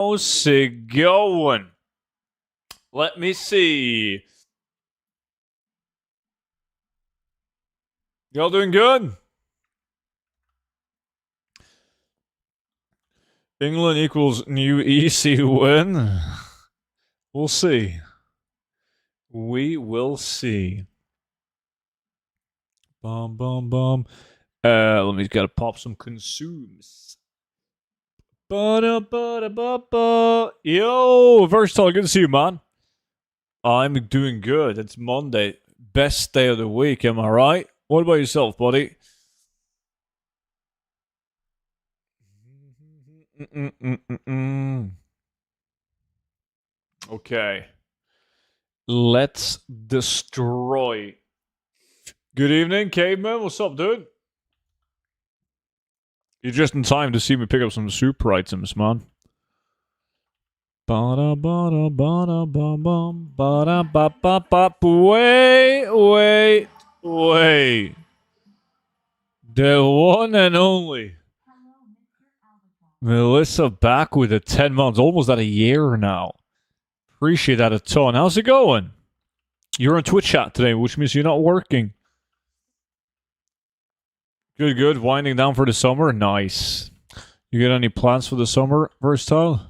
How's it going? Let me see. Y'all doing good? England equals new easy win. We'll see. We will see. Bum bum bum. Let me gotta pop some consumes. Ba-da-ba-da-ba-ba. Yo, Versatile, good to see you, man. I'm doing good. It's Monday. Best day of the week, am I right? What about yourself, buddy? Mm-mm-mm-mm-mm. Okay. Let's destroy. Good evening, caveman. What's up, dude? You're just in time to see me pick up some super items, man. Ba-da-ba-da-ba-da-bum-bum. Ba-da-ba-ba-ba. Wait. The one and only Melissa back with the 10 months, almost at a year now. Appreciate that a ton. How's it going? You're on Twitch chat today, which means you're not working. Good. Winding down for the summer. Nice. You got any plans for the summer, Versatile?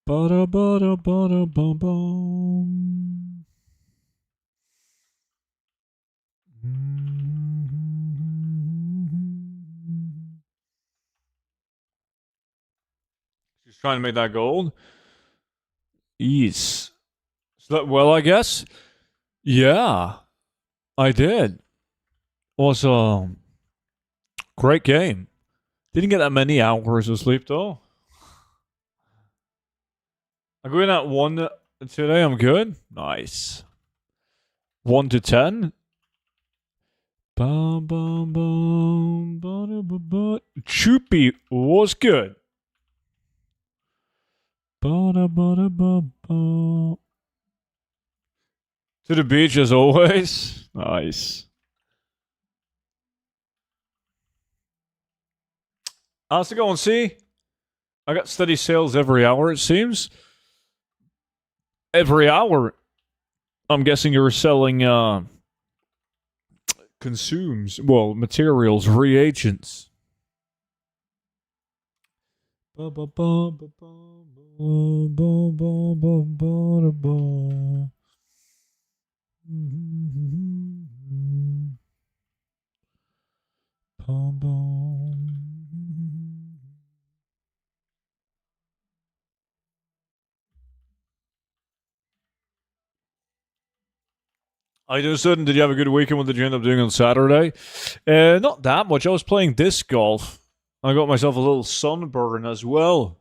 Ba-da-ba-da-ba-da-bum-bum. She's trying to make that gold. Ease. Slept well, I guess. Yeah, I did. Was a great game. Didn't get that many hours of sleep though. I'm going at 1 today. I'm good. Nice. 1 to 10. Bum, bum, bum, ba-da-ba-ba. Choopy was good. Ba-da-ba-da-ba-ba. To the beach as always. Nice. How's it going, see? I got steady sales every hour, it seems. Every hour. I'm guessing you're selling materials, reagents. I just said, did you have a good weekend? What did you end up doing on Saturday? Not that much. I was playing disc golf. I got myself a little sunburn as well.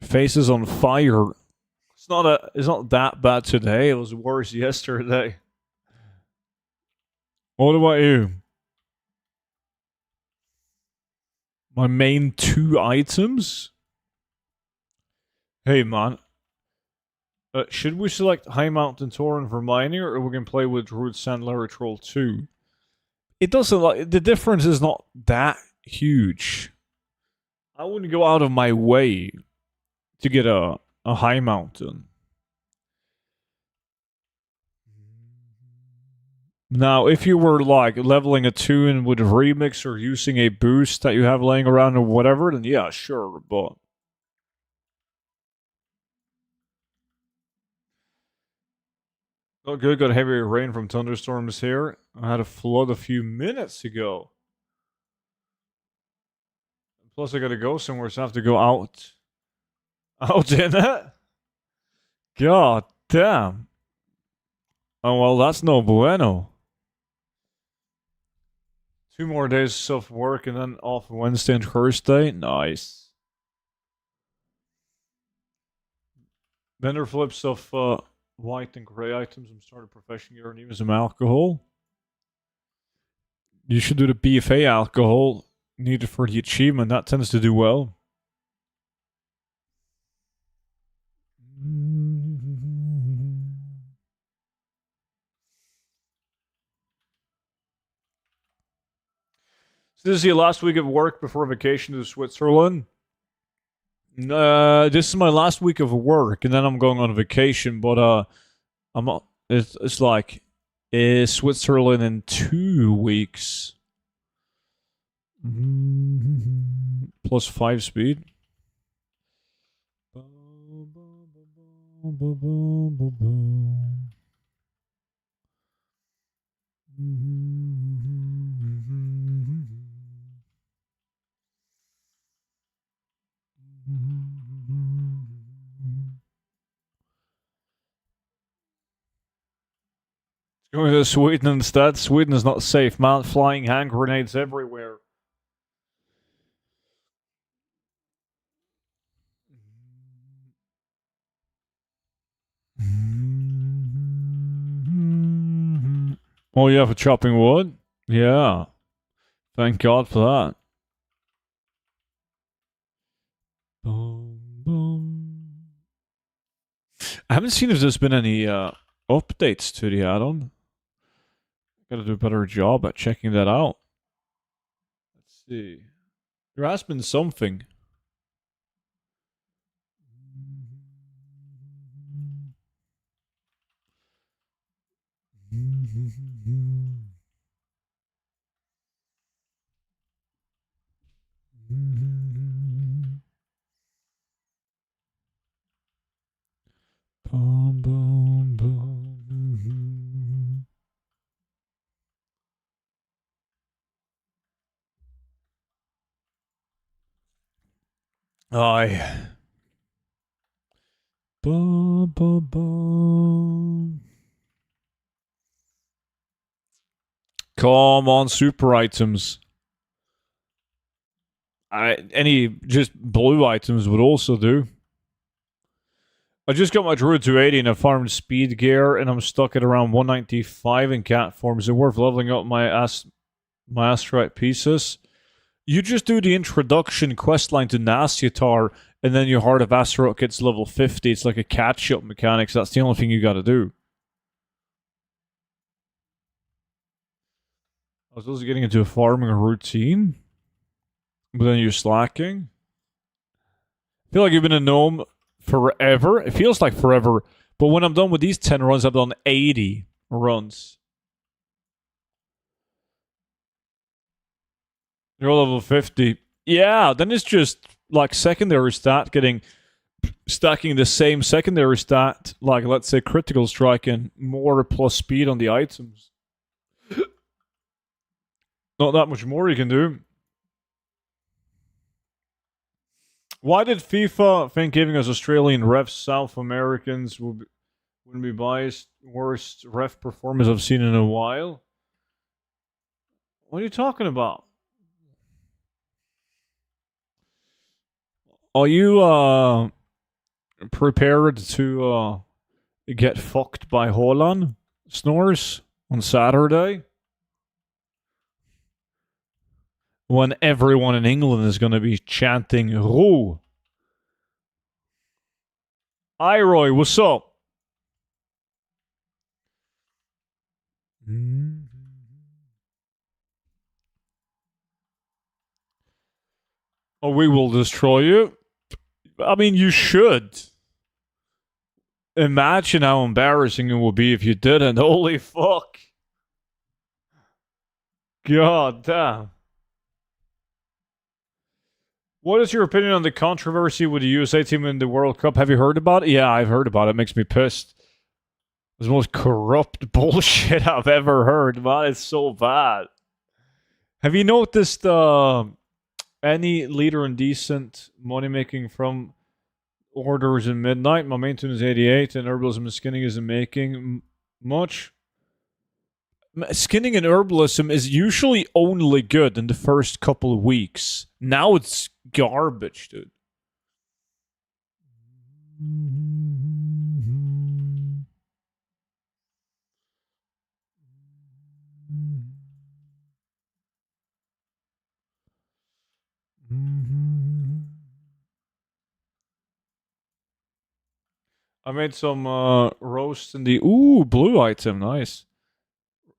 Face is on fire. It's not that bad today. It was worse yesterday. What about you? My main 2 items? Hey man. Should we select High Mountain Tauren for mining, or we can play with Druid Sand Larry Troll 2? It doesn't like the difference is not that huge. I wouldn't go out of my way to get a high mountain. Now, if you were like leveling a tune with remix or using a boost that you have laying around or whatever, then yeah, sure, but not good. Got heavy rain from thunderstorms here. I had a flood a few minutes ago. Plus, I gotta go somewhere, so I have to go out. Out in it? God damn. Oh, well, that's no bueno. 2 more days of work and then off Wednesday and Thursday. Nice. Vendor flips of white and gray items. I'm starting profession here and even some alcohol. You should do the BFA alcohol needed for the achievement. That tends to do well. So this is your last week of work before vacation to Switzerland. This is my last week of work, and then I'm going on vacation. But I'm not. It's like Switzerland in 2 weeks. +5 speed. Going to Sweden instead. Sweden is not safe, man. Flying hand grenades everywhere. Oh, yeah, for chopping wood? Yeah. Thank God for that. Boom, boom. I haven't seen if there's been any updates to the add-on. Gotta do a better job at checking that out. Let's see. There has been something. Boom, boom, boom. Aye. Boom, boom, boom. Come on, super items. Any just blue items would also do. I just got my Druid 280 and I farmed speed gear and I'm stuck at around 195 in cat form. Is it worth leveling up my astrite pieces? You just do the introduction questline to Nasyatar and then your Heart of Azeroth gets level 50. It's like a catch-up mechanic, so that's the only thing you gotta do. I was also getting into a farming routine, but then you're slacking. I feel like you've been a gnome forever. It feels like forever, but when I'm done with these 10 runs, I've done 80 runs. You're level 50. Yeah, then it's just like secondary stat stacking the same secondary stat, like let's say critical strike and more plus speed on the items. Not that much more you can do. Why did FIFA think giving us Australian refs South Americans wouldn't be biased? Worst ref performance I've seen in a while. What are you talking about? Are you prepared to get fucked by Holland snores on Saturday? When everyone in England is going to be chanting Roo. Hi, Roy, what's up? Oh, we will destroy you. I mean, you should. Imagine how embarrassing it would be if you didn't. Holy fuck. God damn. What is your opinion on the controversy with the USA team in the World Cup? Have you heard about it? Yeah, I've heard about it. It makes me pissed. It's the most corrupt bullshit I've ever heard, man. It's so bad. Have you noticed any leader in decent money making from orders in midnight? My main tune is 88, and herbalism and skinning isn't making much. Skinning and herbalism is usually only good in the first couple of weeks. Now it's garbage, dude. I made some roast in the blue item, nice.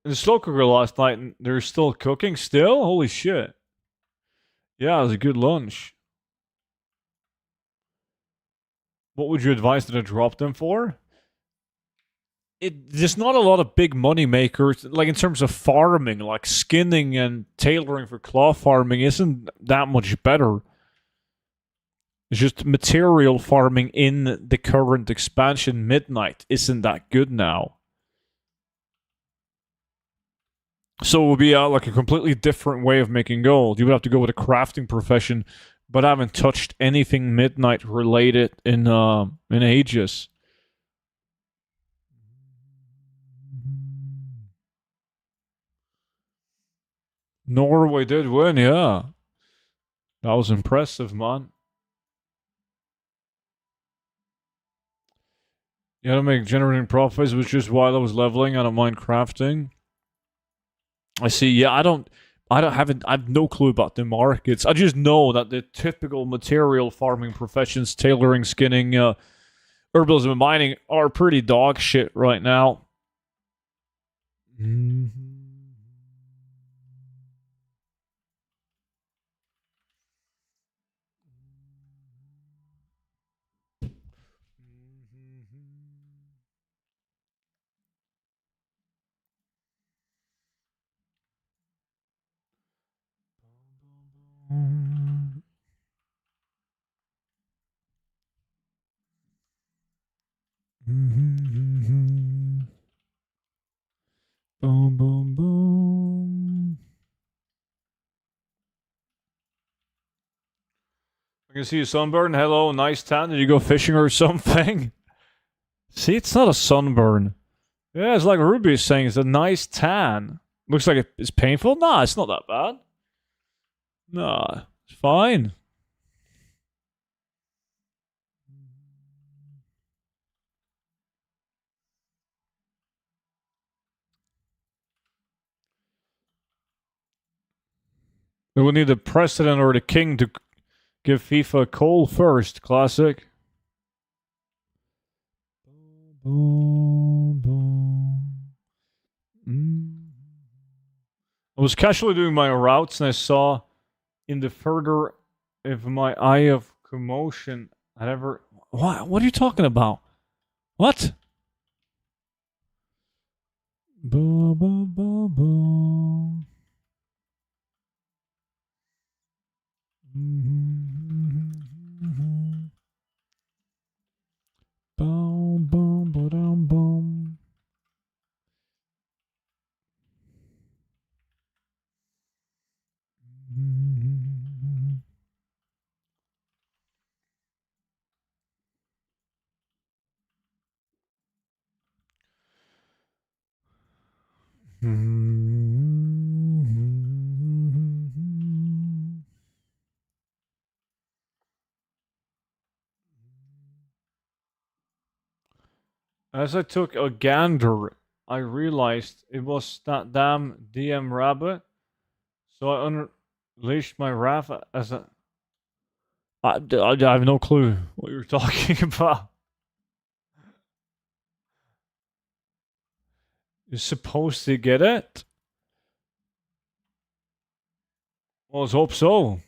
In the slow cooker last night, and they're still cooking. Still, holy shit! Yeah, it was a good lunch. What would you advise to drop them for? There's not a lot of big money makers, like in terms of farming, like skinning and tailoring for cloth farming isn't that much better. It's just material farming in the current expansion Midnight isn't that good now. So it would be like a completely different way of making gold. You would have to go with a crafting profession, but I haven't touched anything Midnight related in ages. Norway did win, yeah. That was impressive, man. Yeah, to make generating profits was just while I was leveling. I don't mind crafting. I see. Yeah, I have no clue about the markets. I just know that the typical material farming professions, tailoring, skinning, herbalism, and mining, are pretty dog shit right now. Mm-hmm. Boom, boom, boom. I can see a sunburn. Hello, nice tan. Did you go fishing or something? See, it's not a sunburn. Yeah, it's like Ruby is saying. It's a nice tan. Looks like it's painful. Nah, it's not that bad. Nah, it's fine. We will need the president or the king to give FIFA a call first. Classic. Boom, boom. I was casually doing my routes and I saw in the further of my eye of commotion I ever. What are you talking about? What? Boom, boom, boom, boom. Boom, boom, boom, boom. As I took a gander, I realized it was that damn DM rabbit. So I unleashed my wrath as a. I have no clue what you're talking about. You're supposed to get it? Well, let's hope so.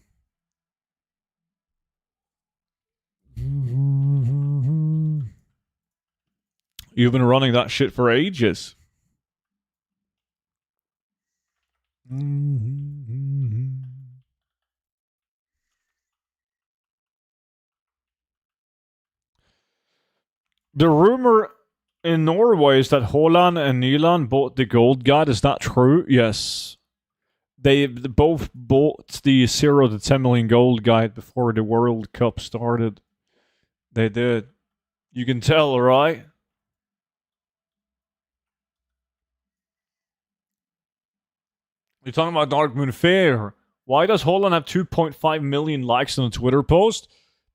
You've been running that shit for ages. The rumor in Norway is that Haaland and Nyland bought the gold guide. Is that true? Yes. They both bought the 0 to 10 million gold guide before the World Cup started. They did. You can tell, right? You're talking about Darkmoon Fair. Why does Haaland have 2.5 million likes on a Twitter post?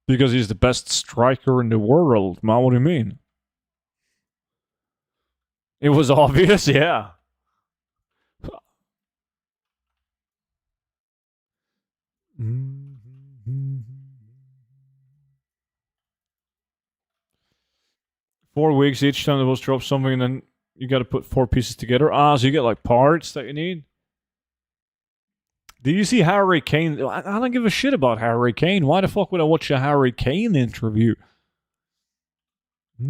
Because he's the best striker in the world. Man, what do you mean? It was obvious, yeah. Mm-hmm. 4 weeks each time the boss drops something, and then you got to put 4 pieces together. So you get like parts that you need. Do you see Harry Kane? I don't give a shit about Harry Kane. Why the fuck would I watch a Harry Kane interview? What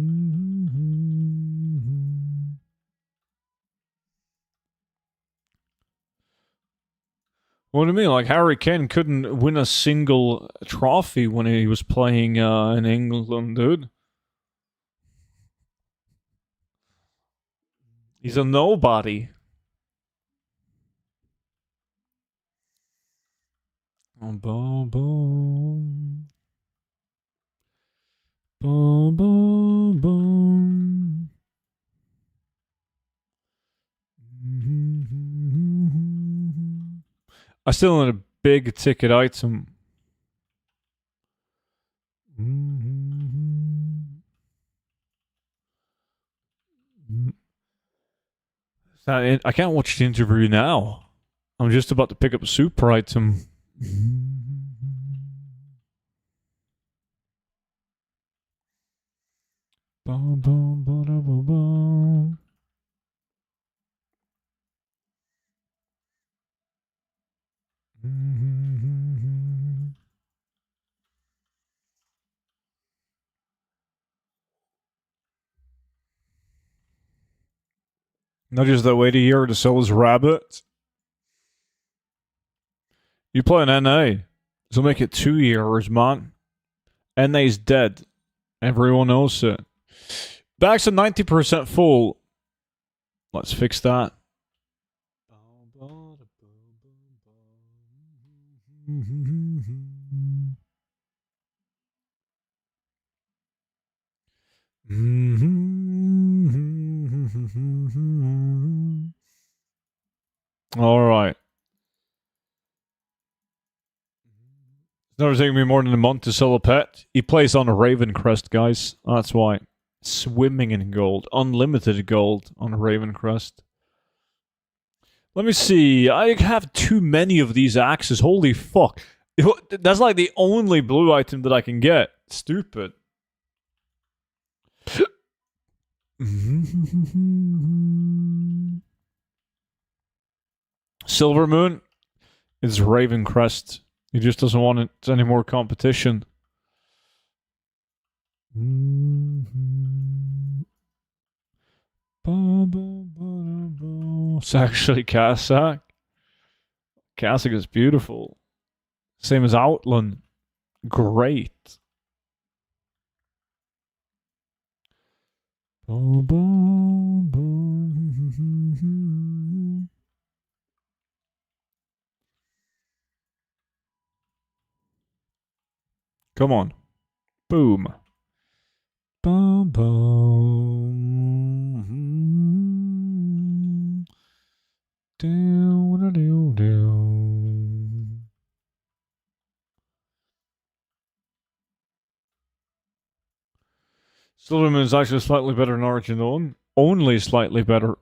do you mean? Like Harry Kane couldn't win a single trophy when he was playing in England, dude. He's a nobody. Boom, boom. Boom, boom, boom. I still need a big ticket item. I can't watch the interview now. I'm just about to pick up a super item. Boom, boom, boom, boom, boom. Not just that wait a year to sell his rabbit. You play an NA, so make it 2 years, man. NA's dead. Everyone knows it. Back's to 90% full. Let's fix that. All right. It's never taken me more than a month to sell a pet. He plays on a Raven Crest, guys. That's why. Swimming in gold. Unlimited gold on a Raven Crest. Let me see. I have too many of these axes. Holy fuck. That's like the only blue item that I can get. Stupid. Silver Moon is Raven Crest. He just doesn't want it any more competition. It's actually Cossack. Cossack is beautiful. Same as Outland. Great. Come on. Boom. Boom, boom. Down, down, down. Silverman is actually slightly better than Origin Own. Only slightly better.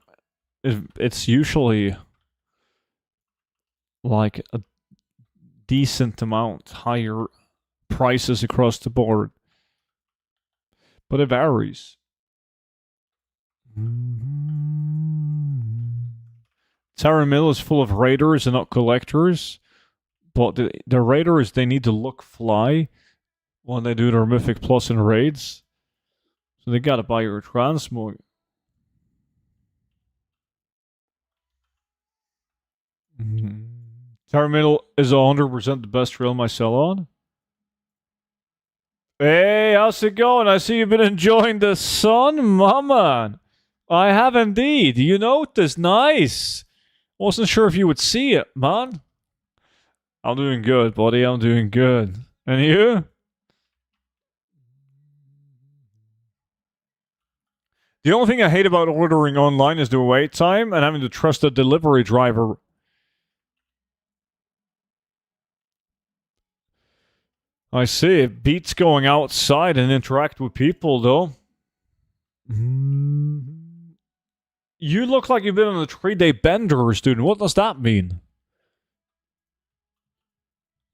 It's usually like a decent amount higher prices across the board. But it varies. Terra Mill is full of raiders and not collectors. But the raiders, they need to look fly when they do their Mythic Plus and raids. So they gotta buy your transmog. Terra Mill is 100% the best realm I sell on. Hey, how's it going? I see you've been enjoying the sun, my man. I have indeed. You noticed? Nice. Wasn't sure if you would see it, man. I'm doing good, buddy. I'm doing good. And you? The only thing I hate about ordering online is the wait time and having to trust a delivery driver. I see. It beats going outside and interact with people, though. You look like you've been on a 3-day bender, student. What does that mean?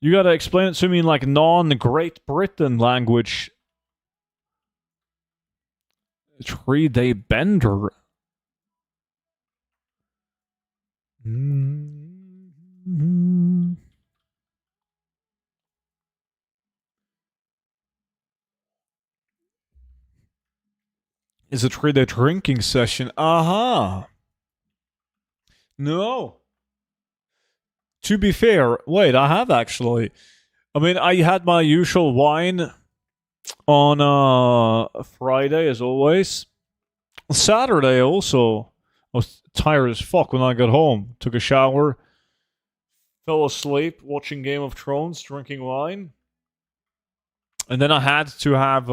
You gotta explain it to me in like non-Great Britain language. 3-day bender. It's a 3-day drinking session. Uh-huh. No. To be fair, wait, I have actually. I mean, I had my usual wine on Friday, as always. Saturday, also. I was tired as fuck when I got home. Took a shower, fell asleep, watching Game of Thrones, drinking wine. And then I had to have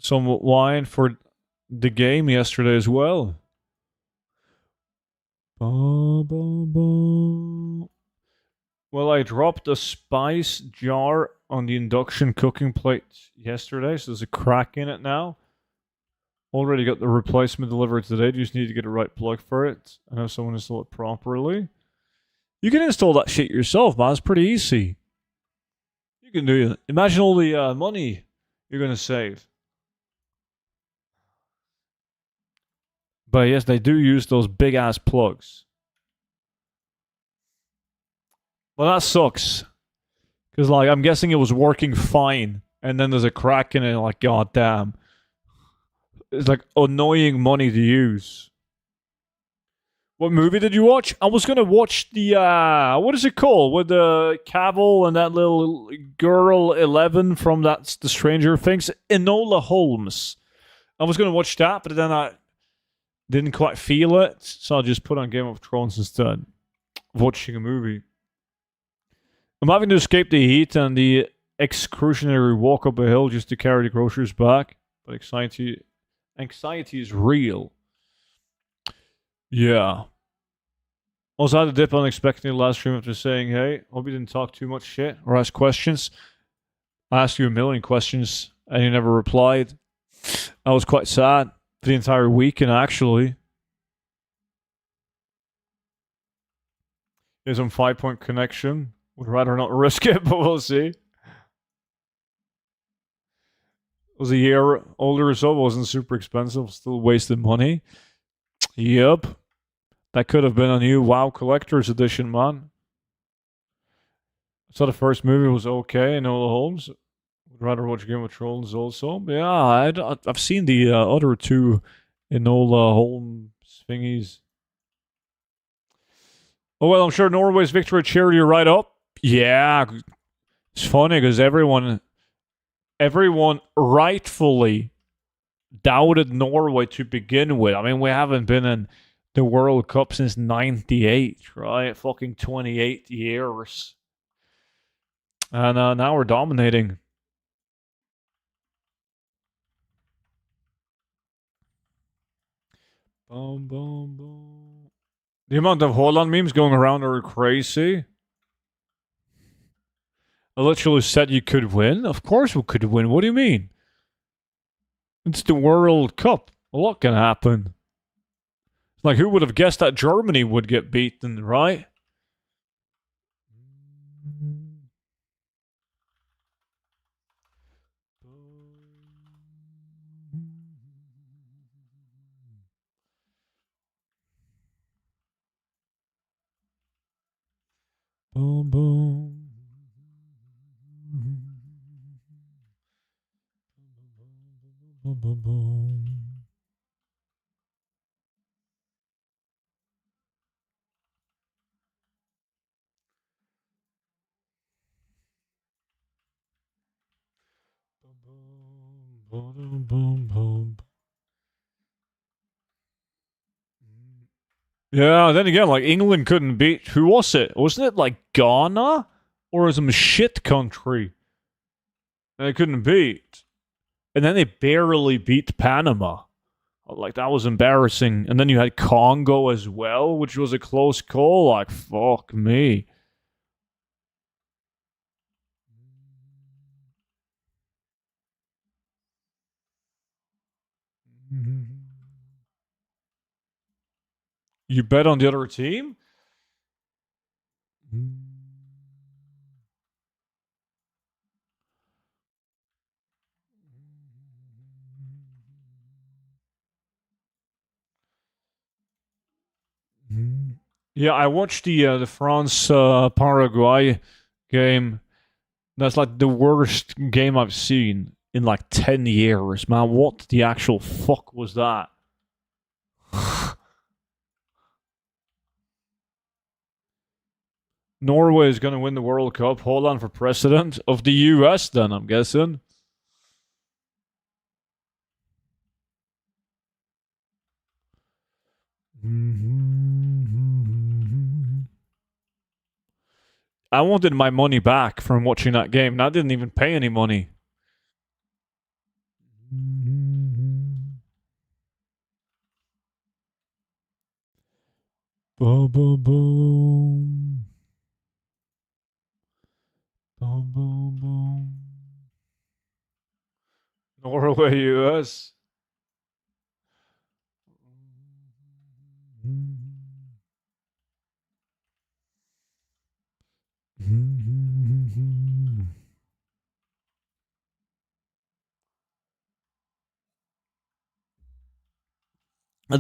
some wine for the game yesterday as well. Well, I dropped a spice jar on the induction cooking plate yesterday, so there's a crack in it now. Already got the replacement delivered today. Just need to get the right plug for it and have someone install it properly. You can install that shit yourself, man. It's pretty easy. You can do it. Imagine all the money you're gonna save. But yes, they do use those big ass plugs. Well, that sucks. Because, like, I'm guessing it was working fine. And then there's a crack in it, like, god damn. It's like annoying money to use. What movie did you watch? I was gonna watch the, what is it called? With the Cavill and that little girl 11 from the Stranger Things. Enola Holmes. I was gonna watch that, but then I didn't quite feel it. So I just put on Game of Thrones instead of watching a movie. I'm having to escape the heat and the excruciating walk up a hill just to carry the groceries back. But anxiety is real. Yeah. Also had to dip unexpectedly last stream after saying, hey, hope you didn't talk too much shit or ask questions. I asked you a million questions and you never replied. I was quite sad for the entire weekend, actually. There's some 5-point connection. Would rather not risk it, but we'll see. Was a year older or so, wasn't super expensive, still wasted money. Yep. That could have been a new WoW Collector's Edition, man. I saw the first movie was okay, Enola Holmes. Would rather watch Game of Thrones also. But yeah, I've seen the other two Enola Holmes thingies. Oh, well, I'm sure Norway's victory cheered you right up. Yeah. It's funny because everyone rightfully doubted Norway to begin with. I mean, we haven't been in the World Cup since 98, right? Fucking 28 years. And now we're dominating. Boom, boom, boom. The amount of Holland memes going around are crazy. I literally said you could win. Of course we could win. What do you mean? It's the World Cup. A lot can happen. Like, who would have guessed that Germany would get beaten, right? Boom, boom. Boom, boom, boom. Boom, boom, boom. Yeah, then again, like, England couldn't beat... Who was it? Wasn't it, like, Ghana? Or some shit country they couldn't beat? And then they barely beat Panama. Like, that was embarrassing. And then you had Congo as well, which was a close call. Like, fuck me. You bet on the other team? Yeah, I watched the France Paraguay game. That's like the worst game I've seen. in like 10 years, man. What the actual fuck was that? Norway is going to win the World Cup. Hold on for president of the US, then, I'm guessing. I wanted my money back from watching that game, and I didn't even pay any money. Boom, boom, boom. Boom, boom, boom. Norway, US.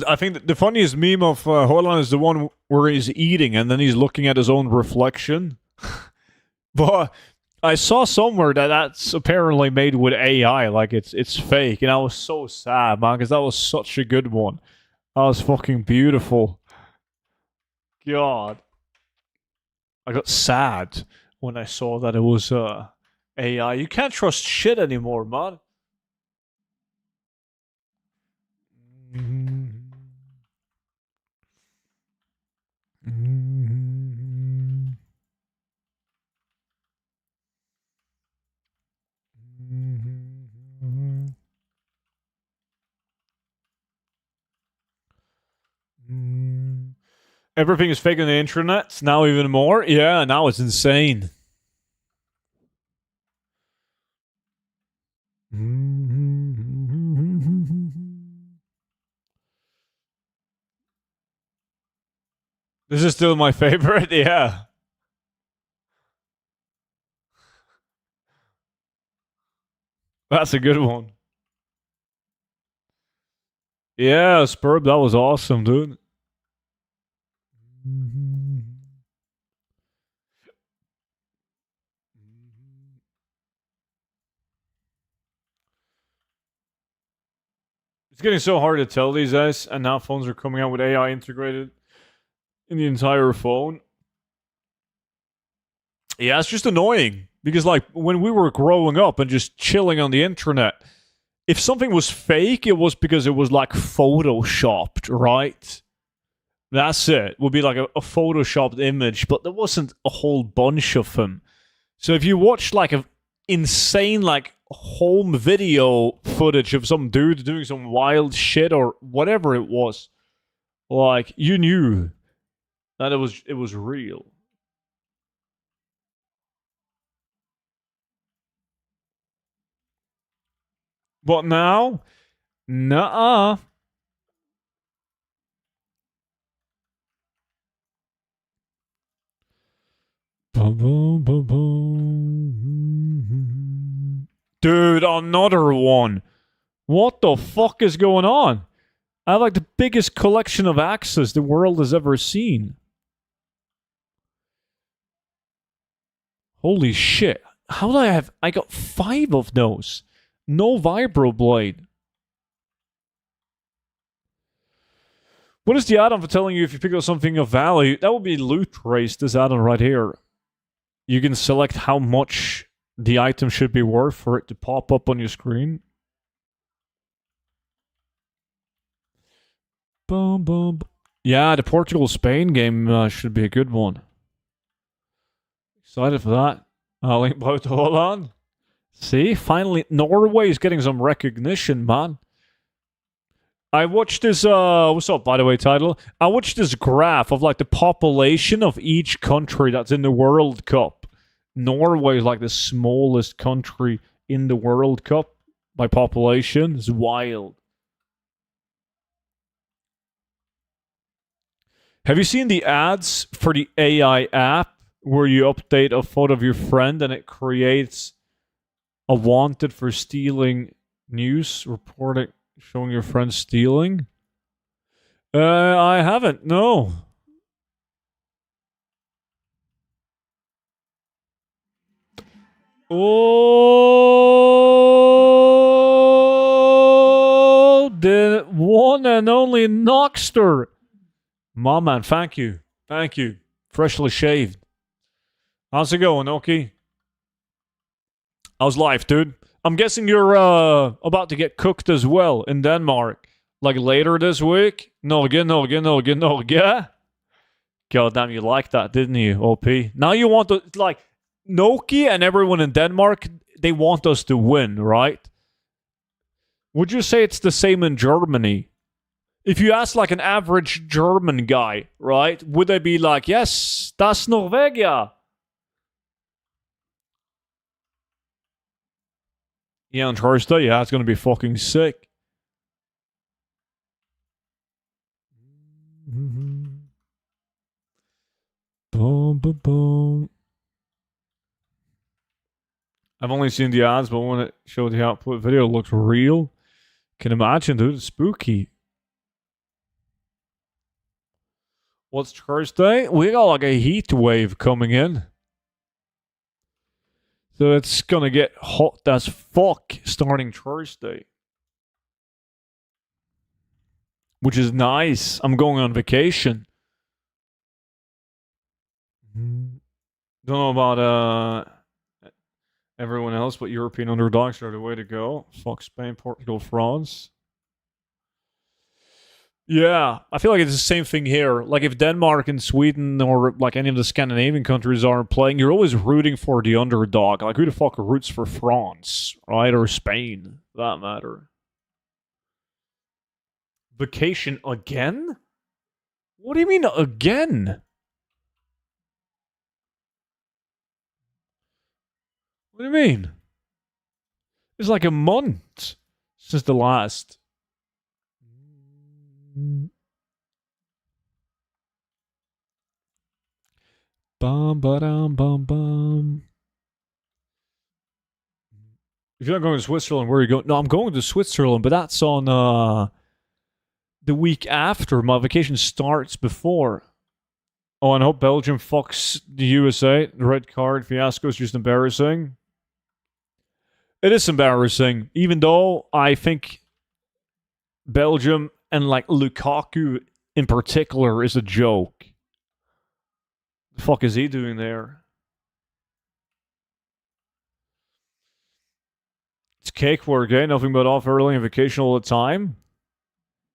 I think the funniest meme of Holland is the one where he's eating and then he's looking at his own reflection. But I saw somewhere that that's apparently made with AI, like it's fake, and I was so sad, man, because that was such a good one. That was fucking beautiful. God, I got sad when I saw that it was AI. You can't trust shit anymore, man. Everything is fake on the internet. Now even more. Yeah, now it's insane. This is still my favorite. Yeah. That's a good one. Yeah, Spurb, that was awesome, dude. It's getting so hard to tell these days, and now phones are coming out with AI integrated in the entire phone. Yeah, it's just annoying because, like, when we were growing up and just chilling on the internet, if something was fake, it was because it was like photoshopped, right? That's it. Would be like a photoshopped image, but there wasn't a whole bunch of them. So if you watched like a insane like home video footage of some dude doing some wild shit or whatever it was, like you knew that it was real. But now, nah. Dude, another one. What the fuck is going on? I have like the biggest collection of axes the world has ever seen. Holy shit. How did I have? I got 5 of those. No vibroblade. What is the add-on for telling you if you pick up something of value? That would be loot race, this add-on right here. You can select how much the item should be worth for it to pop up on your screen. Boom, boom. Yeah, the Portugal-Spain game should be a good one. Excited for that. Link below to Holland. See, finally, Norway is getting some recognition, man. I watched this, what's up, by the way, title? I watched this graph of, like, the population of each country that's in the World Cup. Norway is, like, the smallest country in the World Cup by population. It's wild. Have you seen the ads for the AI app where you update a photo of your friend and it creates a wanted for stealing news reporting showing your friend stealing? I haven't. No. Oh. one and only Noxter. My man, thank you. Thank you. Freshly shaved. How's it going, Oki? How's life, dude? I'm guessing you're about to get cooked as well in Denmark. Like later this week? No again. God damn, you liked that, didn't you, OP? Now you want to, like, Noki and everyone in Denmark, they want us to win, right? Would you say it's the same in Germany? If you ask, like, an average German guy, right, would they be like, yes, that's Norvegia? Yeah, on Thursday, yeah, it's going to be fucking sick. Boom, boom, boom. I've only seen the ads, but when it showed the output video, it looks real. Can imagine, dude. It's spooky. What's Thursday? We got like a heat wave coming in. So it's gonna get hot as fuck starting Thursday. Which is nice. I'm going on vacation. Don't know about everyone else, but European underdogs are the way to go. Fuck Spain, Portugal, France. Yeah, I feel like it's the same thing here. Like if Denmark and Sweden or like any of the Scandinavian countries aren't playing, you're always rooting for the underdog. Like who the fuck roots for France, right? Or Spain, for that matter. Vacation again? What do you mean again? What do you mean? It's like a month since the last. Bum ba-dum bum bum. If you're not going to Switzerland, where are you going? No, I'm going to Switzerland, but that's on the week after. My vacation starts before. Oh, and I hope Belgium fucks the USA. The red card fiasco is just embarrassing. It is embarrassing, even though I think Belgium and like Lukaku in particular is a joke. The fuck is he doing there? It's cake work, eh? Nothing but off early and vacation all the time.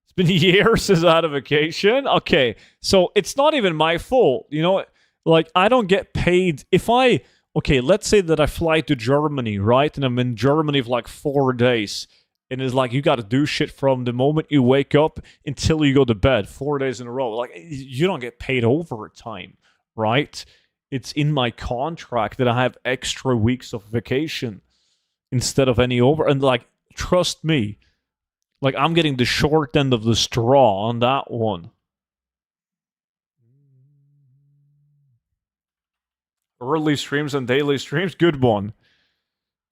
It's been years since I had a vacation. Okay, so it's not even my fault. You know, like I don't get paid if I. Okay, let's say that I fly to Germany, right? And I'm in Germany for like 4 days. And it's like you got to do shit from the moment you wake up until you go to bed, 4 days in a row. Like you don't get paid overtime, right? It's in my contract that I have extra weeks of vacation instead of any over. And like, trust me, like I'm getting the short end of the straw on that one. Early streams and daily streams, good one.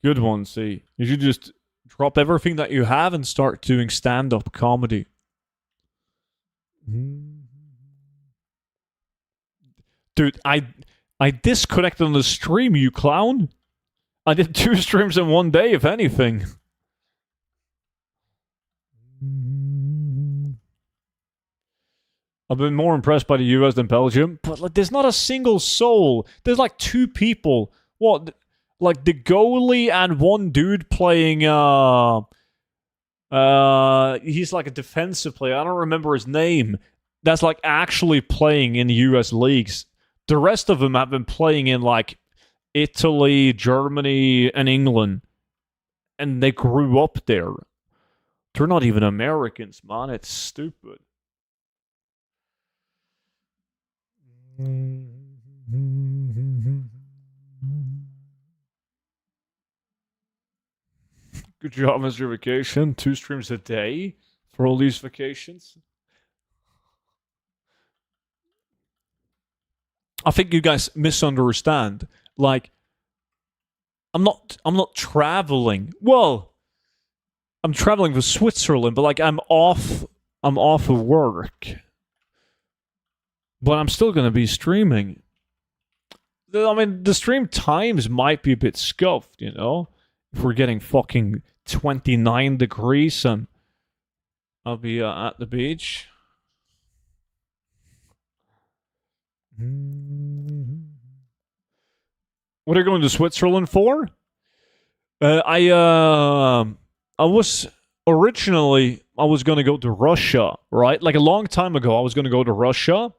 Good one, see. You should just drop everything that you have and start doing stand-up comedy. Dude, I disconnected on the stream, you clown. I did 2 streams in 1 day, if anything. I've been more impressed by the US than Belgium, but like, there's not a single soul. There's like 2 people. What? Like the goalie and one dude playing. He's like a defensive player. I don't remember his name. That's like actually playing in the US leagues. The rest of them have been playing in like Italy, Germany, and England, and they grew up there. They're not even Americans, man. It's stupid. Good job, Mr. Vacation. 2 streams a day for all these vacations. I think you guys misunderstand. Like, I'm not traveling. Well, I'm traveling to Switzerland, but like I'm off of work. But I'm still gonna be streaming. I mean, the stream times might be a bit scuffed, you know? If we're getting fucking 29 degrees and I'll be at the beach. What are you going to Switzerland for? I was originally I was gonna go to Russia, right? Like a long time ago, I was gonna go to Russia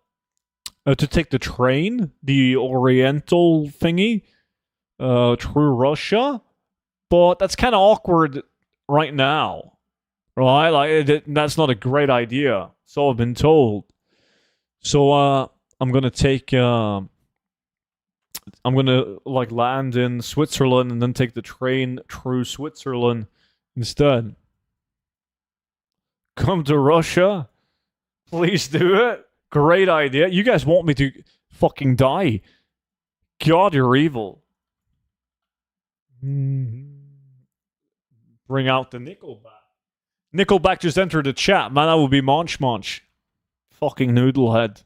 to take the train, the Oriental thingy, through Russia. But that's kind of awkward right now, right? Like that's not a great idea. So I've been told. So I'm gonna take I'm gonna like land in Switzerland and then take the train through Switzerland instead. Come to Russia? Please do it. Great idea. You guys want me to fucking die. God, you're evil. Bring out the Nickelback. Nickelback just entered the chat. Man, that would be Munch Munch. Fucking noodlehead.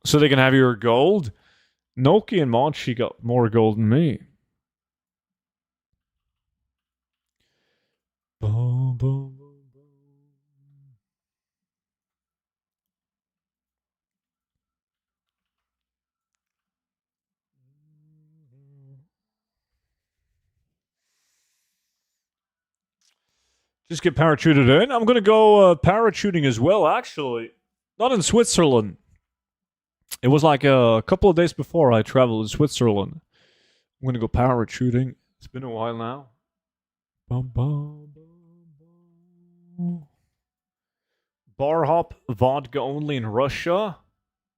So they can have your gold? Noki and Monchi got more gold than me. Boom, boom, boom, boom. Just get parachuted in. I'm going to go parachuting as well, actually. Not in Switzerland. It was like a couple of days before I traveled to Switzerland. I'm going to go parachuting. It's been a while now. Bum, bum, bum, bum. Bar hop, vodka only in Russia.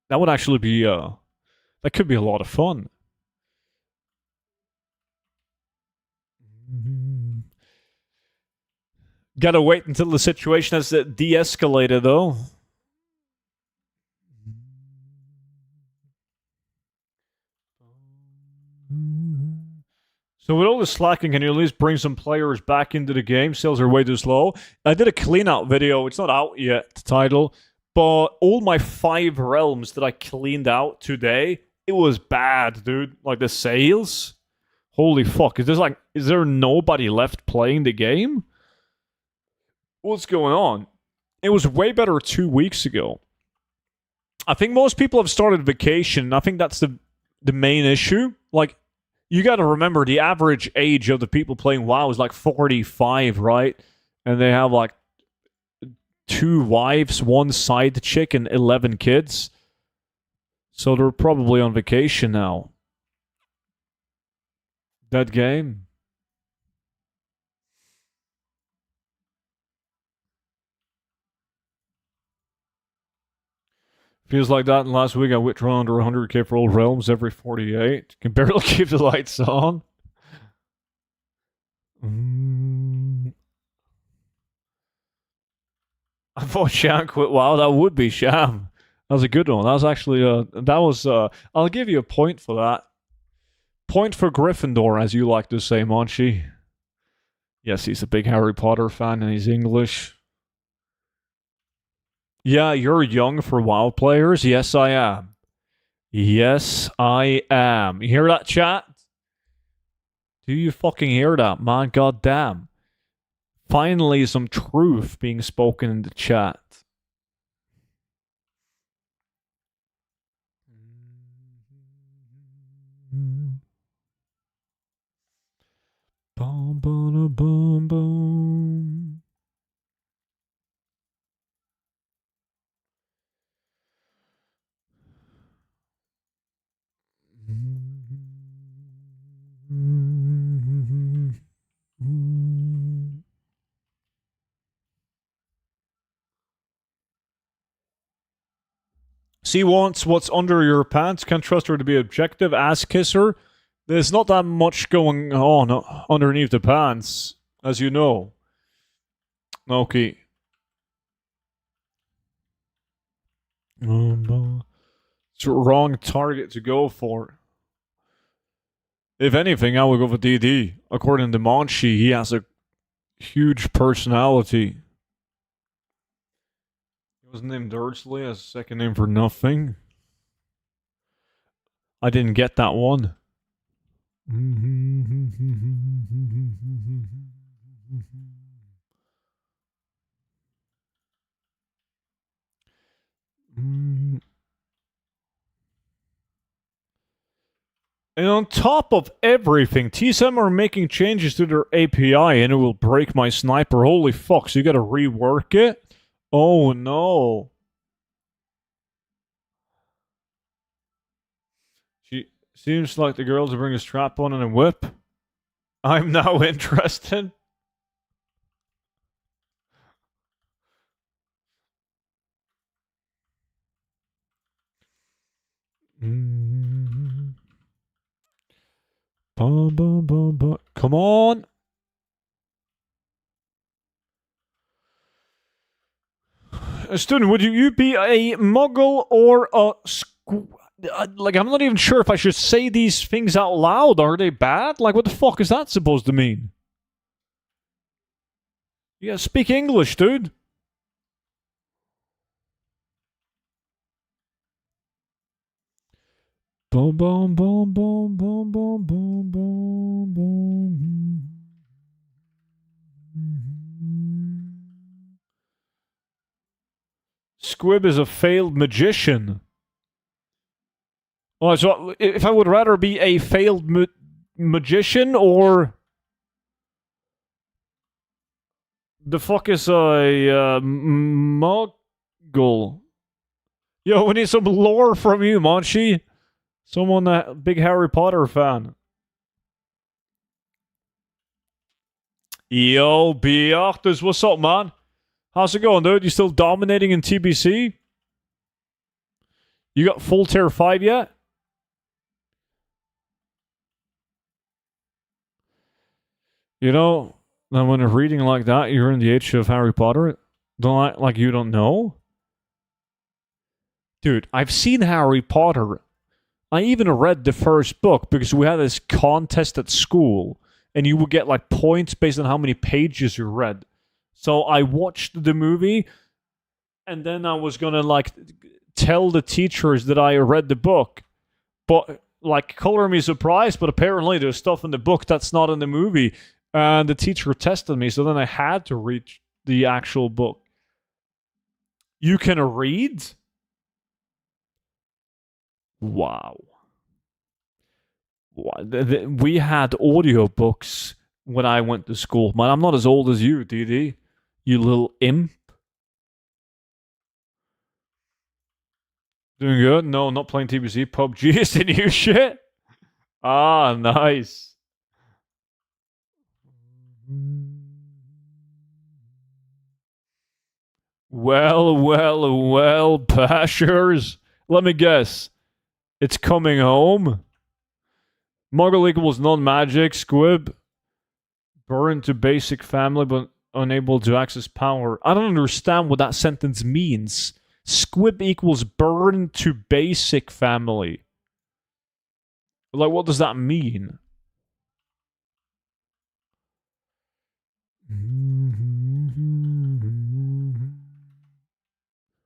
That would actually be, that could be a lot of fun. Gotta wait until the situation has de-escalated, though. So with all the slacking, can you at least bring some players back into the game? Sales are way too slow. I did a clean-out video. It's not out yet, the title. But all my 5 realms that I cleaned out today, it was bad, dude. Like the sales. Holy fuck. Is there nobody left playing the game? What's going on? It was way better 2 weeks ago. I think most people have started vacation. I think that's the main issue. Like, you got to remember the average age of the people playing WoW is like 45, right? And they have like 2 wives, 1 side chick, and 11 kids. So they're probably on vacation now. That game. Feels like that. And last week I withdrew under 100k for old realms every 48. Can barely keep the lights on. I thought Sham quit. Wow, that would be Sham. That was a good one. That was actually I'll give you a point for that. Point for Gryffindor, as you like to say, Monchi. Yes, he's a big Harry Potter fan and he's English. Yeah, you're young for WoW players. Yes, I am. Yes, I am. You hear that, chat? Do you fucking hear that, man? God damn. Finally, some truth being spoken in the chat. Boom, boom, boom, boom. See once what's under your pants. Can't trust her to be objective. Ass kisser. There's not that much going on underneath the pants, as you know. Okay. It's the wrong target to go for. If anything, I would go for DD. According to Monchi, he has a huge personality. He was named Dursley as a second name for nothing. I didn't get that one. And on top of everything, TSM are making changes to their API and it will break my sniper. Holy fuck, so you gotta rework it? Oh no. She seems like the girl to bring a strap on and a whip. I'm now interested. Come on. Student, would you be a muggle or a like, I'm not even sure if I should say these things out loud. Are they bad? Like, what the fuck is that supposed to mean? Yeah, speak English, dude. Boom, boom, boom, boom, boom, boom, boom, boom, boom. Squib is a failed magician. Oh, so if I would rather be a failed magician or the fuck is a muggle? Yo, we need some lore from you, Monchi. Someone that big Harry Potter fan. Yo, Beachtas, what's up, man? How's it going, dude? You still dominating in TBC? You got full tier 5 yet? You know, then when you're reading like that, you're in the age of Harry Potter. Don't act like you don't know. Dude, I've seen Harry Potter. I even read the first book because we had this contest at school and you would get like points based on how many pages you read. So I watched the movie and then I was gonna like tell the teachers that I read the book. But like color me surprised, but apparently there's stuff in the book that's not in the movie. And the teacher tested me, so then I had to read the actual book. You can read? Wow. We had audiobooks when I went to school. Man, I'm not as old as you, DD. You little imp. Doing good? No, not playing TBC. PUBG is the new shit. Ah, nice. Well, Pashers. Let me guess. It's coming home. Muggle equals non-magic. Squib. Burned to basic family but unable to access power. I don't understand what that sentence means. Squib equals burned to basic family. Like, what does that mean?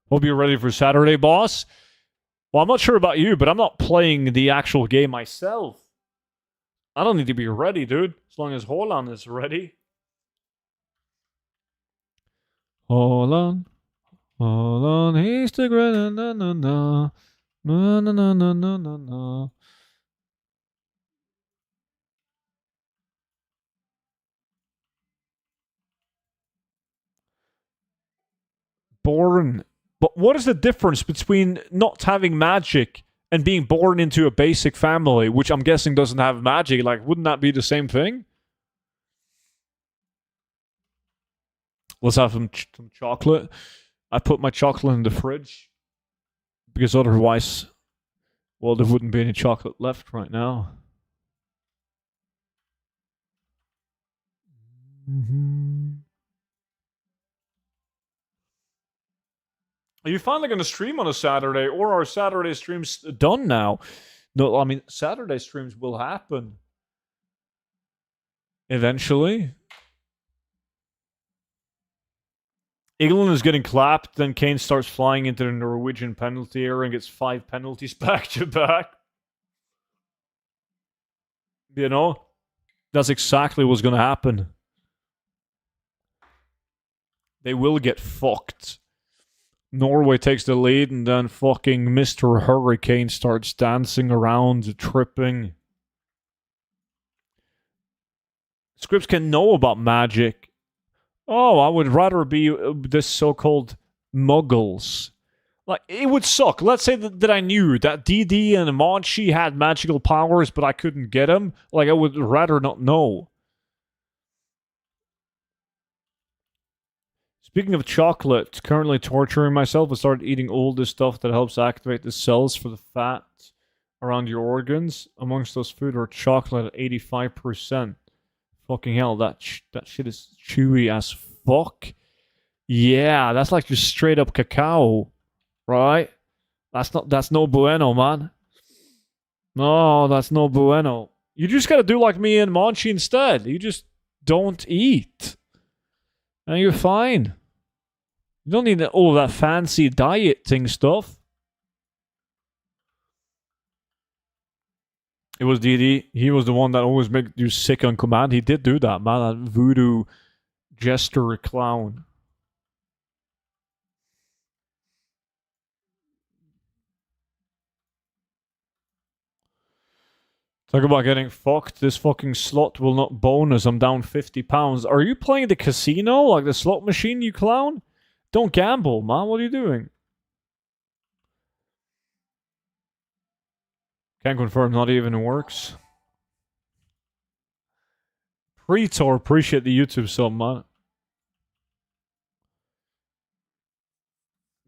Hope you're ready for Saturday, boss. Well, I'm not sure about you, but I'm not playing the actual game myself. I don't need to be ready, dude. As long as Holland is ready. Holland, he's the great na na na na na na na na na na. Born. But what is the difference between not having magic and being born into a basic family, which I'm guessing doesn't have magic? Like, wouldn't that be the same thing? Let's have some chocolate. I put my chocolate in the fridge because otherwise, well, there wouldn't be any chocolate left right now. Are you finally going to stream on a Saturday, or are Saturday streams done now? No, I mean, Saturday streams will happen eventually. England is getting clapped, then Kane starts flying into the Norwegian penalty area and gets 5 penalties back to back. You know? That's exactly what's gonna happen. They will get fucked. Norway takes the lead, and then fucking Mr. Hurricane starts dancing around, tripping. Scripts can know about magic. Oh, I would rather be this so-called muggles. Like, it would suck. Let's say that I knew that DD and Monchi had magical powers, but I couldn't get them. Like, I would rather not know. Speaking of chocolate, currently torturing myself, I started eating all this stuff that helps activate the cells for the fat around your organs. Amongst those food are chocolate at 85%. Fucking hell, that shit is chewy as fuck. Yeah, that's like just straight up cacao, right? That's no bueno, man. No, that's no bueno. You just gotta do like me and Monchi instead. You just don't eat. And you're fine. You don't need all that fancy dieting stuff. It was DD. He was the one that always made you sick on command. He did do that, man. That voodoo jester clown. Talk about getting fucked. This fucking slot will not bonus. I'm down 50 pounds. Are you playing the casino? Like the slot machine, you clown? Don't gamble, man. What are you doing? Can't confirm. Not even works. Pretor, appreciate the YouTube sub, man.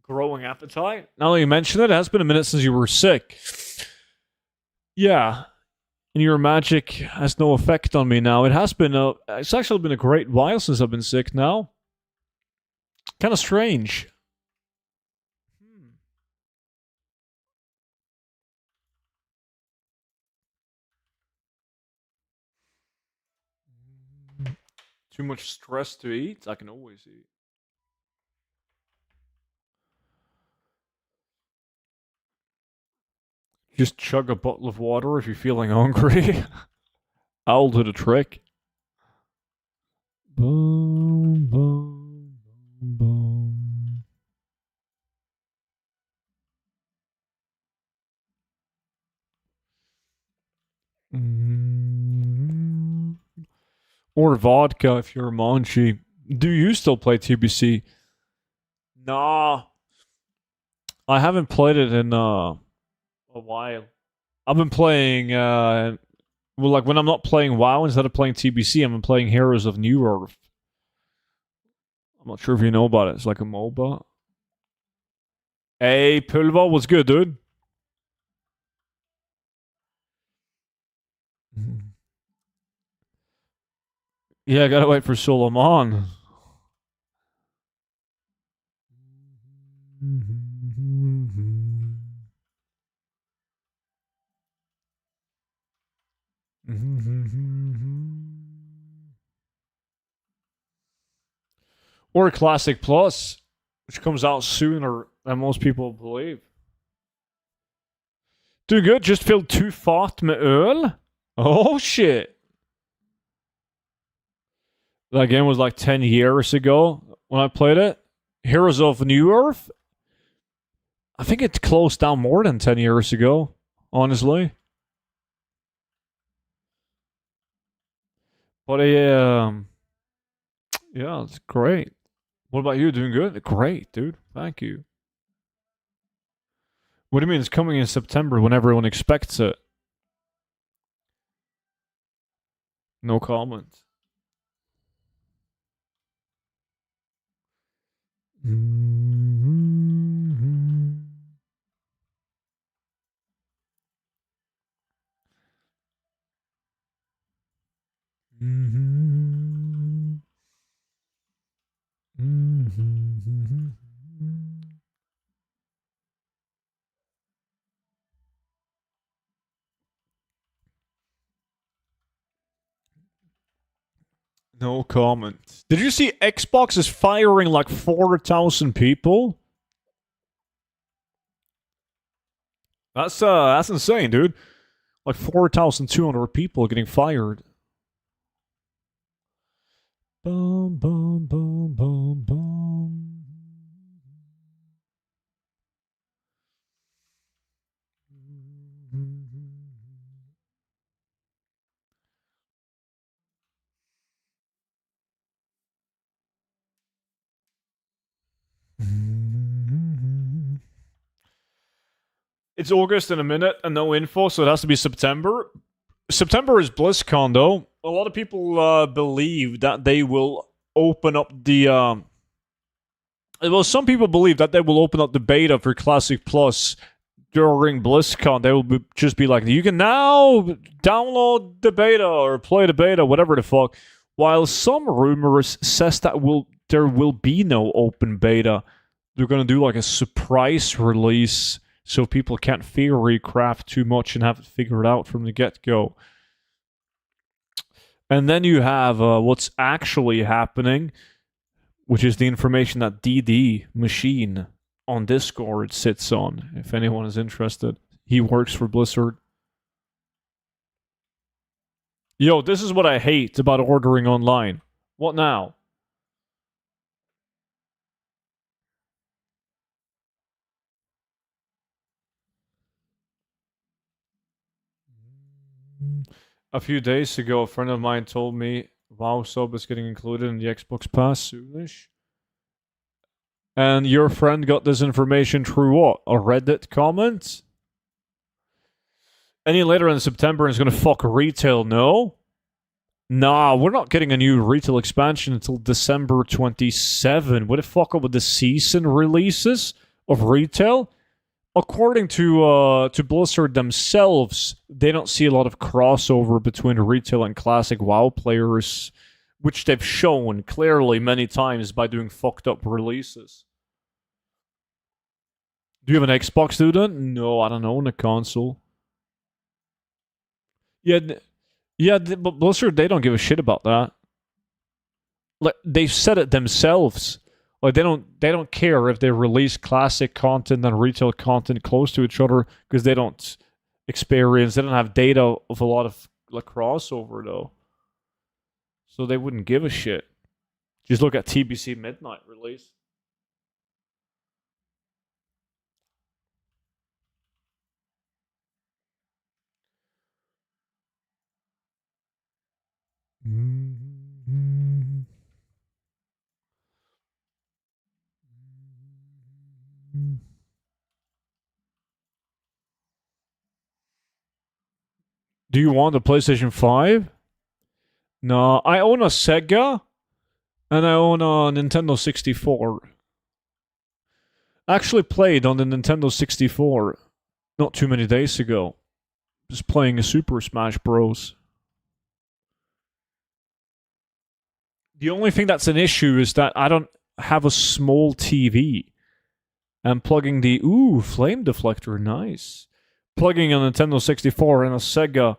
Growing appetite? Now that you mention it, it has been a minute since you were sick. Yeah. And your magic has no effect on me now. It's actually been a great while since I've been sick now. Kind of strange. Too much stress to eat? I can always eat. Just chug a bottle of water if you're feeling hungry. I'll do the trick. Boom, boom, boom. Mm-hmm. Or vodka if you're a Monchi. Do you still play TBC? Nah. I haven't played it in a while. I've been playing well, like when I'm not playing WoW, instead of playing TBC, I'm playing Heroes of New Earth. I'm not sure if you know about it. It's like a MOBA. Hey, Pulva, what's good, dude? Yeah, I gotta wait for Solomon. Or Classic Plus, which comes out sooner than most people believe. Doing good, just filled 2 fat med öl. Oh shit. That game was like 10 years ago when I played it. Heroes of New Earth. I think it closed down more than 10 years ago, honestly. But yeah, it's great. What about you? Doing good? Great, dude. Thank you. What do you mean it's coming in September when everyone expects it? No comment. No comment. Did you see Xbox is firing like 4,000 people? That's insane, dude. Like 4,200 people getting fired. Bum, bum, bum, bum, bum. It's August in a minute and no info, so it has to be September. September is BlizzCon, though. A lot of people believe that they will open up the. Well, some people believe that they will open up the beta for Classic Plus during BlizzCon. They will just be like, you can now download the beta or play the beta, whatever the fuck. While some rumors says that there will be no open beta. They're going to do like a surprise release so people can't theory craft too much and have it figured out from the get-go. And then you have what's actually happening, which is the information that DD Machine on Discord sits on, if anyone is interested. He works for Blizzard. Yo, this is what I hate about ordering online. What now? A few days ago, a friend of mine told me WoW sub is getting included in the Xbox Pass soonish. And your friend got this information through what? A Reddit comment? Any later in September is going to fuck retail, no? Nah, we're not getting a new retail expansion until December 27. What the fuck up with the season releases of retail? According to Blizzard themselves, they don't see a lot of crossover between retail and classic WoW players, which they've shown clearly many times by doing fucked up releases. Do you have an Xbox, student? No, I don't own a console. Yeah, but Blizzard, they don't give a shit about that. Like, they've said it themselves. Like, they don't care if they release classic content and retail content close to each other because they don't have data of a lot of like crossover though. So they wouldn't give a shit. Just look at TBC Midnight release. Do you want a PlayStation 5? No, I own a Sega and I own a Nintendo 64. I actually played on the Nintendo 64 not too many days ago. Just playing a Super Smash Bros. The only thing that's an issue is that I don't have a small TV. And plugging the flame deflector, nice. Plugging a Nintendo 64 and a Sega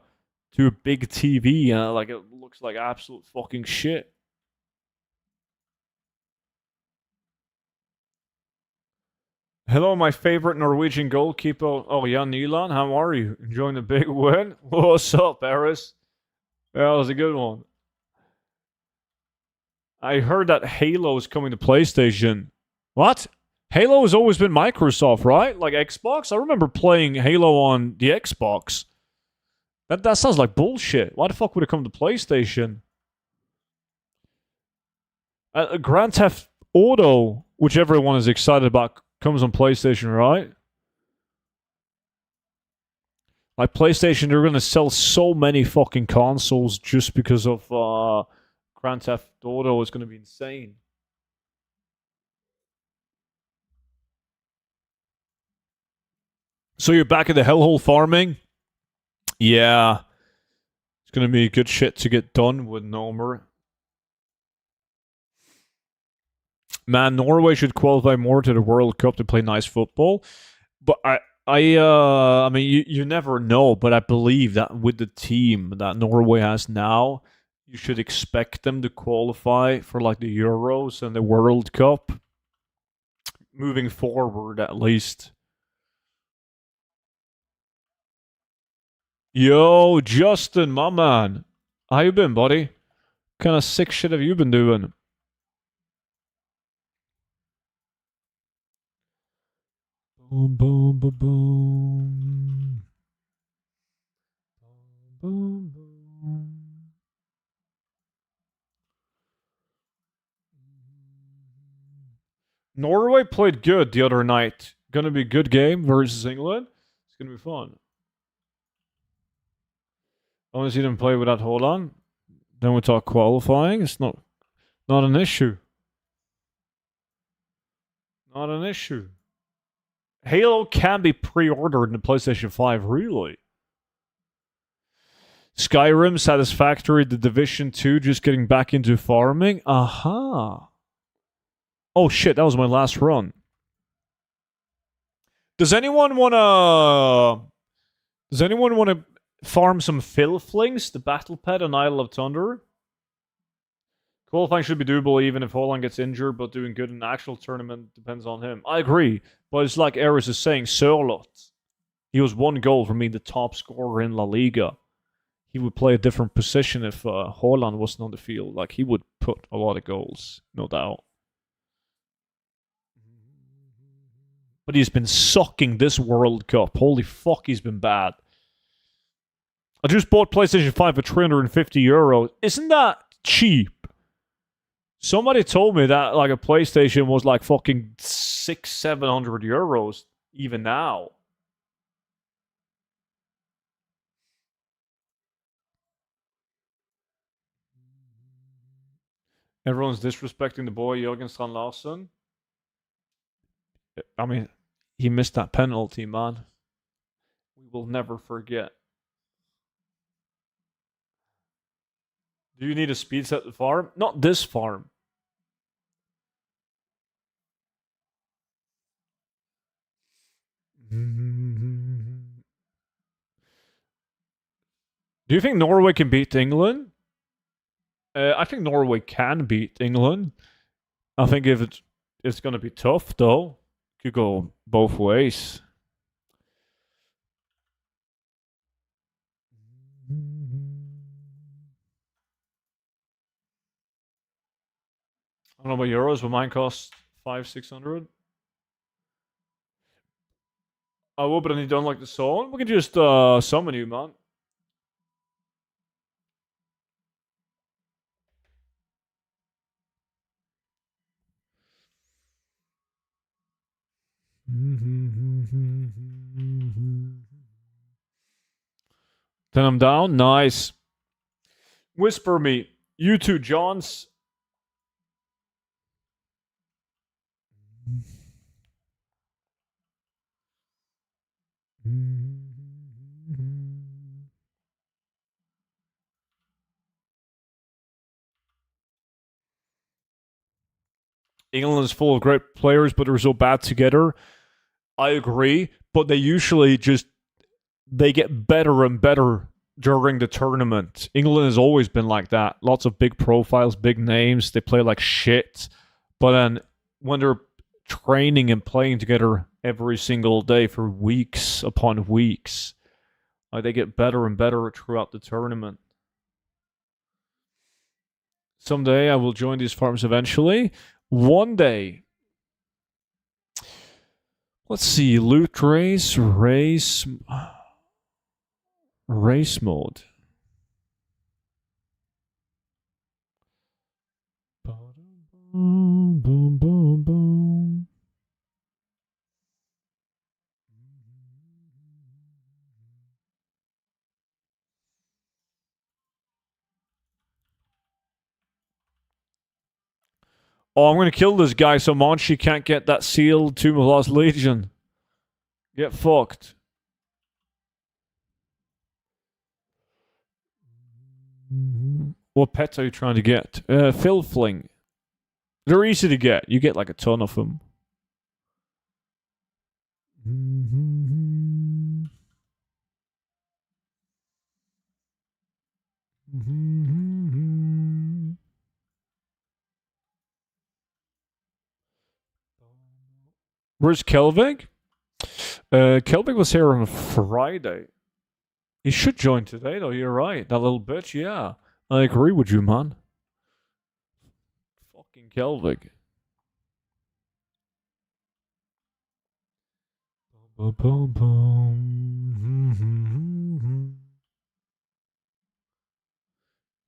to a big TV, like it looks like absolute fucking shit. Hello, my favorite Norwegian goalkeeper. Oh, Jan Nyland, how are you? Enjoying the big win? What's up, Eris? That was a good one. I heard that Halo is coming to PlayStation. What? Halo has always been Microsoft, right? Like Xbox? I remember playing Halo on the Xbox. That sounds like bullshit. Why the fuck would it come to PlayStation? Grand Theft Auto, which everyone is excited about, comes on PlayStation, right? Like PlayStation, they're gonna sell so many fucking consoles just because of Grand Theft Auto is gonna be insane. So you're back at the hellhole farming? Yeah. It's gonna be good shit to get done with Nomer. Man, Norway should qualify more to the World Cup to play nice football. But I mean, you never know. But I believe that with the team that Norway has now, you should expect them to qualify for like the Euros and the World Cup moving forward, at least. Yo, Justin, my man, how you been, buddy? kind of sick shit have you been doing? Boom, boom, boom, boom. Boom, boom. Norway played good the other night. Gonna be a good game versus England. It's gonna be fun. Only see them play without hold on. Then we talk qualifying. It's not an issue. Not an issue. Halo can be pre-ordered in the PlayStation 5, really. Skyrim, Satisfactory, The Division 2, just getting back into farming. Aha. Oh shit, that was my last run. Does anyone wanna farm some Filflings, the battle pet on Isle of Thunder? Qualifying should be doable even if Holland gets injured, but doing good in the actual tournament depends on him. I agree, but it's like Eris is saying, Sørloth. He was 1 goal from being the top scorer in La Liga. He would play a different position if Holland wasn't on the field. Like, he would put a lot of goals, no doubt. But he's been sucking this World Cup. Holy fuck, he's been bad. I just bought PlayStation 5 for €350. Isn't that cheap? Somebody told me that like a PlayStation was like fucking €600-700 even now. Everyone's disrespecting the boy Jürgen Strand Larsen. I mean, he missed that penalty, man. We will never forget. Do you need a speed set farm? Not this farm. Do you think Norway can beat England? I think Norway can beat England. I think if it's going to be tough, though. Could go both ways. I don't know about euros, but mine costs 500-600. I will, but I need to unlock the zone. We can just summon you, man. Then I'm down. Nice. Whisper me. You two, Johns. England is full of great players, but they're so bad together. I agree, but they usually they get better and better during the tournament. England has always been like that. Lots of big profiles, big names. They play like shit. But then when they're training and playing together every single day for weeks upon weeks, they get better and better throughout the tournament. Someday I will join these farms eventually. One day. Let's see. Loot race mode. Boom, boom, boom, boom. Oh, I'm going to kill this guy so Monchi can't get that sealed Tomb of Lost Legion. Get fucked. What pets are you trying to get? Filfling. They're easy to get. You get like a ton of them. Where's Kelvig? Kelvig was here on Friday. He should join today, though. You're right. That little bitch, yeah. I agree with you, man. Fucking Kelvig. Boom, boom, boom.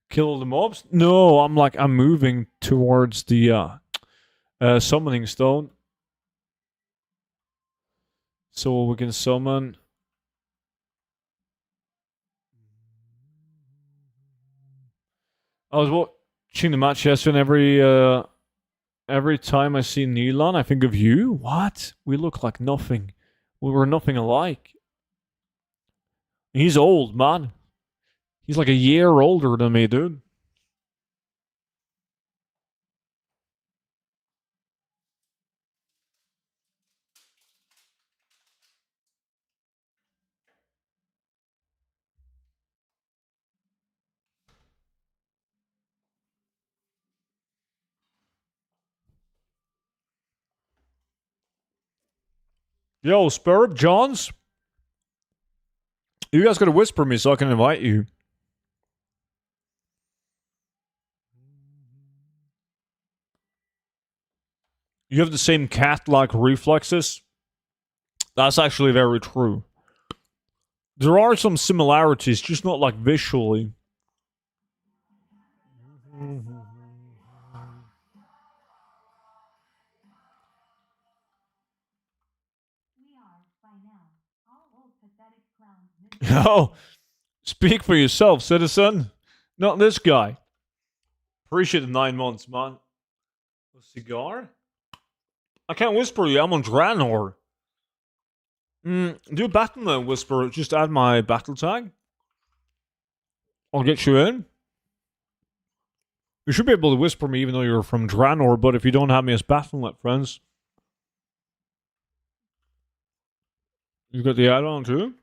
Kill the mobs? No, I'm moving towards the summoning stone. So we can summon. I was watching the match yesterday, and every time I see Neilon, I think of you. What? We look like nothing. We were nothing alike. He's old, man. He's like a year older than me, dude. Yo, Spurb, Johns, you guys gotta whisper me so I can invite you. You have the same cat-like reflexes. That's actually very true. There are some similarities, just not like visually. Oh, speak for yourself, citizen. Not this guy. Appreciate the 9 months, man. A cigar? I can't whisper you. I'm on Draenor. Do a battle whisper. Just add my battle tag. I'll get you in. You should be able to whisper me even though you're from Draenor, but if you don't have me as Battle.net friends, you got the add-on too?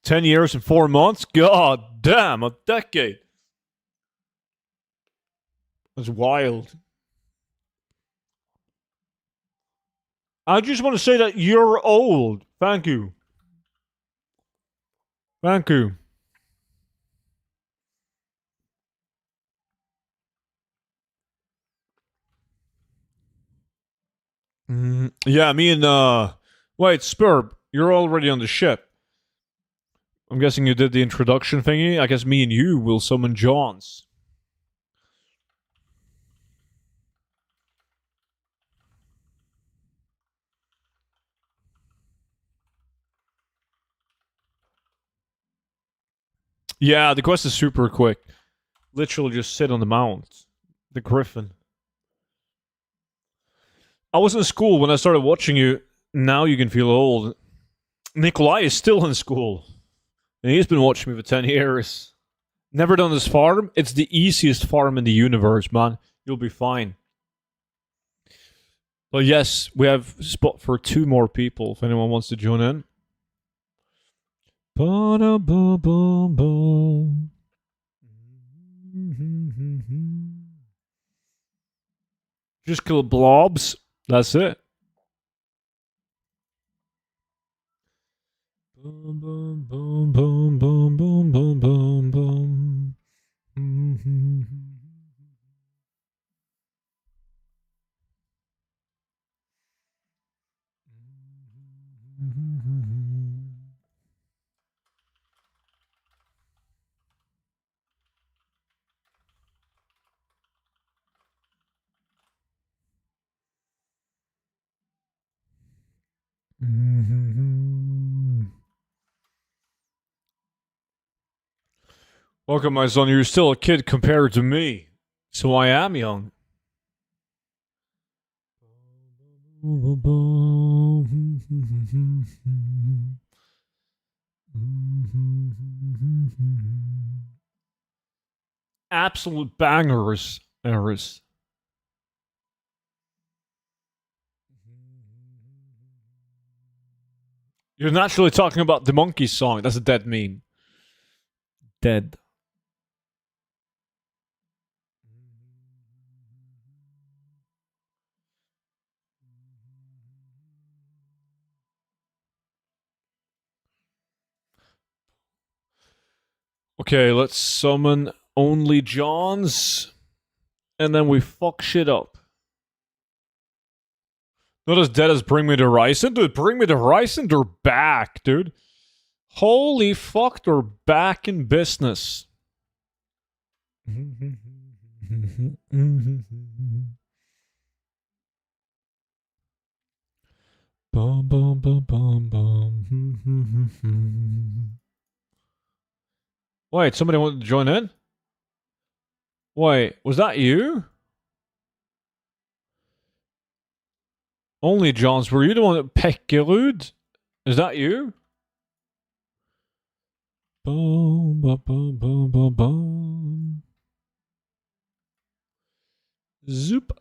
"10 years and 4 months? God damn, a decade. That's wild. I just want to say that you're old. Thank you. Thank you. Yeah, me and wait, Spurb, you're already on the ship. I'm guessing you did the introduction thingy. I guess me and you will summon Johns. Yeah, the quest is super quick. Literally just sit on the mount. The griffin. I was in school when I started watching you. Now you can feel old. Nikolai is still in school. And he's been watching me for 10 years. Never done this farm. It's the easiest farm in the universe, man. You'll be fine. But yes, we have spot for 2 more people if anyone wants to join in. Ba-da-ba-ba-ba. Just kill blobs. That's it. Boom, boom, boom, boom, boom, boom, boom, boom, boom. Welcome, my son. You're still a kid compared to me. So I am young. Absolute bangers, Eris. You're naturally talking about the monkey song. That's a dead meme. Dead. Okay, let's summon only Johns, and then we fuck shit up. Not as dead as Bring Me to Horizon, dude. Bring Me to Horizon, they're back, dude. Holy fuck, they're back in business. Bum, bum, bum, bum, bum. Wait, somebody wanted to join in? Wait, was that you? Only Johns, were you the one that Pekkerud? Is that you? Boom, bum, bum, bum, bum, bum. Zoop.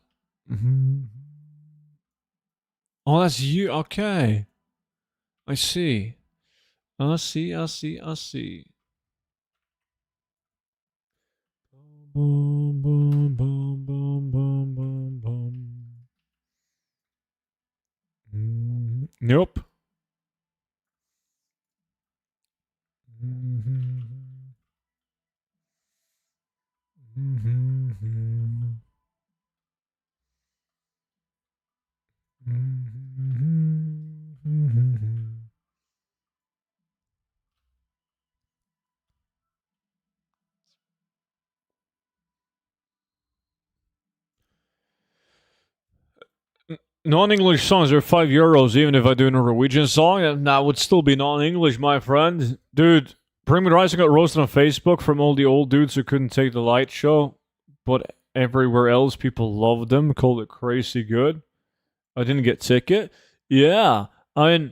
Oh, that's you. Okay. I see. I see, I see, I see. Boom, boom, boom, boom, boom, boom, boom. Nope. Non-English songs are €5, even if I do a Norwegian song, and that would still be non-English, my friend. Dude, Bring Me the Horizon got roasted on Facebook from all the old dudes who couldn't take the light show, but everywhere else people loved them, called it crazy good. I didn't get ticket. Yeah, I mean,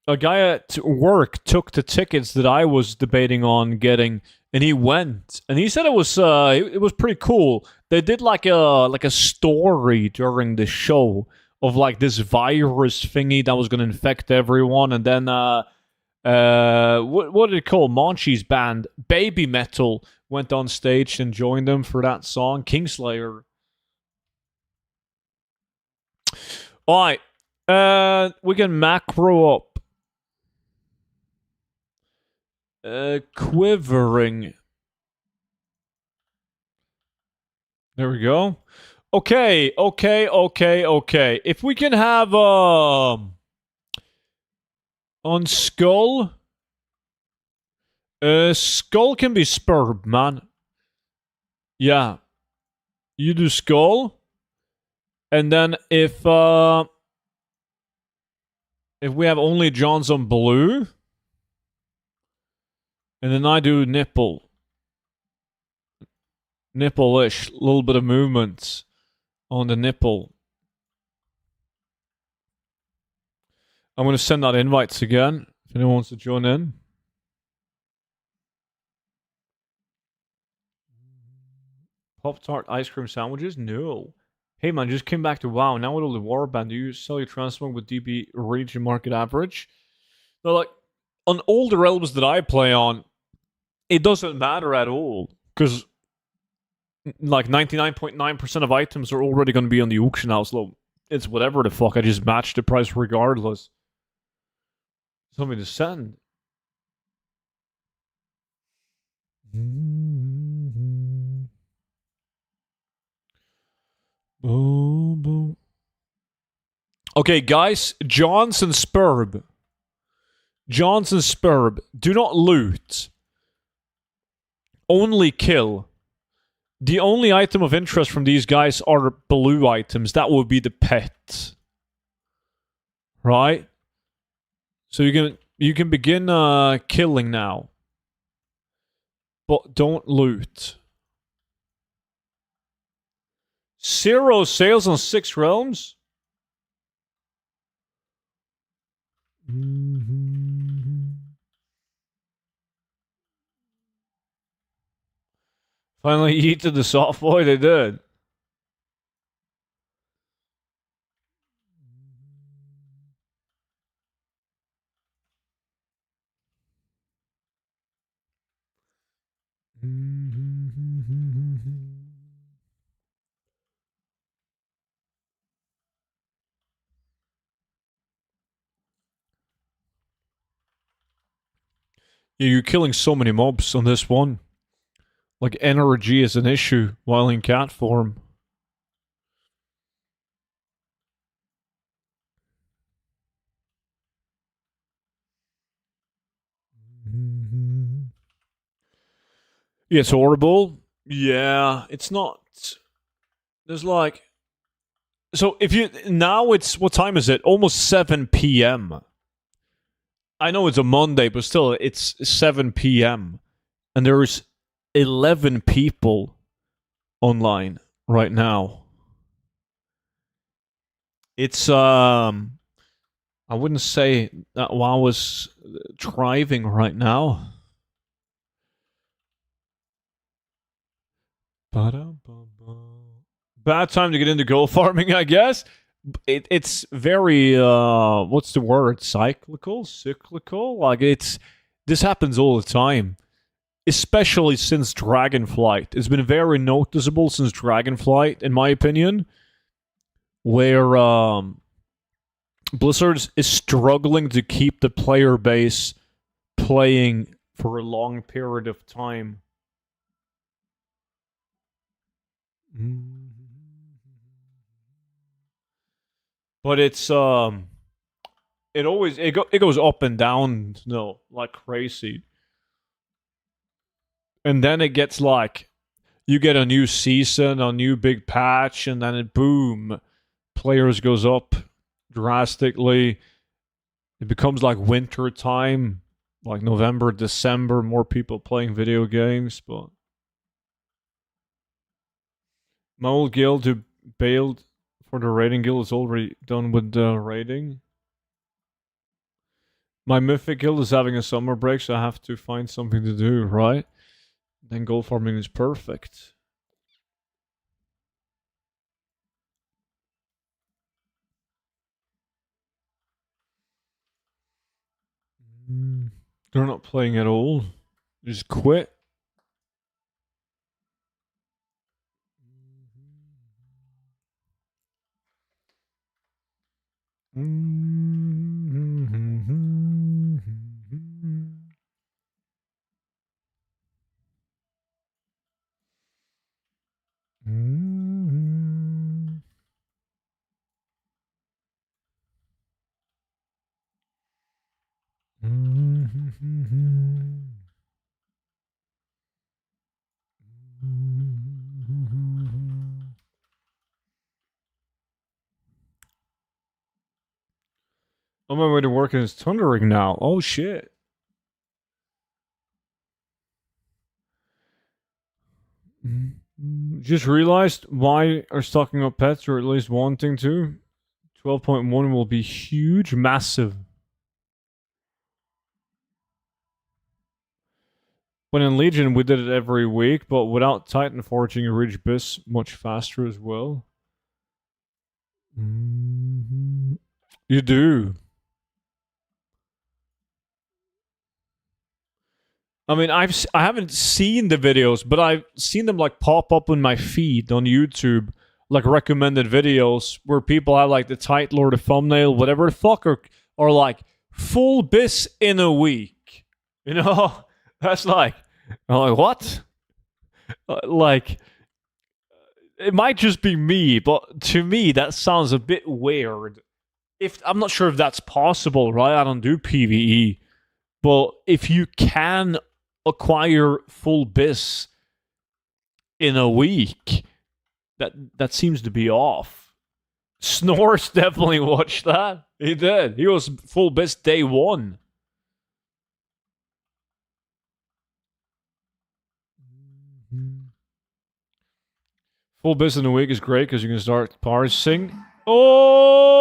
a guy at work took the tickets that I was debating on getting, and he went, and he said it was pretty cool. They did like a story during the show of like this virus thingy that was going to infect everyone, and then what did it call? Monchi's band, Baby Metal, went on stage and joined them for that song, Kingslayer. All right, we can macro up. Quivering. There we go. Okay. If we can have on Skull, Skull can be Spurb, man. Yeah, you do Skull, and then if we have only Johns on Blue, and then I do nipple-ish, a little bit of movement on the nipple. I'm going to send out invites again if anyone wants to join in. Pop-Tart ice cream sandwiches? No. Hey man, just came back to WoW. Now with all the warband, do you sell your transmog with DB region market average? No, like, on all the realms that I play on, it doesn't matter at all. Because, like, 99.9% of items are already going to be on the auction house. So it's whatever the fuck. I just match the price regardless. Something to send. Boom, boom. Okay, guys. Johnson Spurb. Johnson Spurb. Do not loot. Only kill. The only item of interest from these guys are blue items. That would be the pet. Right? So you can begin killing now. But don't loot. 0 sales on 6 realms? Finally yeeted the soft boy, they did. Yeah, you're killing so many mobs on this one. Like energy is an issue while in cat form. Yeah, it's horrible. Yeah, it's not. There's like. So if you. Now it's. What time is it? Almost 7 p.m. I know it's a Monday, but still, it's 7 p.m. And there's 11 people online right now. It's. I wouldn't say that WoW is thriving right now. Bad time to get into gold farming, I guess. It's very what's the word? Cyclical. Like this happens all the time, especially since Dragonflight. It's been very noticeable since Dragonflight, in my opinion, where Blizzard is struggling to keep the player base playing for a long period of time. But it's it goes up and down, no, like crazy. And then it gets like you get a new season, a new big patch, and then it boom, players goes up drastically. It becomes like winter time, like November, December, more people playing video games. But my old guild who bailed for the raiding guild is already done with the raiding. My mythic guild is having a summer break, so I have to find something to do, right? Then gold farming is perfect. They're not playing at all. Just quit. On my way to work and it's thundering now. Oh shit. Just realized why are stocking up pets, or at least wanting to. 12.1 will be huge, massive. When in Legion, we did it every week, but without Titan Forging, you reach Bis much faster as well. You do. I mean, I haven't seen the videos, but I've seen them like pop up in my feed on YouTube, like recommended videos where people have like the title or the thumbnail, whatever the fuck, or like full bis in a week. You know, that's like, I'm like what? Like, it might just be me, but to me that sounds a bit weird. If I'm not sure if that's possible, right? I don't do PVE, but if you can acquire full bis in a week, that seems to be off. Snorse definitely watched that. He did. He was full bis day one. Full bis in a week is great because you can start parsing. Oh!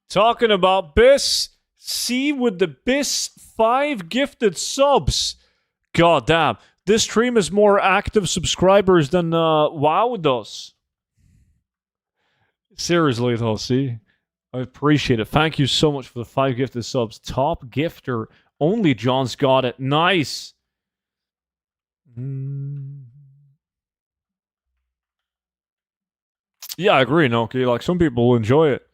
Talking about bis. See with the bis 5 gifted subs. God damn. This stream has more active subscribers than WoW does. Seriously, though, see? I appreciate it. Thank you so much for the 5 gifted subs. Top gifter. Only John's got it. Nice. Yeah, I agree, Noki. Like, some people will enjoy it.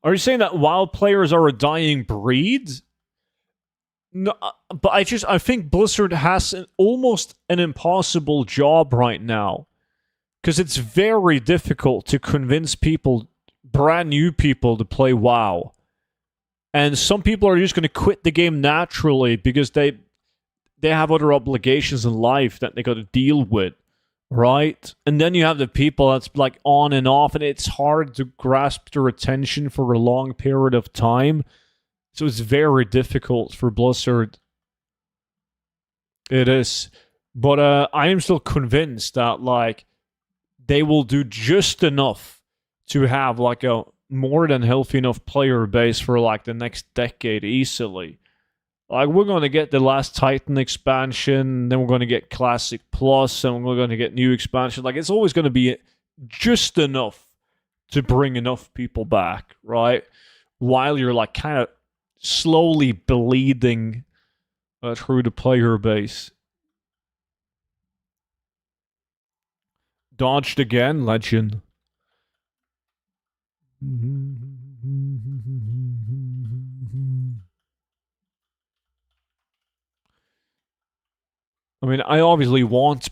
Are you saying that WoW players are a dying breed? No, but I think Blizzard has almost an impossible job right now because it's very difficult to convince people, brand new people, to play WoW. And some people are just going to quit the game naturally because they have other obligations in life that they got to deal with, right? And then you have the people that's like on and off, and it's hard to grasp their attention for a long period of time. So it's very difficult for Blizzard. It is. But I am still convinced that like they will do just enough to have like a more than healthy enough player base for like the next decade easily. Like we're going to get the last Titan expansion, then we're going to get Classic Plus, and we're going to get new expansion. Like it's always going to be just enough to bring enough people back, right? While you're like kind of slowly bleeding through the player base. Dodged again, legend. I mean, I obviously want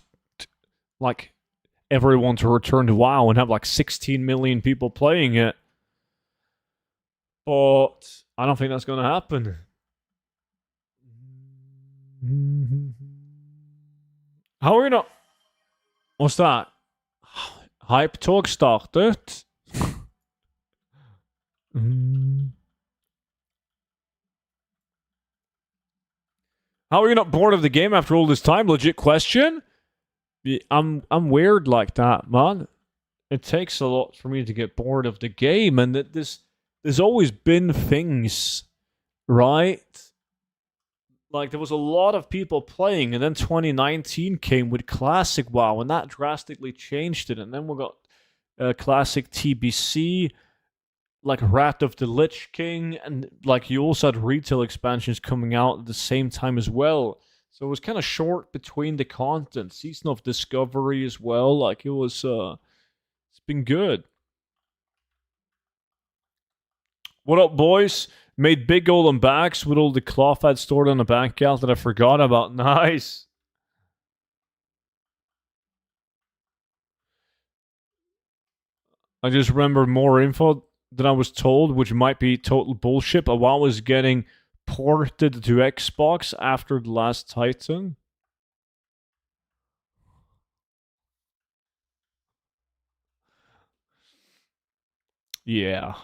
like everyone to return to WoW and have like 16 million people playing it, but I don't think that's going to happen. How are you not? What's that? Hype talk started. How are you not bored of the game after all this time? Legit question. I'm weird like that, man. It takes a lot for me to get bored of the game, and that there's always been things, right? Like there was a lot of people playing, and then 2019 came with Classic WoW, and that drastically changed it. And then we got Classic TBC, like Wrath of the Lich King, and like you also had retail expansions coming out at the same time as well. So it was kind of short between the content. Season of Discovery as well. Like it was, it's been good. What up, boys? Made big golden backs with all the cloth I'd stored on the bank account that I forgot about. Nice. I just remember more info than I was told, which might be total bullshit. But while I was getting ported to Xbox after the last Titan. Yeah.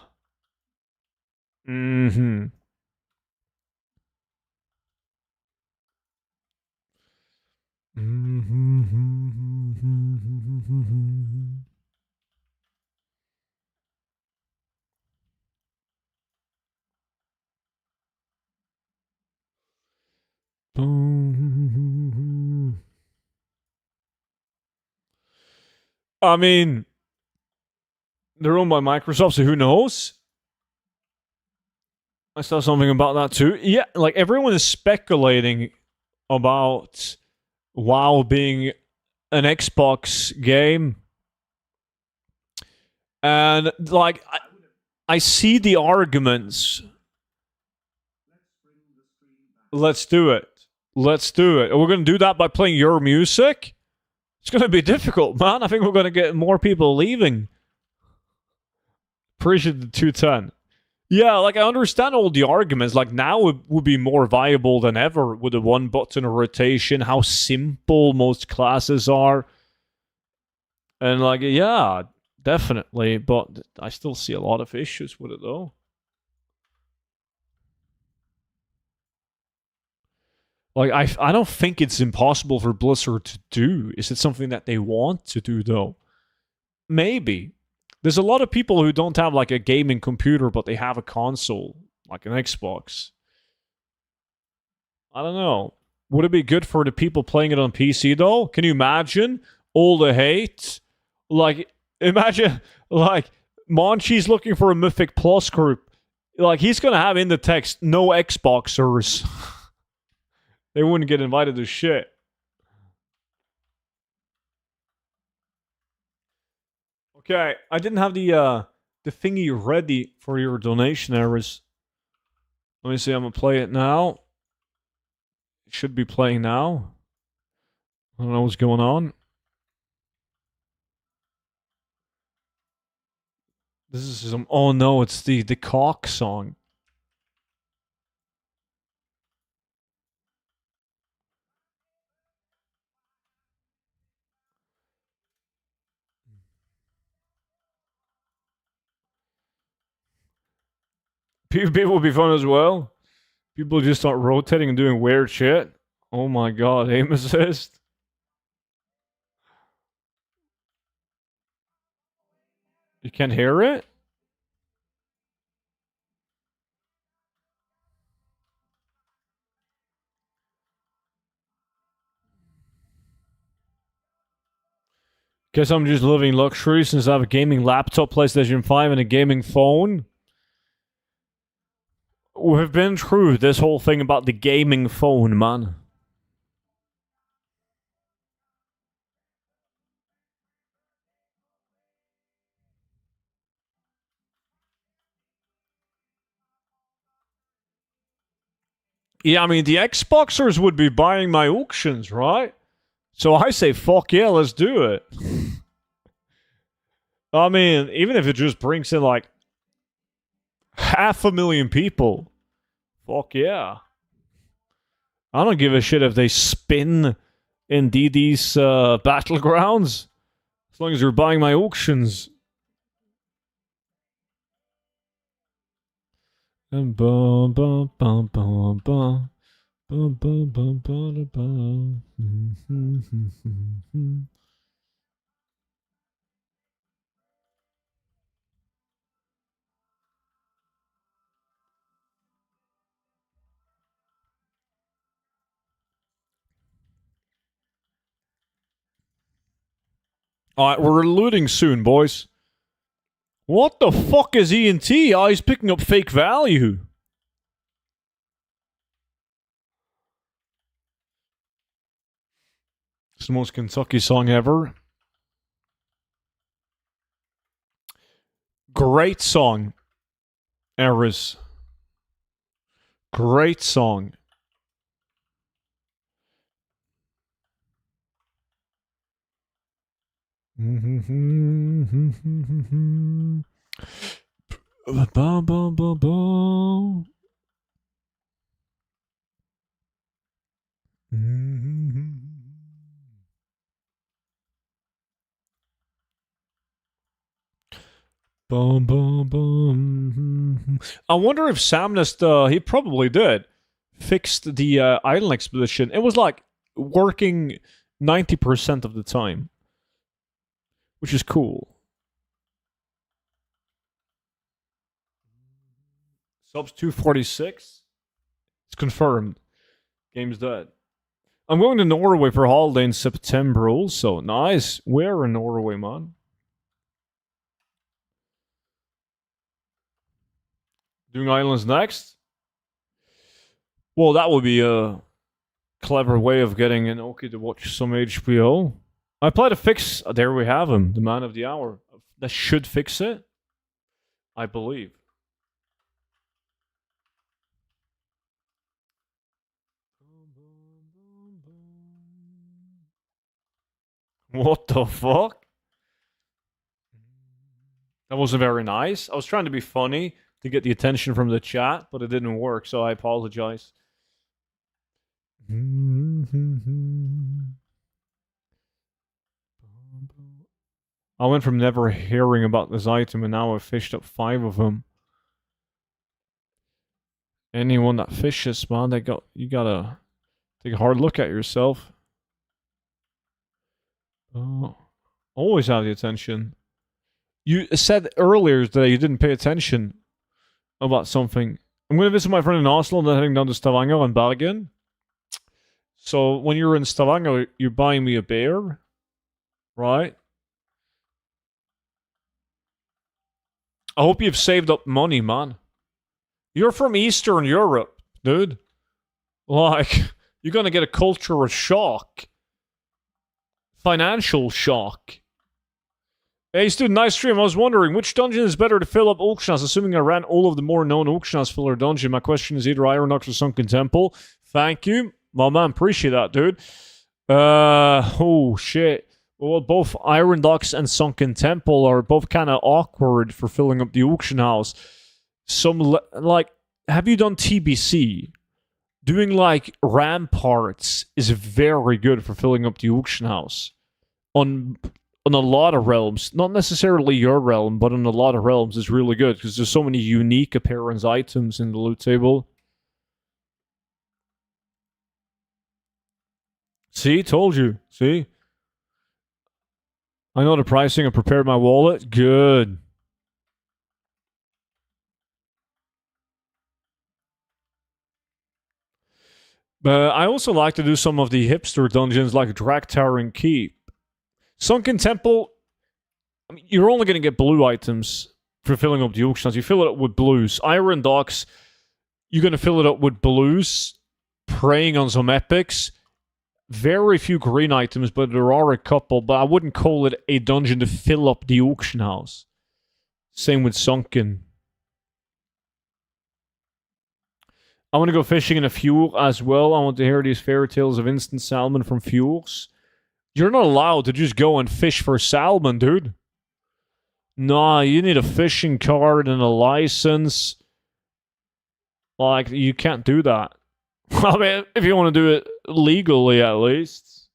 Mm-hmm. I mean, they're owned by Microsoft, so who knows? I saw something about that too. Yeah, like everyone is speculating about WoW being an Xbox game. And like I see the arguments. Let's do it. Let's do it. We're going to do that by playing your music. It's going to be difficult, man. I think we're going to get more people leaving. Appreciate the 210. Yeah, like I understand all the arguments. Like now it would be more viable than ever with a one button rotation, how simple most classes are. And like, yeah, definitely. But I still see a lot of issues with it though. Like I don't think it's impossible for Blizzard to do. Is it something that they want to do though? Maybe. There's a lot of people who don't have like a gaming computer, but they have a console, like an Xbox. I don't know. Would it be good for the people playing it on PC though? Can you imagine all the hate? Like, imagine like Monchi's looking for a Mythic Plus group. Like he's gonna have in the text no Xboxers. They wouldn't get invited to shit. Okay, I didn't have the the thingy ready for your donation errors. Let me see, I'm gonna play it now. It should be playing now. I don't know what's going on. This is some. Oh no, it's the cock song. PvP will be fun as well. People just start rotating and doing weird shit. Oh my god, aim assist. You can't hear it? Guess I'm just living luxury since I have a gaming laptop, PlayStation 5, and a gaming phone. We've been through this whole thing about the gaming phone, man. Yeah, I mean, the Xboxers would be buying my auctions, right? So I say, fuck yeah, let's do it. I mean, even if it just brings in like 500,000 people, fuck yeah. I don't give a shit if they spin in DD's battlegrounds, as long as you're buying my auctions. Alright, we're looting soon, boys. What the fuck is ENT? Oh, he's picking up fake value. It's the most Kentucky song ever. Great song. Eris. Great song. Boom, boom, boom. I wonder if Samnest, he probably did, fixed the island expedition. It was like working 90% of the time, which is cool. Subs 246. It's confirmed. Game's dead. I'm going to Norway for holiday in September also. Nice. Where in Norway, man? Doing islands next? Well, that would be a clever way of getting an Oki to watch some HBO. I applied a fix. There we have him, the man of the hour. That should fix it, I believe. What the fuck? That wasn't very nice. I was trying to be funny to get the attention from the chat, but it didn't work, so I apologize. I went from never hearing about this item, and now I've fished up 5 of them. Anyone that fishes, man, you gotta take a hard look at yourself. Oh, always have the attention. You said earlier that you didn't pay attention about something. I'm going to visit my friend in Oslo and then heading down to Stavanger and Bergen. So when you're in Stavanger, you're buying me a beer, right? I hope you've saved up money, man. You're from Eastern Europe, dude. Like, you're going to get a cultural shock. Financial shock. Hey, student, nice stream. I was wondering, which dungeon is better to fill up auction house? Assuming I ran all of the more known auction house filler dungeon, my question is either Iron Ox or Sunken Temple. Thank you. My man, appreciate that, dude. Oh, shit. Well, both Iron Docks and Sunken Temple are both kind of awkward for filling up the auction house. Like, have you done TBC? Doing, like, ramparts is very good for filling up the auction house. On a lot of realms, not necessarily your realm, but on a lot of realms is really good because there's so many unique appearance items in the loot table. See, told you. See? I know the pricing. I prepared my wallet. Good. But I also like to do some of the hipster dungeons like Drag Tower and Keep. Sunken Temple, I mean, you're only going to get blue items for filling up the auctions. You fill it up with blues. Iron Docks, you're going to fill it up with blues, preying on some epics. Very few green items, but there are a couple. But I wouldn't call it a dungeon to fill up the auction house. Same with Sunken. I want to go fishing in a fuel as well. I want to hear these fairy tales of instant salmon from fuels. You're not allowed to just go and fish for salmon, dude. Nah, you need a fishing card and a license. Like, you can't do that. I mean, if you want to do it legally, at least.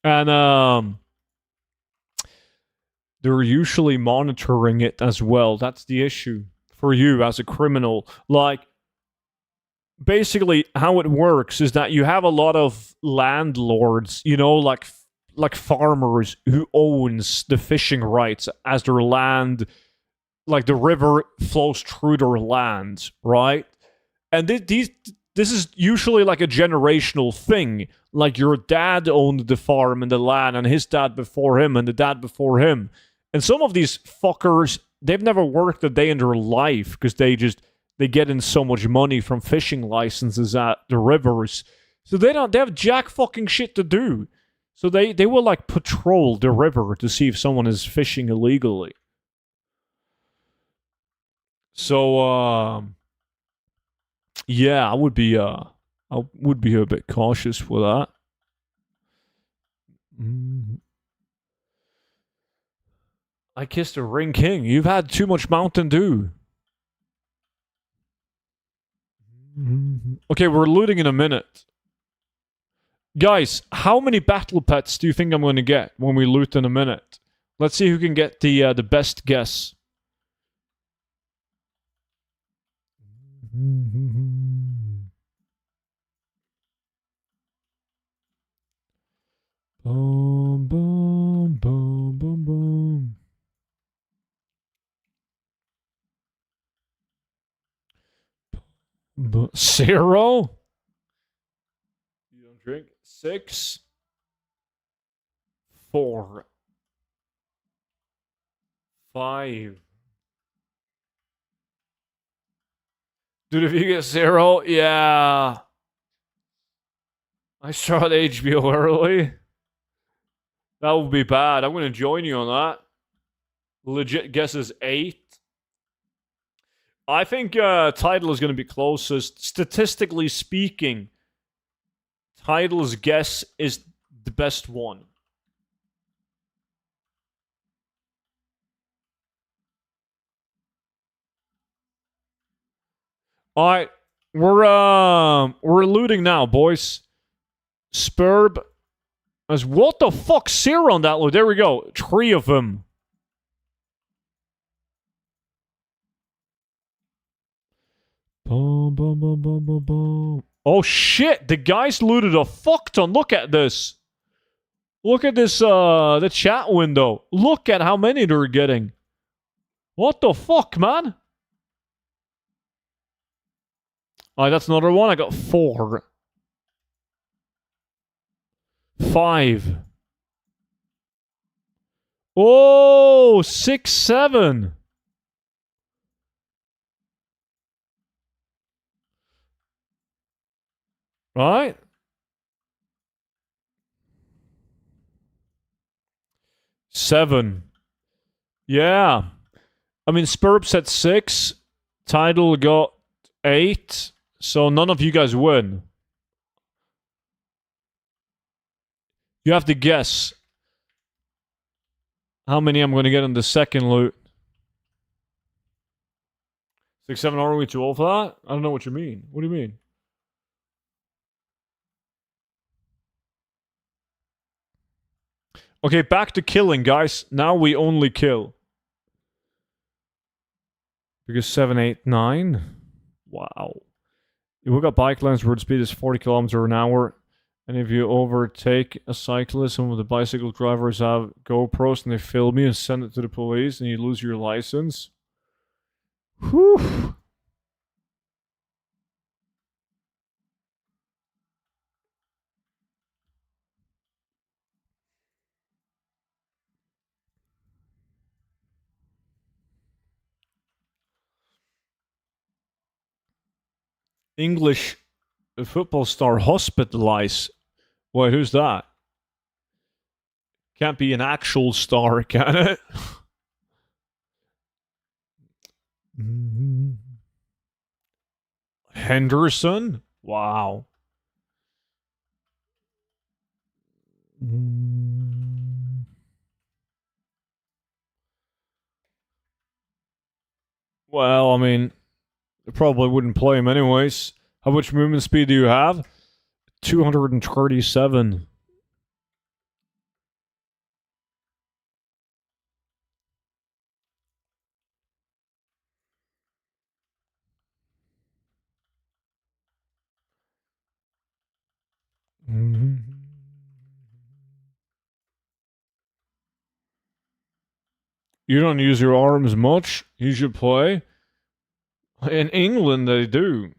And, they're usually monitoring it as well. That's the issue for you as a criminal. Like, basically, how it works is that you have a lot of landlords, you know, like farmers who owns the fishing rights as their land, like the river flows through their land, right? And this is usually like a generational thing. Like your dad owned the farm and the land, and his dad before him, and the dad before him. And some of these fuckers, they've never worked a day in their life because they get in so much money from fishing licenses at the rivers. So they have jack fucking shit to do. So they will like patrol the river to see if someone is fishing illegally. So yeah, I would be a bit cautious for that. I kissed a ring king. You've had too much Mountain Dew. Okay, we're looting in a minute. Guys, how many battle pets do you think I'm going to get when we loot in a minute? Let's see who can get the best guess. Boom, boom, boom, boom, boom. Zero? You don't drink? 6, 4, 5. Dude, if you get 0, yeah. I started HBO early. That would be bad. I'm going to join you on that. Legit guess is 8. I think Title is going to be closest. Statistically speaking, Title's guess is the best one. All right, we're looting now, boys. Spurb. As what the fuck? 0 on that loot. There we go. 3 of them. Boom, boom, boom, boom, boom, boom. Oh shit! The guys looted a fuck ton. Look at this. Look at this. The chat window. Look at how many they're getting. What the fuck, man? Alright, that's another one. I got 4. 5. Oh, 6, 7. Right? 7. Yeah. I mean, Spurps at 6. Tidal got 8. So none of you guys win. You have to guess how many I'm going to get in the second loot. 6, 7, are we too old for that? I don't know what you mean. What do you mean? Okay, back to killing, guys. Now we only kill. Because 7, 8, 9. Wow. You look at bike lanes where the speed is 40 kilometers an hour. And if you overtake a cyclist, some of the bicycle drivers have GoPros and they film you and send it to the police and you lose your license. Whew. English football star hospitalized. Wait, who's that? Can't be an actual star, can it? Henderson? Wow. Well, I mean, they probably wouldn't play him anyways. How much movement speed do you have? 237. You don't use your arms much. You should play. In England, they do.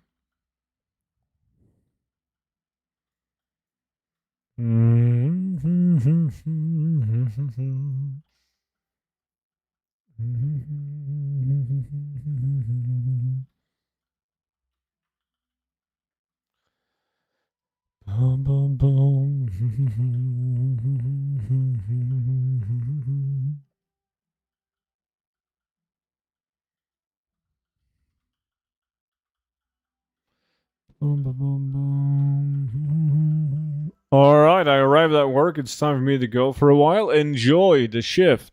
Alright, I arrived at work. It's time for me to go for a while. Enjoy the shift.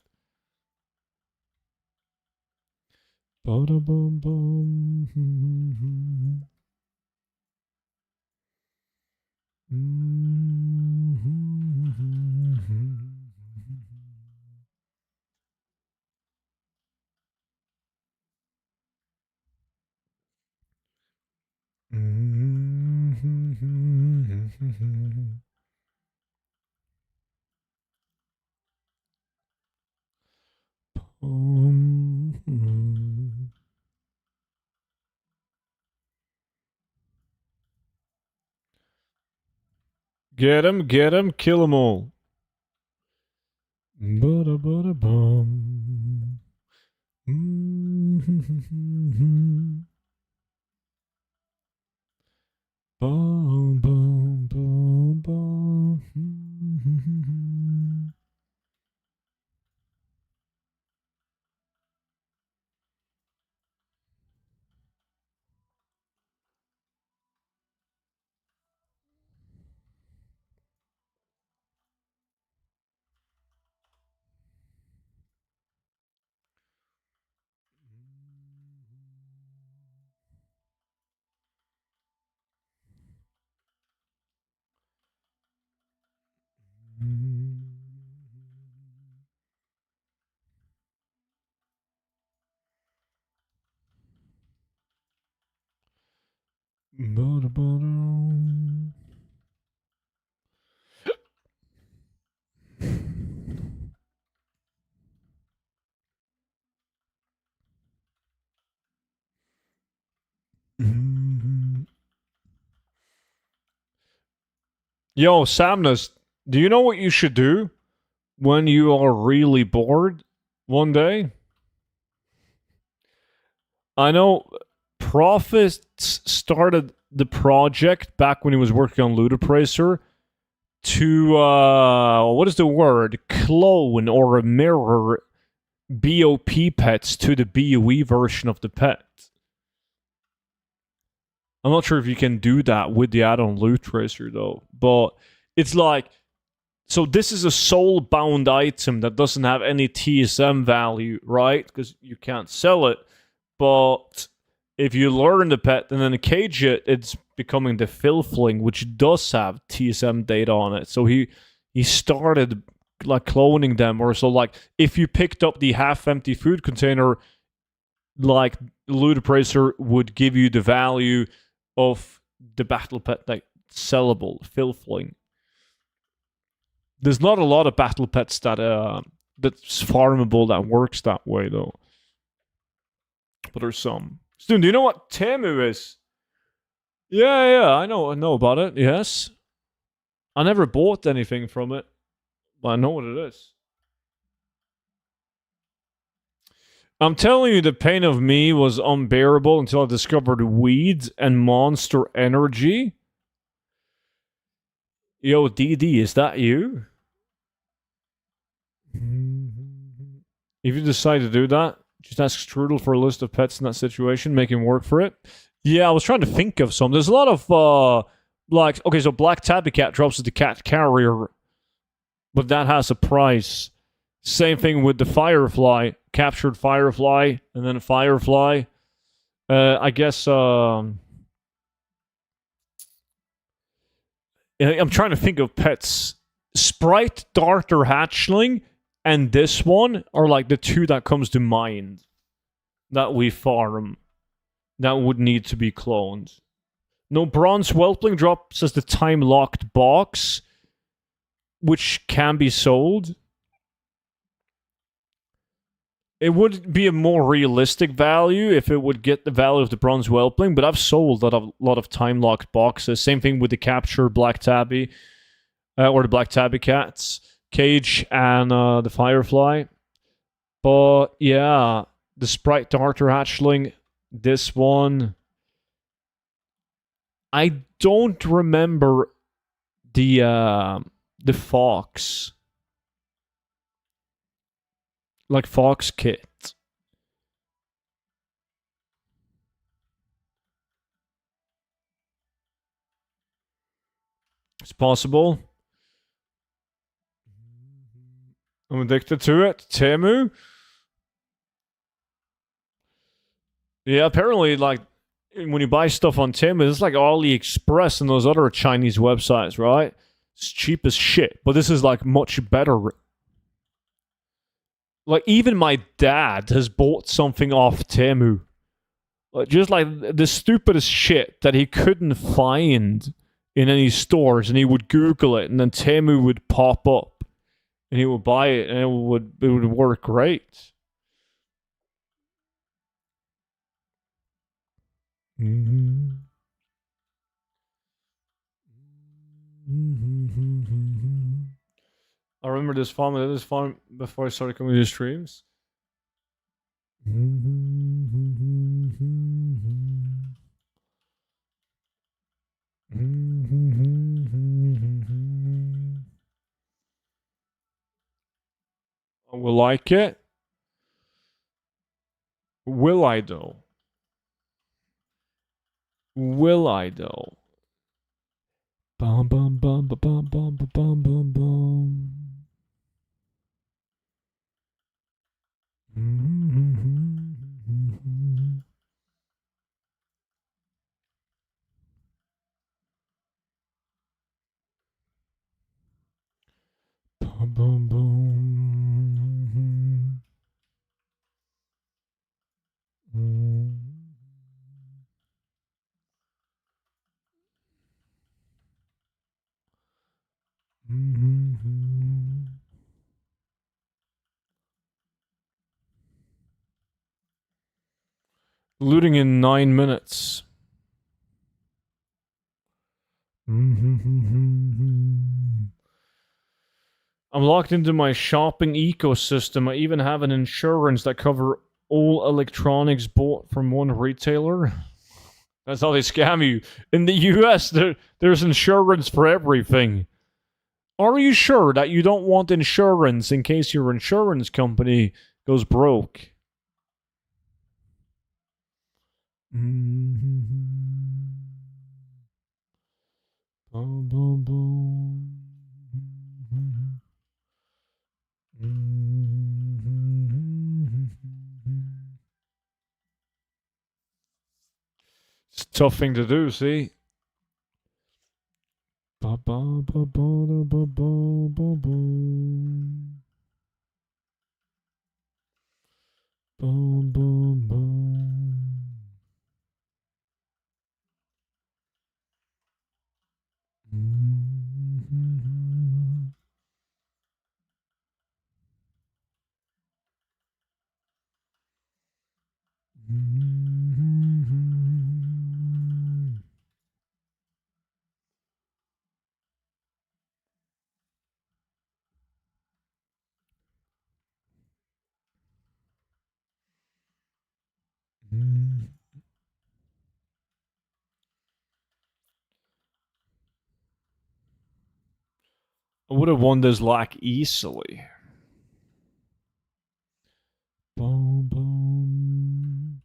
Get him, kill them all. Yo, Samnus, do you know what you should do when you are really bored one day? I know Profits started the project back when he was working on Ludopracer to what is the word? Clone or mirror BOP pets to the BOE version of the pet. I'm not sure if you can do that with the add-on Loot Tracer though, but it's like, so this is a soul-bound item that doesn't have any TSM value, right? Because you can't sell it, but if you learn the pet and then cage it, it's becoming the Filthling, which does have TSM data on it. So he started like cloning them, or so like if you picked up the half-empty food container, like Loot Tracer would give you the value of the battle pet, like sellable Filthling. There's not a lot of battle pets that that's farmable that works that way though, but there's some. Student, do you know what Temu is? Yeah, I know about it. Yes, I never bought anything from it, but I know what it is. I'm telling you, the pain of me was unbearable until I discovered weeds and monster energy. Yo, DD, is that you? If you decide to do that, just ask Strudel for a list of pets in that situation, make him work for it. Yeah, I was trying to think of some. There's a lot of, like, okay, so Black Tabby Cat drops as the cat carrier, but that has a price. Same thing with the Firefly. Captured Firefly, and then Firefly. I guess, I'm trying to think of pets. Sprite, Darter, Hatchling, and this one are like the two that comes to mind that we farm that would need to be cloned. No, Bronze Whelpling drops as the time-locked box, which can be sold. It would be a more realistic value if it would get the value of the Bronze Whelpling, but I've sold a lot of time-locked boxes. Same thing with the Capture Black Tabby, or the Black Tabby Cats, Cage, and the Firefly. But yeah, the Sprite Darter Hatchling, this one. I don't remember the Fox. Like Fox Kit. It's possible. I'm addicted to it. Temu? Yeah, apparently, like, when you buy stuff on Temu, it's like AliExpress and those other Chinese websites, right? It's cheap as shit, but this is, like, much better. Like, even my dad has bought something off Temu. Like, just like the stupidest shit that he couldn't find in any stores, and he would Google it, and then Temu would pop up, and he would buy it, and it would work great. I remember this farm before I started coming to streams. I will like it. Will I though? Will I though? Bum bum bum bum bum bum bum bum bum. Boom, boom, boom. Looting in 9 minutes. I'm locked into my shopping ecosystem. I even have an insurance that cover all electronics bought from one retailer. That's how they scam you. In the US, there's insurance for everything. Are you sure that you don't want insurance in case your insurance company goes broke? Boom, boom, boom. It's a tough thing to do, see? Ba ba ba ba ba ba ba ba. Boom, boom, boom. I would have won this like easily. Boom, boom.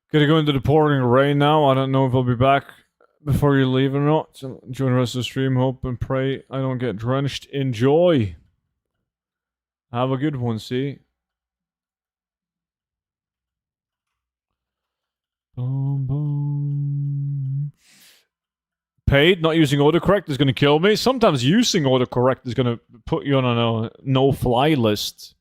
Gonna go into the pouring rain now. I don't know if I'll be back before you leave or not. So enjoy the rest of the stream. Hope and pray I don't get drenched. Enjoy. Have a good one, see? Boom, boom. Paid, not using autocorrect is going to kill me. Sometimes using autocorrect is going to put you on a no-fly list.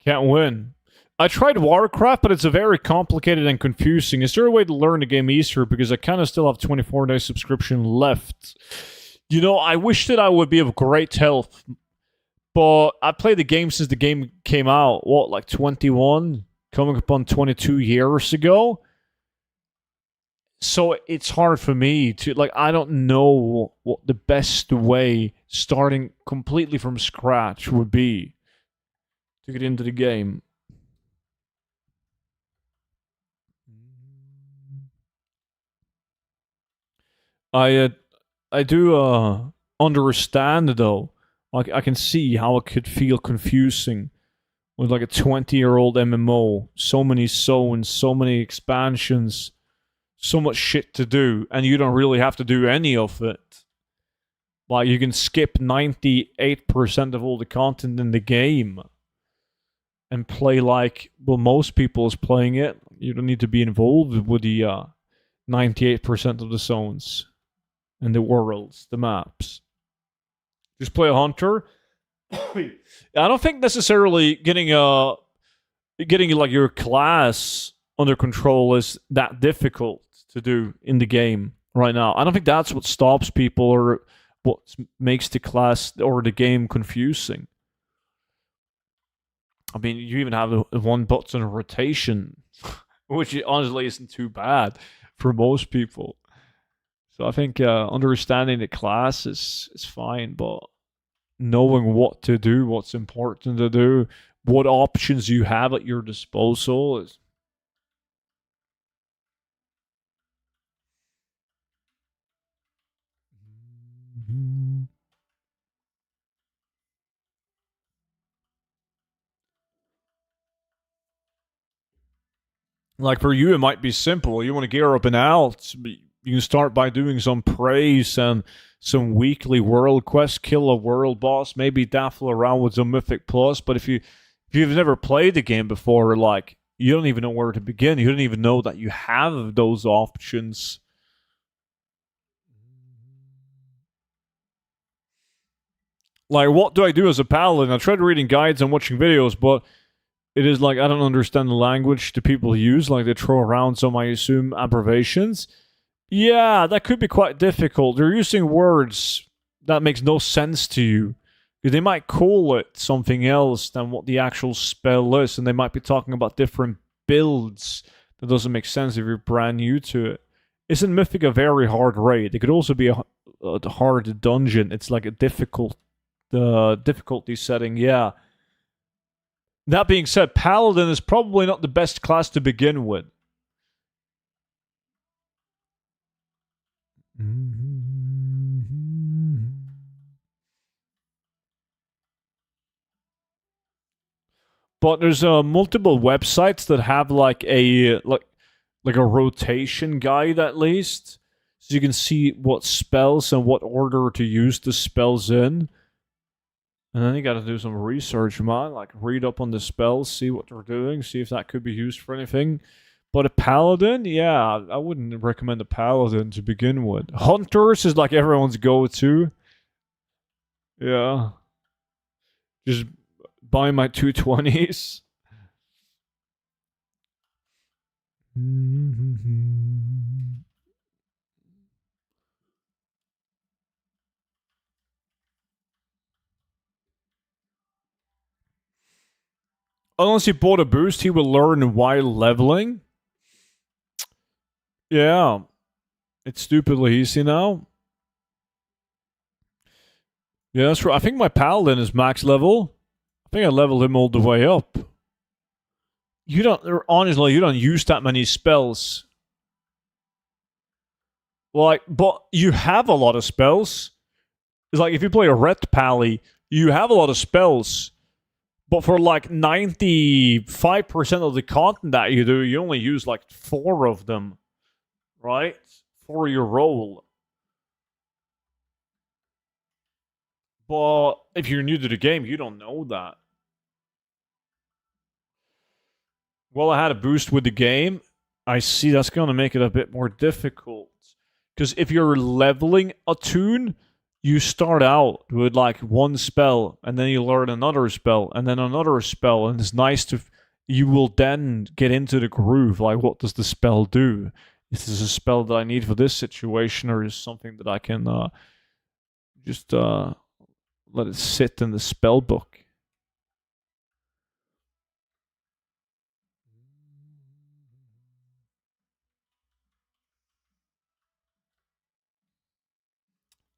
Can't win. I tried Warcraft, but it's a very complicated and confusing. Is there a way to learn the game easier? Because I kind of still have 24-day subscription left. You know, I wish that I would be of great help. But I played the game since the game came out. What, like 21? Coming up on 22 years ago? So it's hard for me to, like, I don't know what the best way, starting completely from scratch, would be to get into the game. I do understand though. Like I can see how it could feel confusing with like a 20-year-old MMO, so many zones, so many expansions, so much shit to do, and you don't really have to do any of it. Like you can skip 98% of all the content in the game and play like most people is playing it. You don't need to be involved with the 98% of the zones and the worlds, the maps. Just play a hunter. I don't think necessarily getting like your class under control is that difficult to do in the game right now. I don't think that's what stops people or what makes the class or the game confusing. I mean, you even have one button rotation, which honestly isn't too bad for most people. So I think understanding the class is fine, but knowing what to do, what's important to do, what options you have at your disposal is. Like for you, it might be simple. You want to gear up and out. You can start by doing some praise and some weekly world quest, kill a world boss, maybe daffle around with some Mythic Plus. But if you've never played the game before, like you don't even know where to begin. You don't even know that you have those options. Like, what do I do as a paladin? I tried reading guides and watching videos, but it is like I don't understand the language the people use. Like they throw around some, I assume, abbreviations. Yeah, that could be quite difficult. They're using words that makes no sense to you. They might call it something else than what the actual spell is, and they might be talking about different builds. That doesn't make sense if you're brand new to it. Isn't Mythic a very hard raid? It could also be a hard dungeon. It's like a difficulty setting. Yeah. That being said, Paladin is probably not the best class to begin with. But there's multiple websites that have like a rotation guide at least, so you can see what spells and what order to use the spells in. And then you got to do some research, man. Like read up on the spells, see what they're doing, see if that could be used for anything. But a paladin, yeah, I wouldn't recommend a paladin to begin with. Hunters is like everyone's go-to. Yeah, just buy my 220s. Unless he bought a boost, he will learn while leveling. Yeah, it's stupidly easy now. Yeah, that's right. I think my paladin is max level. I think I leveled him all the way up. You don't, honestly, you don't use that many spells. Like, but you have a lot of spells. It's like if you play a red pally, you have a lot of spells. But for like 95% of the content that you do, you only use like 4 of them. Right? For your role. But if you're new to the game, you don't know that. Well, I had a boost with the game. I see that's going to make it a bit more difficult. Because if you're leveling a toon, you start out with like one spell, and then you learn another spell, and then another spell, and it's nice to... You will then get into the groove, like what does the spell do? Is this a spell that I need for this situation, or is something that I can just let it sit in the spell book?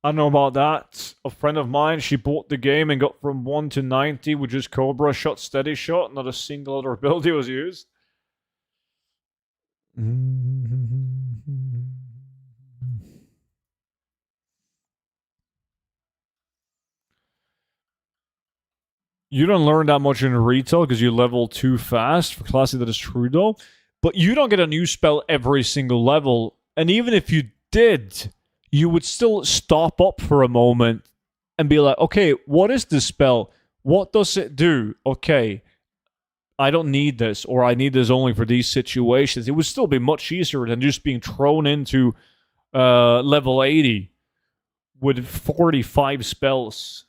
I don't know about that. A friend of mine, she bought the game and got from 1 to 90 with just Cobra Shot, Steady Shot. Not a single other ability was used. You don't learn that much in retail because you level too fast. For Classic, that is true though. But you don't get a new spell every single level. And even if you did, you would still stop up for a moment and be like, okay, what is this spell? What does it do? Okay, I don't need this, or I need this only for these situations. It would still be much easier than just being thrown into level 80 with 45 spells.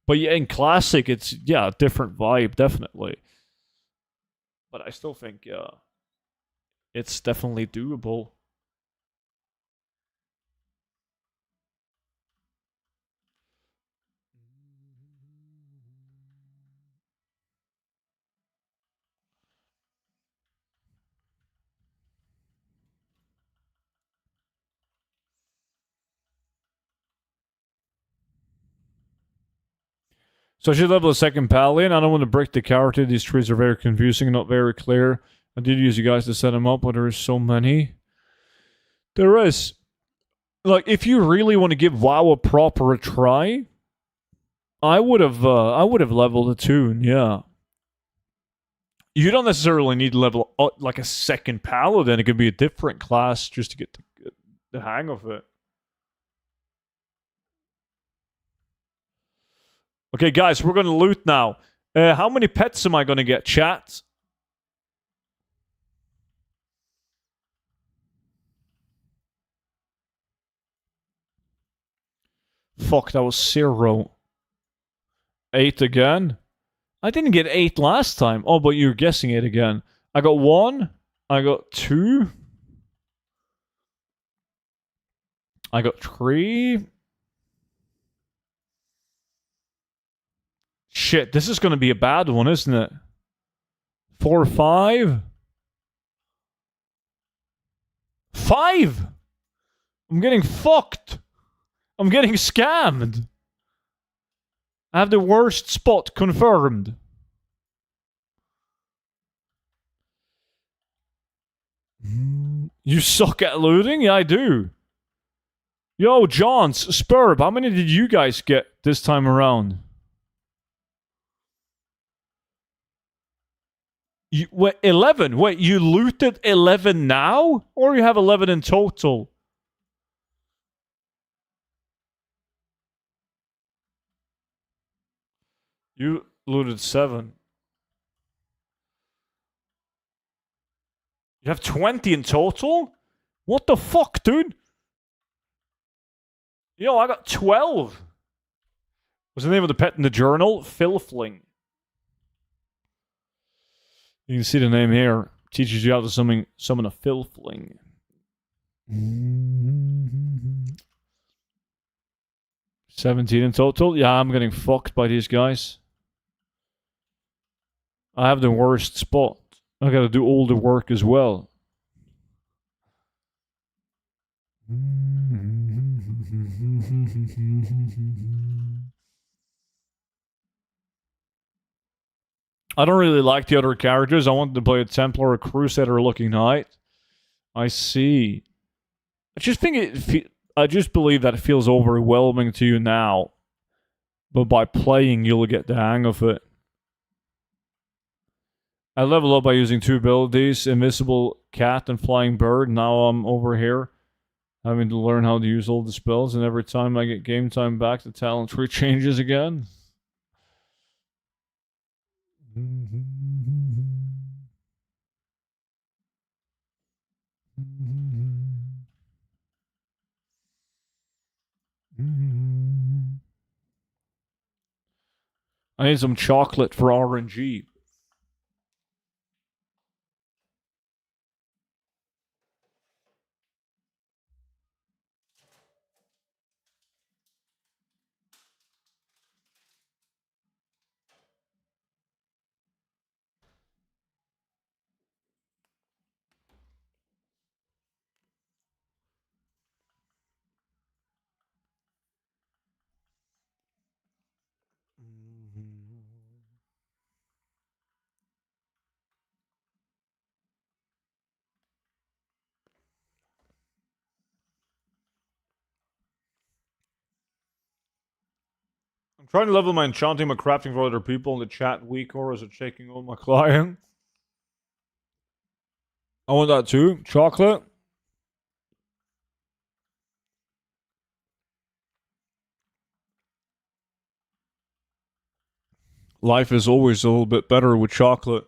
But yeah, in Classic, it's, yeah, a different vibe, definitely. But I still think it's definitely doable. So I should level a second Paladin. I don't want to break the character. These trees are very confusing and not very clear. I did use you guys to set them up, but there is so many. There is. Like, if you really want to give WoW a proper try, I would have leveled a toon, yeah. You don't necessarily need to level up like a second Paladin. It could be a different class just to get the hang of it. Okay, guys, we're going to loot now. How many pets am I going to get, chat? Fuck, that was 0. 8 again? I didn't get 8 last time. Oh, but you're guessing it again. I got 1. I got 2. I got 3. Shit, this is going to be a bad one, isn't it? 4 or 5? 5! I'm getting fucked! I'm getting scammed! I have the worst spot confirmed. You suck at looting? Yeah, I do. Yo, Johns, Spurb, how many did you guys get this time around? Wait, 11? Wait, you looted 11 now? Or you have 11 in total? You looted 7. You have 20 in total? What the fuck, dude? Yo, I got 12. What's the name of the pet in the journal? Filfling. You can see the name here. Teaches you how to summon a Filfling. 17 in total? Yeah, I'm getting fucked by these guys. I have the worst spot. I gotta do all the work as well. I don't really like the other characters. I wanted to play a Templar or Crusader looking knight. I see. I just think I just believe that it feels overwhelming to you now. But by playing, you'll get the hang of it. I leveled up by using 2 abilities, Invisible Cat and Flying Bird. Now I'm over here having to learn how to use all the spells, and every time I get game time back, the talent tree changes again. I need some chocolate for RNG. I'm trying to level my enchanting, my crafting for other people in the chat week, or is it checking on my client? I want that too. Chocolate. Life is always a little bit better with chocolate.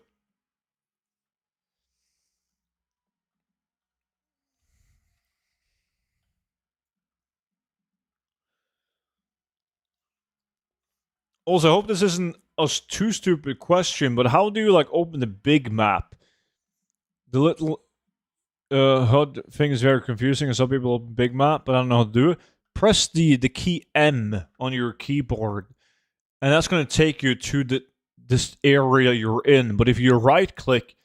Also, I hope this isn't a too stupid question, but how do you like open the big map? The little HUD thing is very confusing, and some people open big map, but I don't know how to do it. Press the key M on your keyboard, and that's going to take you to this area you're in. But if you right click,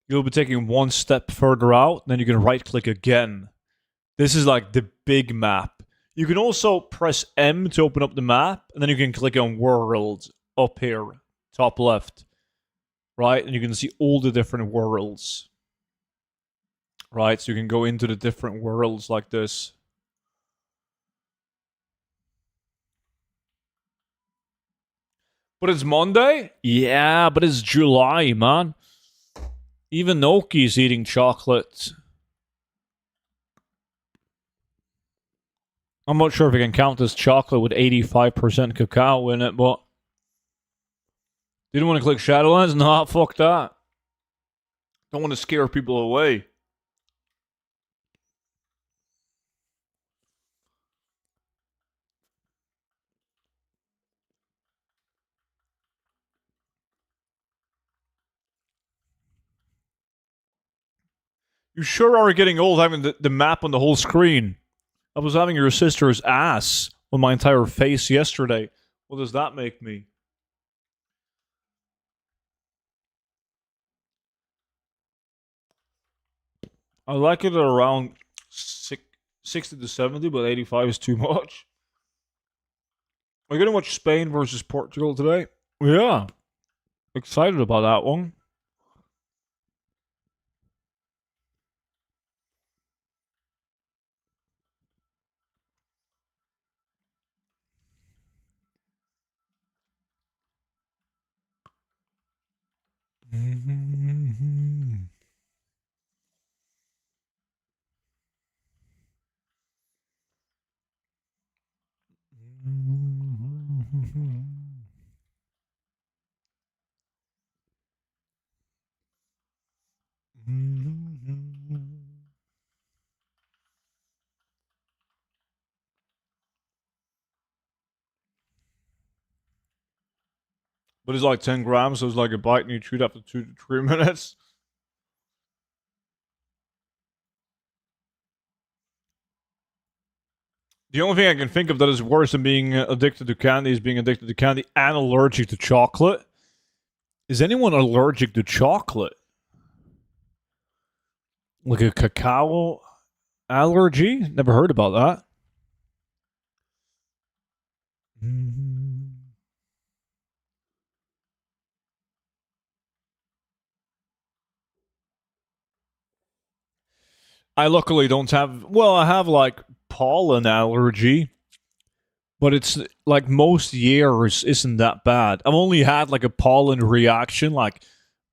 you'll be taking one step further out, then you can right click again. This is like the big map. You can also press M to open up the map, and then you can click on World up here, top left. Right? And you can see all the different worlds. Right? So you can go into the different worlds like this. But it's Monday? Yeah, but it's July, man. Even Noki's eating chocolate. I'm not sure if I can count this chocolate with 85% cacao in it, but... Didn't want to click Shadowlands? Nah, fuck that. Don't want to scare people away. You sure are getting old having the map on the whole screen. I was having your sister's ass on my entire face yesterday. What does that make me? I like it at around 60 to 70, but 85 is too much. We're gonna watch Spain versus Portugal today. Yeah, excited about that one. But it's like 10 grams, so it's like a bite and you chew it after 2 to 3 minutes. The only thing I can think of that is worse than being addicted to candy is being addicted to candy and allergic to chocolate. Is anyone allergic to chocolate? Like a cacao allergy? Never heard about that. I luckily don't have. Well, I have like pollen allergy, but it's like most years isn't that bad. I've only had like a pollen reaction, like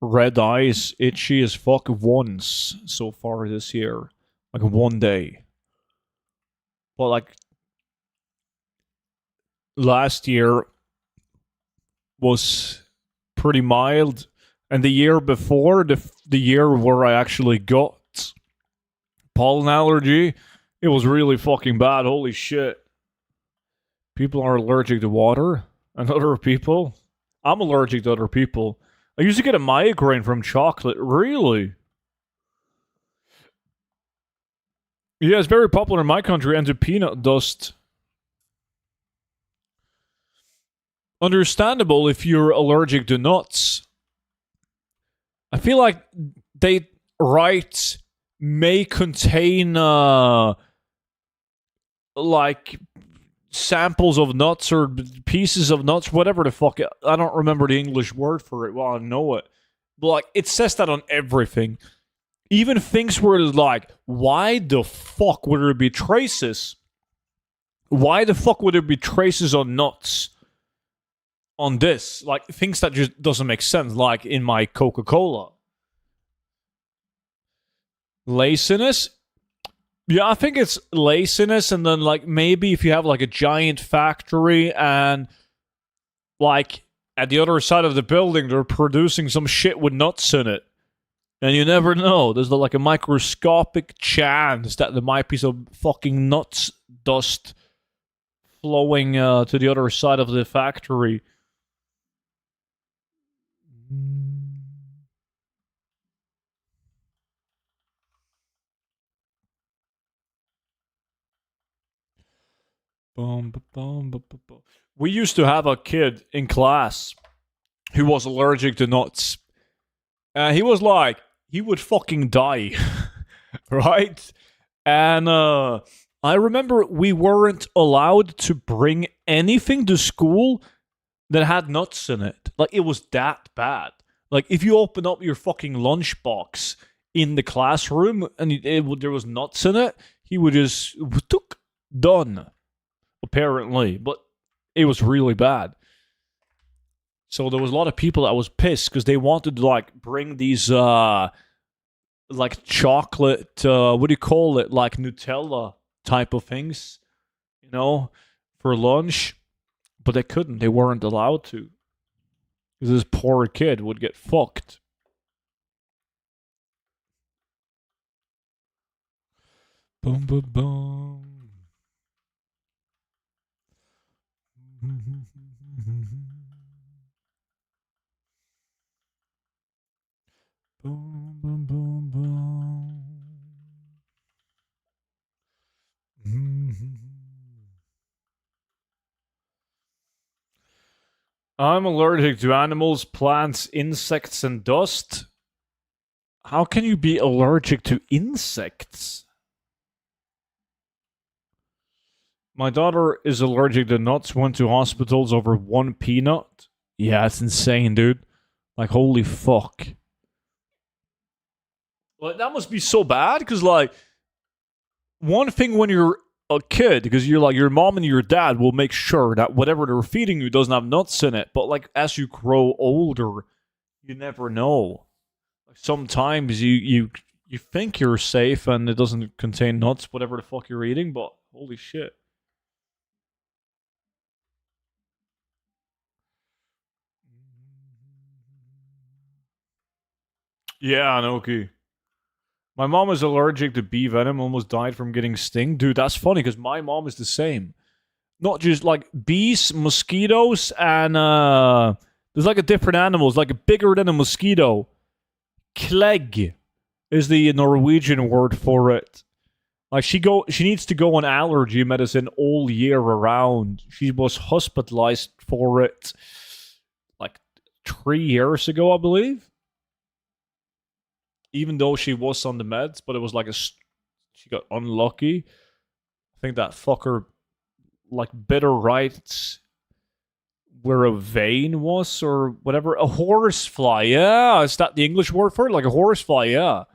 red eyes, itchy as fuck once so far this year, like one day. But like last year was pretty mild, and the year before, the year where I actually got pollen allergy, it was really fucking bad. Holy shit. People are allergic to water and other people. I'm allergic to other people. I used to get a migraine from chocolate. Really? Yeah, it's very popular in my country, and to peanut dust. Understandable if you're allergic to nuts. I feel like they write may contain like samples of nuts or pieces of nuts, whatever the fuck. I don't remember the English word for it. Well, I know it. But like, it says that on everything. Even things where it's like, why the fuck would there be traces? Why the fuck would there be traces on nuts on this? Like, things that just doesn't make sense, like in my Coca-Cola. Laziness? Yeah, I think it's laziness, and then like maybe if you have like a giant factory and like at the other side of the building they're producing some shit with nuts in it. And you never know. There's like a microscopic chance that there might be some fucking nuts dust flowing to the other side of the factory. We used to have a kid in class who was allergic to nuts. He was like, he would fucking die. Right? And I remember we weren't allowed to bring anything to school that had nuts in it. Like, it was that bad. Like, if you open up your fucking lunchbox in the classroom and there was nuts in it, he would just done. Apparently, but it was really bad. So there was a lot of people that was pissed because they wanted to like bring these like chocolate what do you call it, like Nutella type of things, you know, for lunch, but they couldn't. They weren't allowed to because this poor kid would get fucked. Boom, boom, boom. Boom, boom, boom, boom. I'm allergic to animals, plants, insects, and dust. How can you be allergic to insects? My daughter is allergic to nuts, went to hospitals over one peanut. Yeah, it's insane, dude. Like, holy fuck. Like, that must be so bad, because, like, one thing when you're a kid, because you're like, your mom and your dad will make sure that whatever they're feeding you doesn't have nuts in it. But, like, as you grow older, you never know. Like, sometimes you think you're safe and it doesn't contain nuts, whatever the fuck you're eating, but holy shit. Yeah, Anoki. My mom is allergic to bee venom, almost died from getting stung. Dude, that's funny because my mom is the same. Not just like bees, mosquitoes, and there's like a different animals, like bigger than a mosquito. Kleg is the Norwegian word for it. Like she needs to go on allergy medicine all year around. She was hospitalized for it like 3 years ago, I believe. Even though she was on the meds, but it was like she got unlucky. I think that fucker like bit her right where a vein was or whatever. A horsefly, yeah. Is that the English word for it? Like a horsefly, yeah.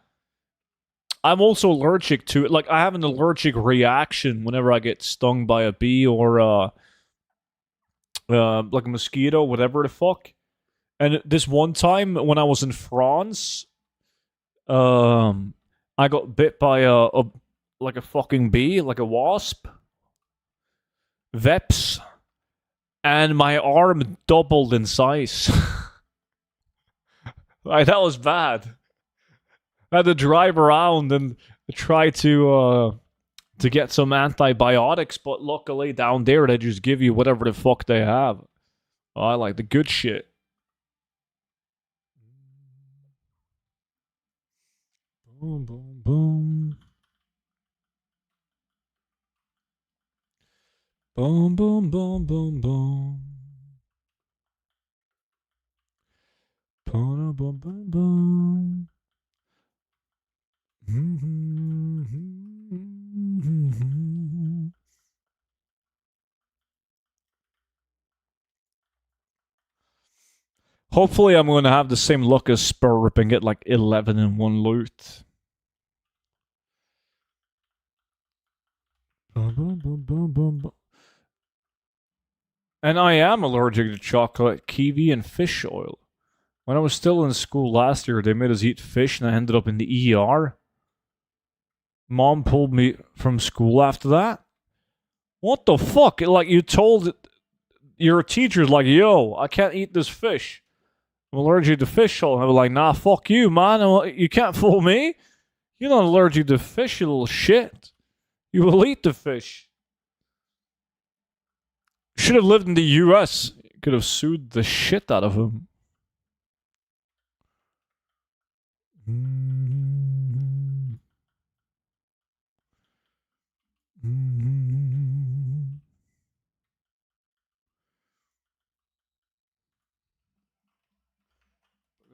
I'm also allergic to it. Like I have an allergic reaction whenever I get stung by a bee or like a mosquito, whatever the fuck. And this one time when I was in France, I got bit by a like a fucking bee, like a wasp, Veps, and my arm doubled in size. Like, that was bad. I had to drive around and try to get some antibiotics, but luckily down there they just give you whatever the fuck they have. Oh, I like the good shit. Boom, boom, boom. Boom, boom, boom, boom, boom. Boom, boom, boom, boom. Hopefully, I'm going to have the same luck as Spurp and get like 11 in one loot. And I am allergic to chocolate, kiwi, and fish oil. When I was still in school last year, they made us eat fish, and I ended up in the ER. Mom pulled me from school after that. What the fuck? Like, you told your teacher's like, yo, I can't eat this fish. I'm allergic to fish oil. And I was like, nah, fuck you, man. You can't fool me. You're not allergic to fish, you little shit. You will eat the fish. Should have lived in the US. Could have sued the shit out of him.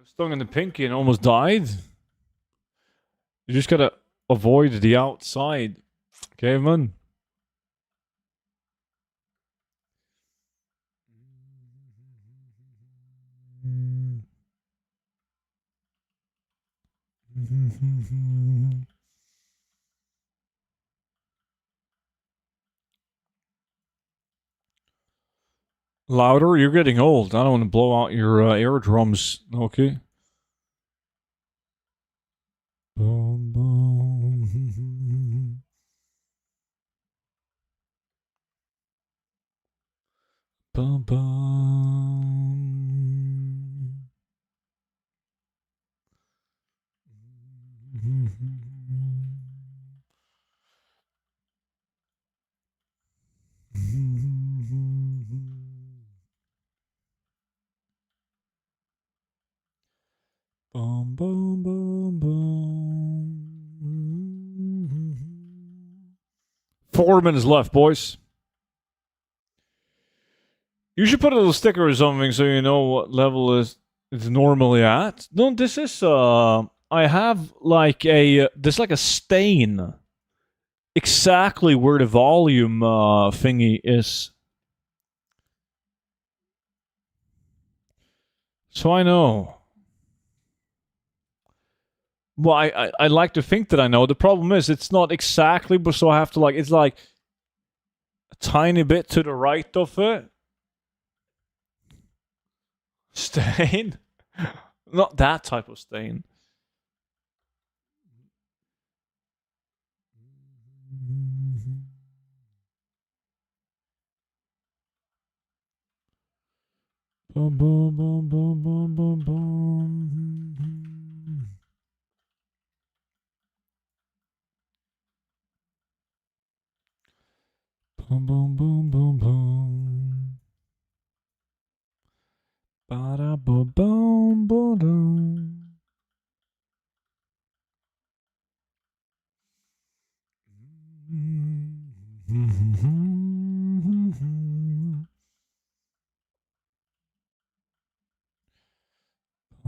Stung in the pinky and almost died. You just gotta avoid the outside, caveman. Louder, you're getting old. I don't want to blow out your eardrums, okay? Boom, boom. Boom, boom. Boom, boom, boom, boom. 4 minutes left, boys. You should put a little sticker or something so you know what level it's normally at. No, this is I have like there's like a stain exactly where the volume thingy is. So I know. Well, I like to think that I know. The problem is it's not exactly, but so I have to like it's like a tiny bit to the right of it. Stain? Not that type of stain. Boom, boom, boom, boom, boom, boom, boom. Boom, boom, boom, boom, boom. Ba-da, boom, boom, boom, boom.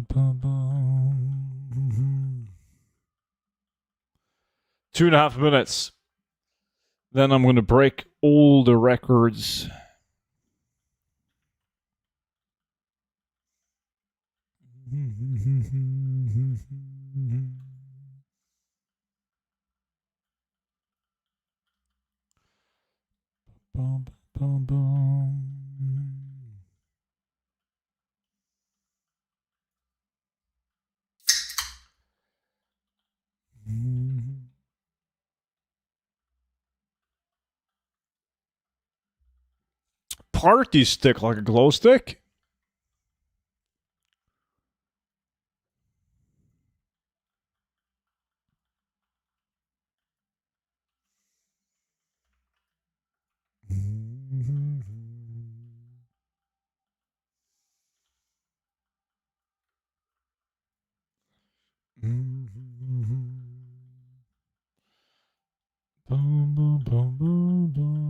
Bum, bum. 2.5 minutes. Then I'm going to break all the records. Bum, bum, bum. Party stick like a glow stick? Boom, boom, boom, boom, boom.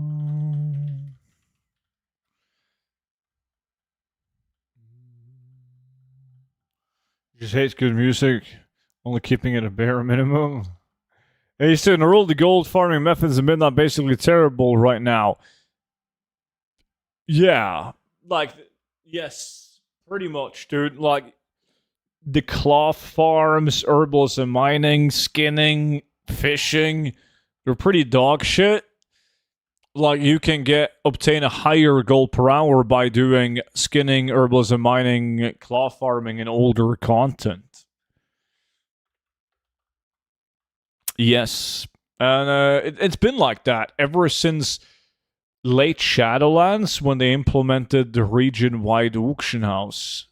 Just hates good music, only keeping it a bare minimum. Hey, he's saying the rule of the gold farming methods have been not basically terrible right now. Yeah, like yes, pretty much, dude. Like the cloth farms, herbalism, mining, skinning, fishing, they're pretty dog shit. Like you can obtain a higher gold per hour by doing skinning, herbalism, mining, cloth farming, and older content. Yes, and it's been like that ever since late Shadowlands when they implemented the region-wide auction house.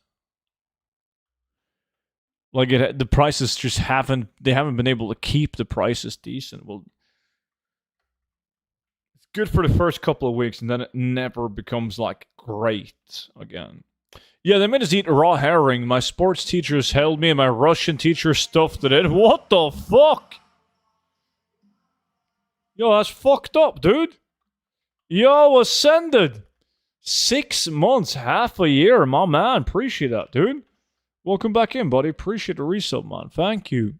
Like the prices just haven't been able to keep the prices decent. Well, it's good for the first couple of weeks, and then it never becomes like great again. Yeah, they made us eat raw herring. My sports teachers held me, and my Russian teacher stuffed it in. What the fuck? Yo, that's fucked up, dude. Yo, ascended. 6 months, half a year, my man. Appreciate that, dude. Welcome back in, buddy. Appreciate the resub, man. Thank you.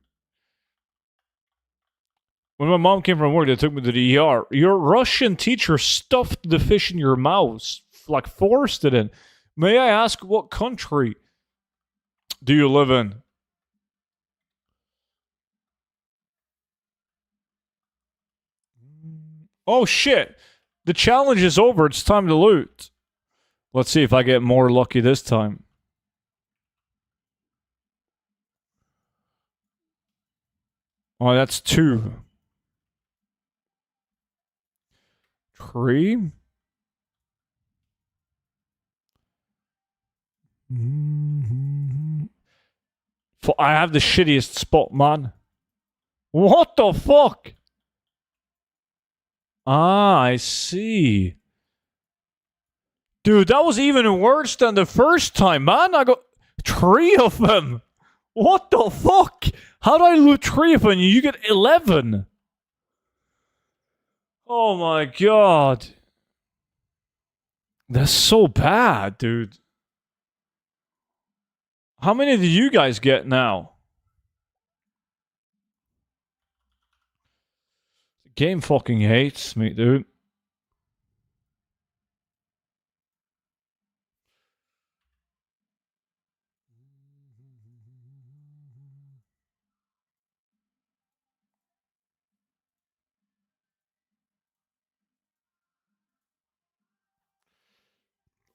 When my mom came from work, they took me to the ER. Your Russian teacher stuffed the fish in your mouth, like forced it in. May I ask what country do you live in? Oh shit. The challenge is over. It's time to loot. Let's see if I get more lucky this time. Oh, that's 2. Tree? I have the shittiest spot, man. What the fuck? Ah, I see. Dude, that was even worse than the first time, man. I got 3 of them. What the fuck? How did I loot 3 of them? You get 11. Oh my god. That's so bad, dude. How many did you guys get now? The game fucking hates me, dude.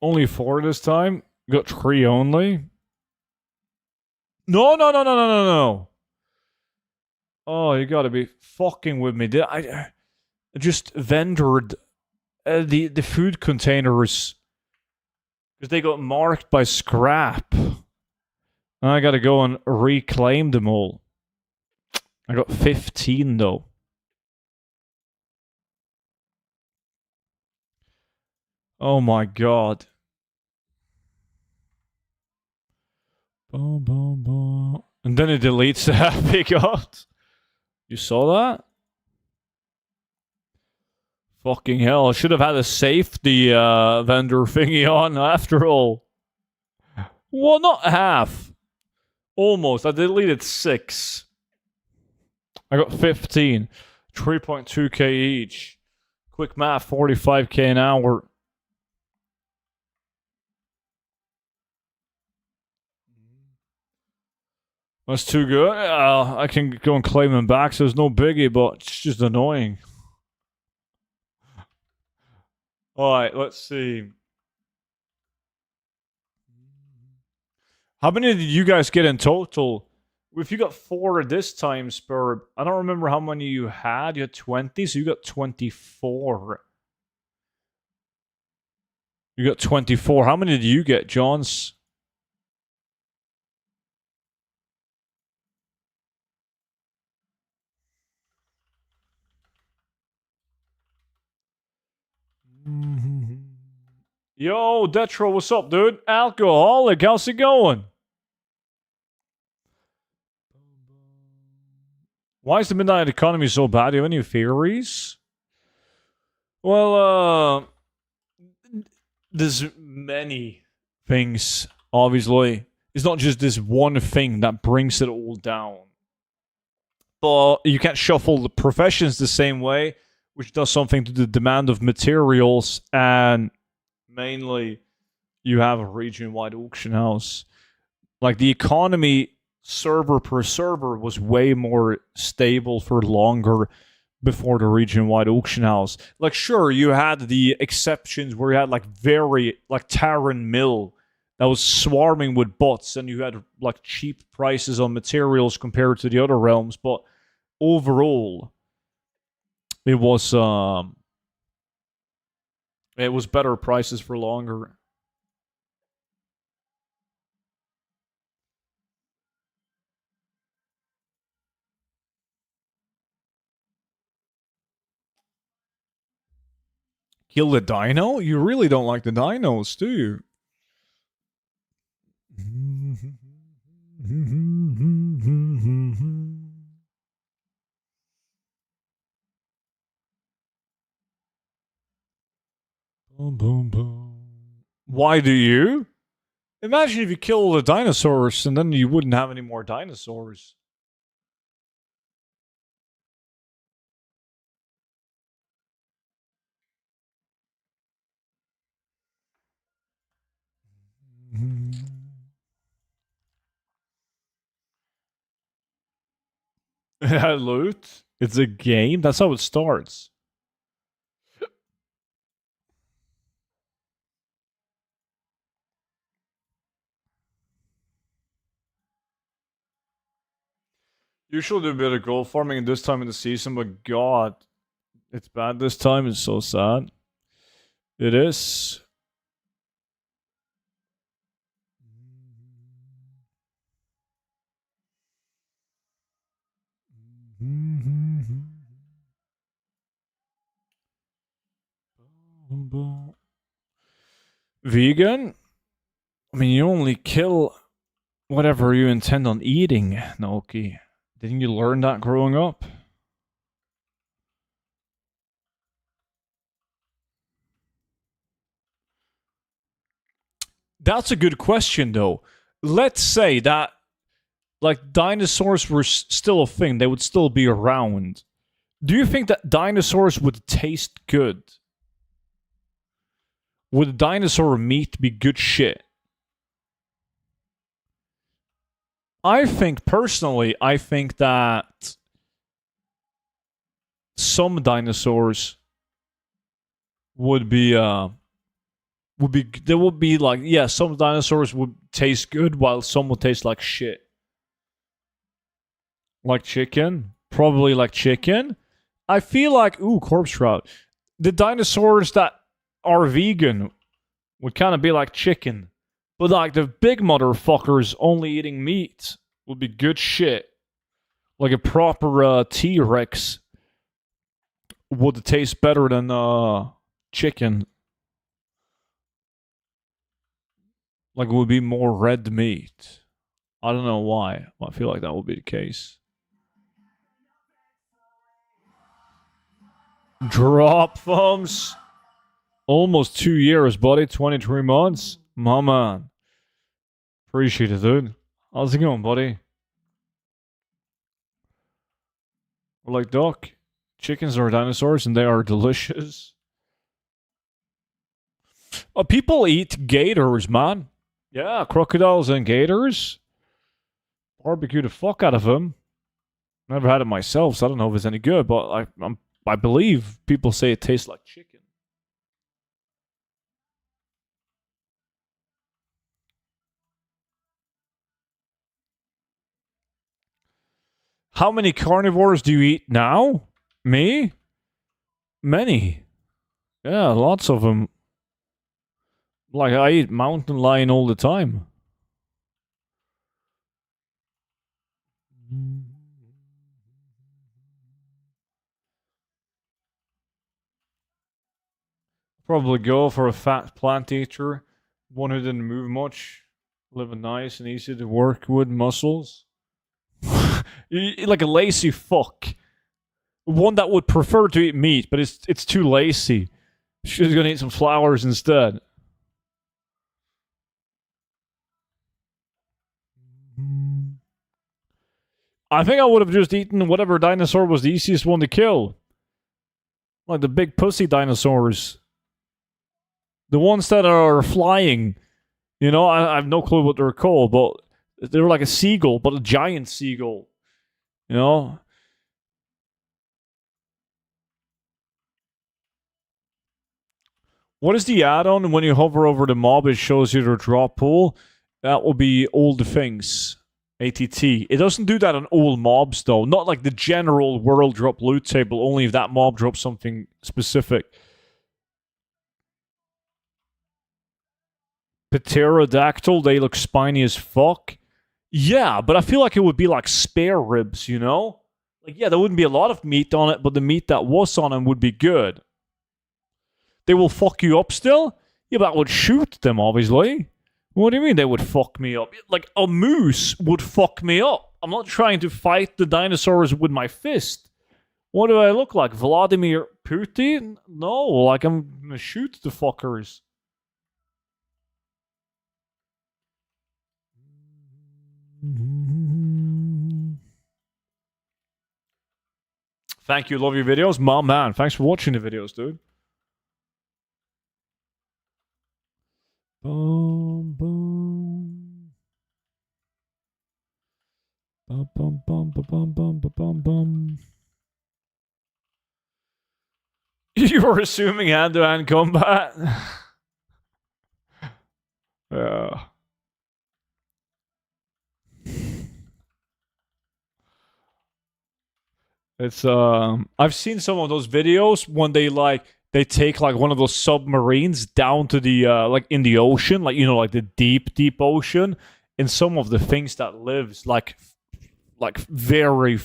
Only 4 this time. Got 3 only. No, no, no, no, no, no, no. Oh, you gotta be fucking with me. I just vendored the food containers because they got marked by scrap. And I gotta go and reclaim them all. I got 15 though. Oh my god. Boom, boom, boom. And then it deletes the happy god. You saw that? Fucking hell, I should have had a safety vendor thingy on after all. Well, not half. Almost. I deleted 6. I got 15. 3.2k each. Quick math, 45k an hour. That's too good. I can go and claim them back, so there's no biggie, but it's just annoying. Alright, let's see. How many did you guys get in total? If you got 4 this time, Spur, I don't remember how many you had. You had 20, so you got 24. You got 24. How many did you get, Johns? Yo, Detro, what's up, dude? Alcoholic, how's it going? Why is the midnight economy so bad? Do you have any theories? Well, there's many things, obviously. It's not just this one thing that brings it all down. But you can't shuffle the professions the same way, which does something to the demand of materials, and mainly you have a region-wide auction house. Like, the economy server per server was way more stable for longer before the region-wide auction house. Like, sure, you had the exceptions where you had like Terran Mill that was swarming with bots, and you had like cheap prices on materials compared to the other realms, but overall it was better prices for longer. Kill the dino? You really don't like the dinos, do you? Boom, boom, boom. Why do you? Imagine if you kill all the dinosaurs and then you wouldn't have any more dinosaurs. Loot? It's a game? That's how it starts. Usually do a bit of gold farming this time in the season, but god, it's bad this time. It's so sad. It is. Vegan? I mean, you only kill whatever you intend on eating, Naoki. Didn't you learn that growing up? That's a good question, though. Let's say that, like, dinosaurs were still a thing. They would still be around. Do you think that dinosaurs would taste good? Would dinosaur meat be good shit? I think that some dinosaurs would be there would be like, yeah, some dinosaurs would taste good while some would taste like shit. Like chicken? Probably like chicken. I feel like, corpse trout. The dinosaurs that are vegan would kind of be like chicken. But like the big motherfuckers only eating meat would be good shit. Like a proper T-Rex would taste better than chicken. Like it would be more red meat. I don't know why. I feel like that would be the case. Drop thumbs. Almost 2 years, buddy. 23 months. My man. Appreciate it, dude. How's it going, buddy? We're like, Doc, chickens are dinosaurs and they are delicious. People eat gators, man. Yeah, crocodiles and gators. Barbecue the fuck out of them. Never had it myself, so I don't know if it's any good, but I believe people say it tastes like chicken. How many carnivores do you eat now? Me? Many. Yeah, lots of them. Like, I eat mountain lion all the time. Probably go for a fat plant eater. One who didn't move much. Living nice and easy to work with muscles. Like a lazy fuck. One that would prefer to eat meat, but it's too lazy. She's gonna eat some flowers instead. I think I would have just eaten whatever dinosaur was the easiest one to kill. Like the big pussy dinosaurs. The ones that are flying. You know, I have no clue what they're called, but they're like a seagull, but a giant seagull. You know? What is the add-on when you hover over the mob? It shows you their drop pool. That will be all the things. ATT. It doesn't do that on all mobs, though. Not like the general world drop loot table, only if that mob drops something specific. Pterodactyl, they look spiny as fuck. Yeah, but I feel like it would be like spare ribs, you know? Like, yeah, there wouldn't be a lot of meat on it, but the meat that was on them would be good. They will fuck you up still? Yeah, but I would shoot them, obviously. What do you mean they would fuck me up? Like, a moose would fuck me up. I'm not trying to fight the dinosaurs with my fist. What do I look like? Vladimir Putin? No, like I'm gonna shoot the fuckers. Thank you, love your videos. My man, thanks for watching the videos, dude. Boom, boom. Bum, bum, bum, bum, bum, bum, bum, bum. You were assuming hand-to-hand combat? Yeah. It's I've seen some of those videos when they take like one of those submarines down to the like in the ocean, like, you know, like the deep ocean, and some of the things that lives like very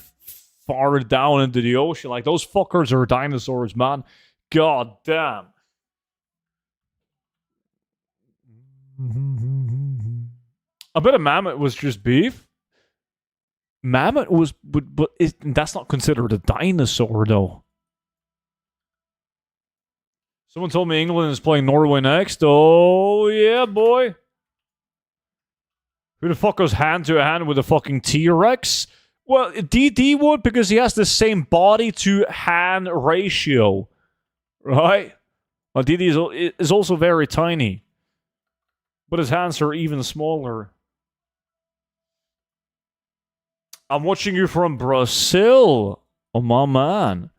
far down into the ocean. Like those fuckers are dinosaurs, man. God damn. I bet a mammoth was just beef. Mammoth was, but that's not considered a dinosaur, though. Someone told me England is playing Norway next. Oh, yeah, boy. Who the fuck goes hand to hand with a fucking T-Rex? Well, DD would because he has the same body to hand ratio, right? Well, DD is also very tiny, but his hands are even smaller. I'm watching you from Brazil. Oh, my man.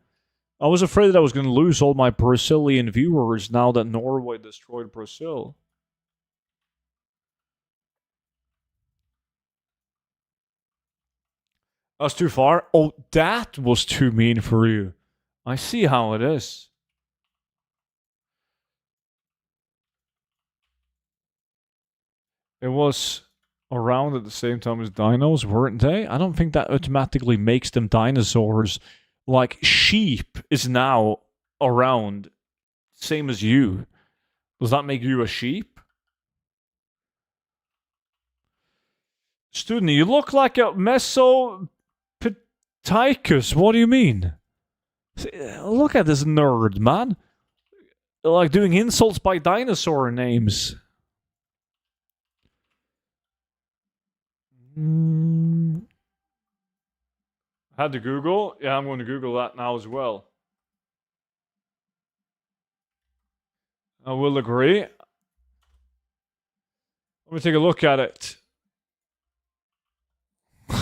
I was afraid that I was going to lose all my Brazilian viewers now that Norway destroyed Brazil. That's too far. Oh, that was too mean for you. I see how it is. It was around at the same time as dinos, weren't they? I don't think that automatically makes them dinosaurs. Like, sheep is now around, same as you. Does that make you a sheep? Student, you look like a Mesopithecus. What do you mean? Look at this nerd, man. Like doing insults by dinosaur names. Had to Google? Yeah, I'm going to Google that now as well. I will agree. Let me take a look at it. I'm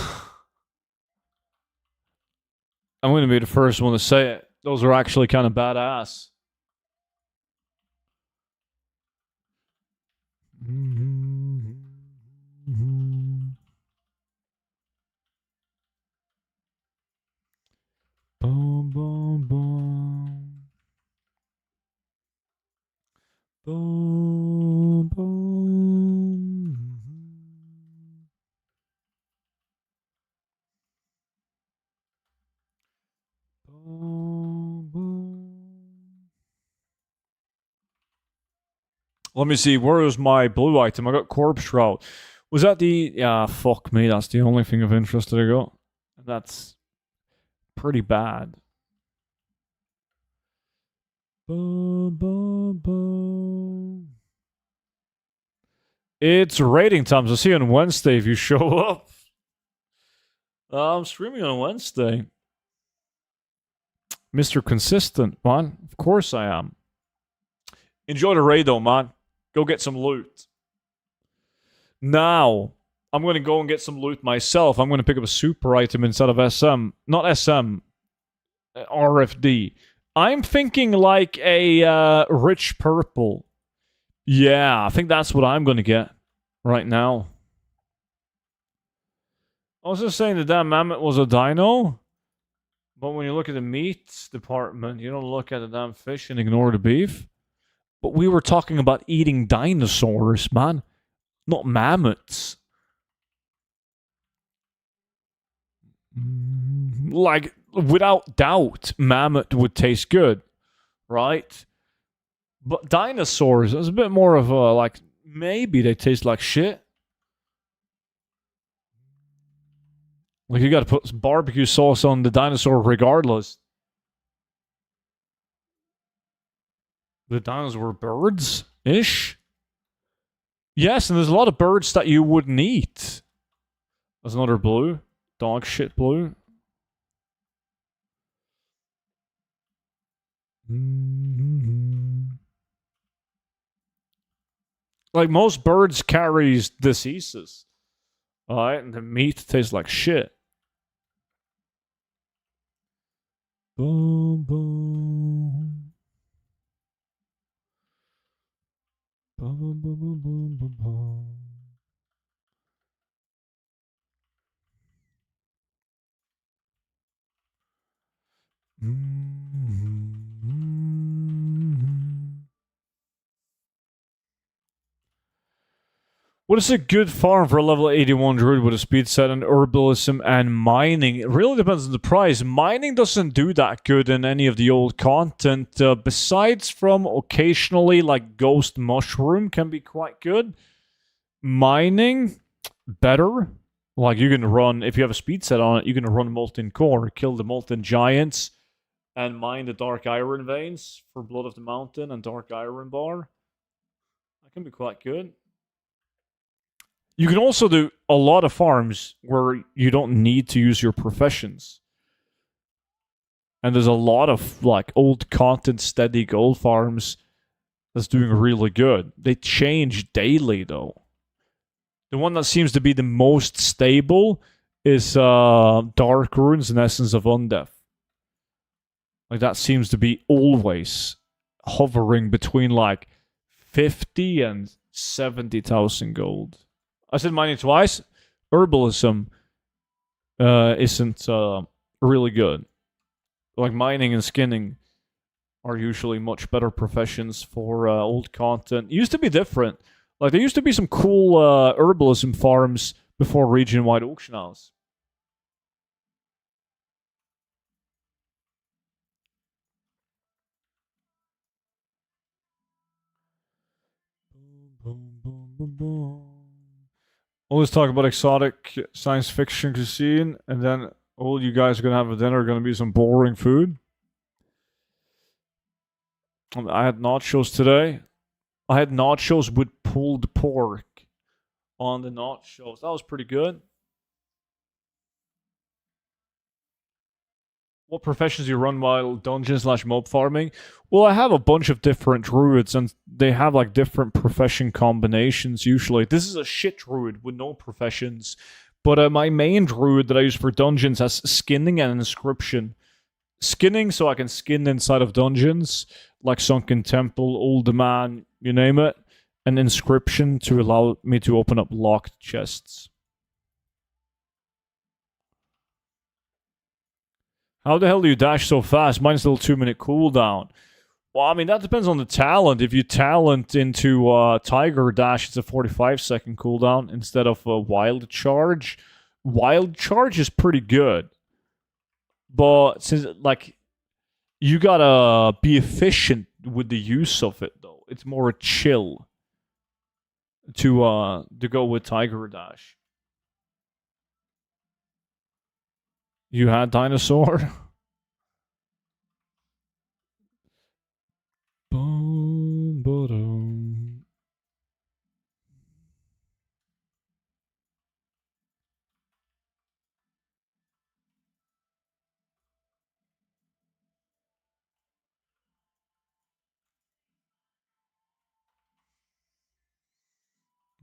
going to be the first one to say it. Those are actually kind of badass. Boom, boom, boom. Boom, boom. Boom, boom. Let me see. Where is my blue item? I got Corpse Shroud. Was that the... Yeah, fuck me. That's the only thing of interest that I got. That's pretty bad. Boom, boom, boom. It's rating times. I'll see you on Wednesday if you show up. I'm streaming on Wednesday. Mr. Consistent, man. Of course I am. Enjoy the raid, though, man. Go get some loot. Now, I'm going to go and get some loot myself. I'm going to pick up a super item instead of SM. Not SM. RFD. I'm thinking like a rich purple. Yeah, I think that's what I'm going to get right now. I was just saying the damn mammoth was a dino. But when you look at the meats department, you don't look at the damn fish and ignore the beef. But we were talking about eating dinosaurs, man. Not mammoths. Like, without doubt, mammoth would taste good, right? But dinosaurs, it's a bit more of a, like, maybe they taste like shit. Like, you gotta put some barbecue sauce on the dinosaur regardless. The dinosaurs were birds-ish? Yes, and there's a lot of birds that you wouldn't eat. There's another blue. Dog shit blue. Like, most birds carries diseases. Alright, and the meat tastes like shit. Boom, boom. Boom, boom, boom, boom, boom, boom, boom. What is a good farm for a level 81 druid with a speed set in herbalism and mining? It really depends on the price. Mining doesn't do that good in any of the old content. Besides from occasionally, like Ghost Mushroom can be quite good. Mining, better. Like you can run, if you have a speed set on it, you can run Molten Core, kill the Molten Giants, and mine the Dark Iron Veins for Blood of the Mountain and Dark Iron Bar. That can be quite good. You can also do a lot of farms where you don't need to use your professions. And there's a lot of like old content steady gold farms that's doing really good. They change daily though. The one that seems to be the most stable is Dark Runes and Essence of Undeath. Like that seems to be always hovering between like 50 and 70,000 gold. I said mining twice. Herbalism isn't really good. Like mining and skinning are usually much better professions for old content. It used to be different. Like there used to be some cool herbalism farms before region-wide auction house. Always talk about exotic science fiction cuisine, and then all you guys are gonna have at dinner are gonna be some boring food. I had nachos today. I had nachos with pulled pork on the nachos. That was pretty good. What professions do you run while dungeon/mob farming? Well, I have a bunch of different druids, and they have like different profession combinations. Usually, this is a shit druid with no professions, but my main druid that I use for dungeons has skinning and inscription. Skinning, so I can skin inside of dungeons, like Sunken Temple, Old Man, you name it, and inscription to allow me to open up locked chests. How the hell do you dash so fast? Mine's still 2 minute cooldown. Well, I mean, that depends on the talent. If you talent into Tiger Dash, it's a 45-second cooldown instead of a Wild Charge. Wild Charge is pretty good. But since, like, you gotta be efficient with the use of it, though. It's more a chill to go with Tiger Dash. You had Dinosaur? Boom, ba-dum.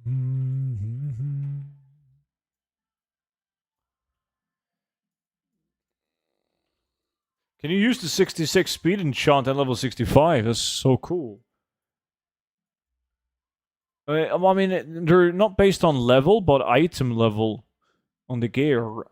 Mm-hmm. Can you use the 66 speed enchant at level 65? That's so cool. I mean, they're not based on level, but item level on the gear.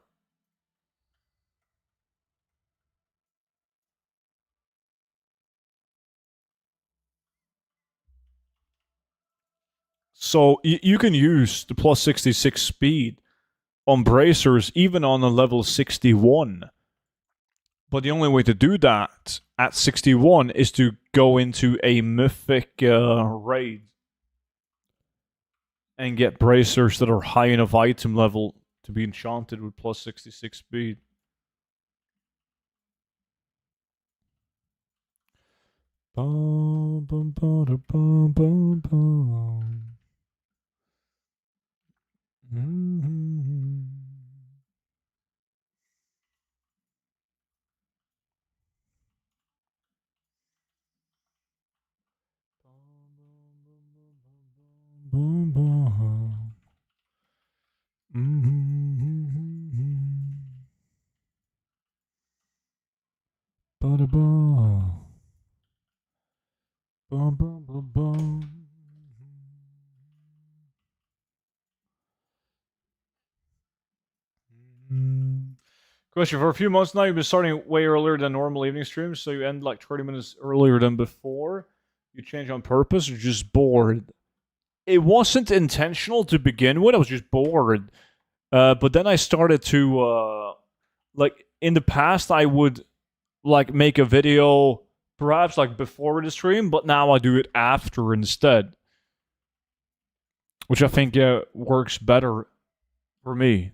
So you can use the plus 66 speed on bracers even on a level 61. But the only way to do that at 61 is to go into a mythic raid and get bracers that are high enough item level to be enchanted with plus 66 speed. Bum, bum, bum, bum, bum, bum. Mm-hmm. Boom, boom. Bada bum. Bum, bum, bum, bum. Question: for a few months now, you've been starting way earlier than normal evening streams, so you end like 30 minutes earlier than before. You change on purpose or just bored? It wasn't intentional to begin with. I was just bored. But then I started to like in the past I would like make a video perhaps like before the stream, but now I do it after instead, which I think works better for me.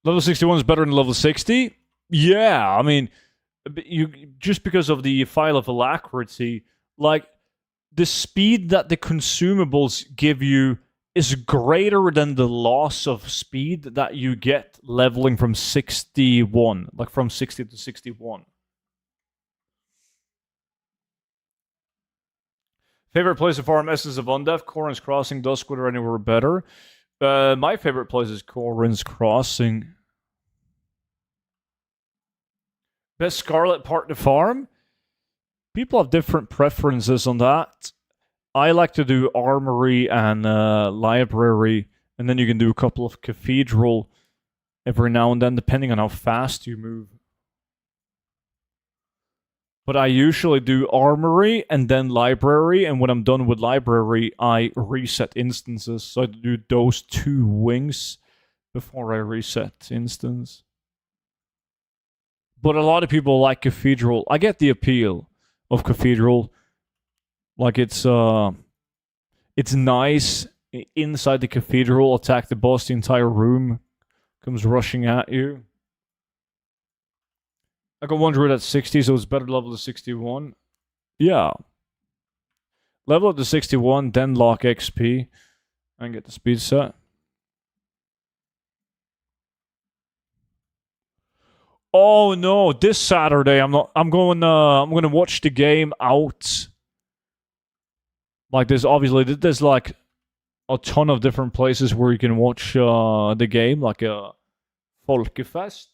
Level 61 is better than level 60. Yeah, I mean, you just because of the file level accuracy, like the speed that the consumables give you is greater than the loss of speed that you get leveling from 61, like from 60 to 61. Favorite place to farm Essence of Undeath, Corrin's Crossing, Duskwood, or anywhere better? My favorite place is Corrin's Crossing. Best Scarlet part to farm? People have different preferences on that. I like to do Armory and Library, and then you can do a couple of Cathedral every now and then, depending on how fast you move. But I usually do Armory and then Library, and when I'm done with Library, I reset instances. So I do those two wings before I reset instance. But a lot of people like Cathedral. I get the appeal of Cathedral. Like it's nice inside the Cathedral, attack the boss, the entire room comes rushing at you. I got one druid at 60, so it's better level to 61. Yeah. Level up to 61, then lock XP, and get the speed set. Oh no, this Saturday I'm gonna watch the game out. Like there's like a ton of different places where you can watch the game, like a Folkefest.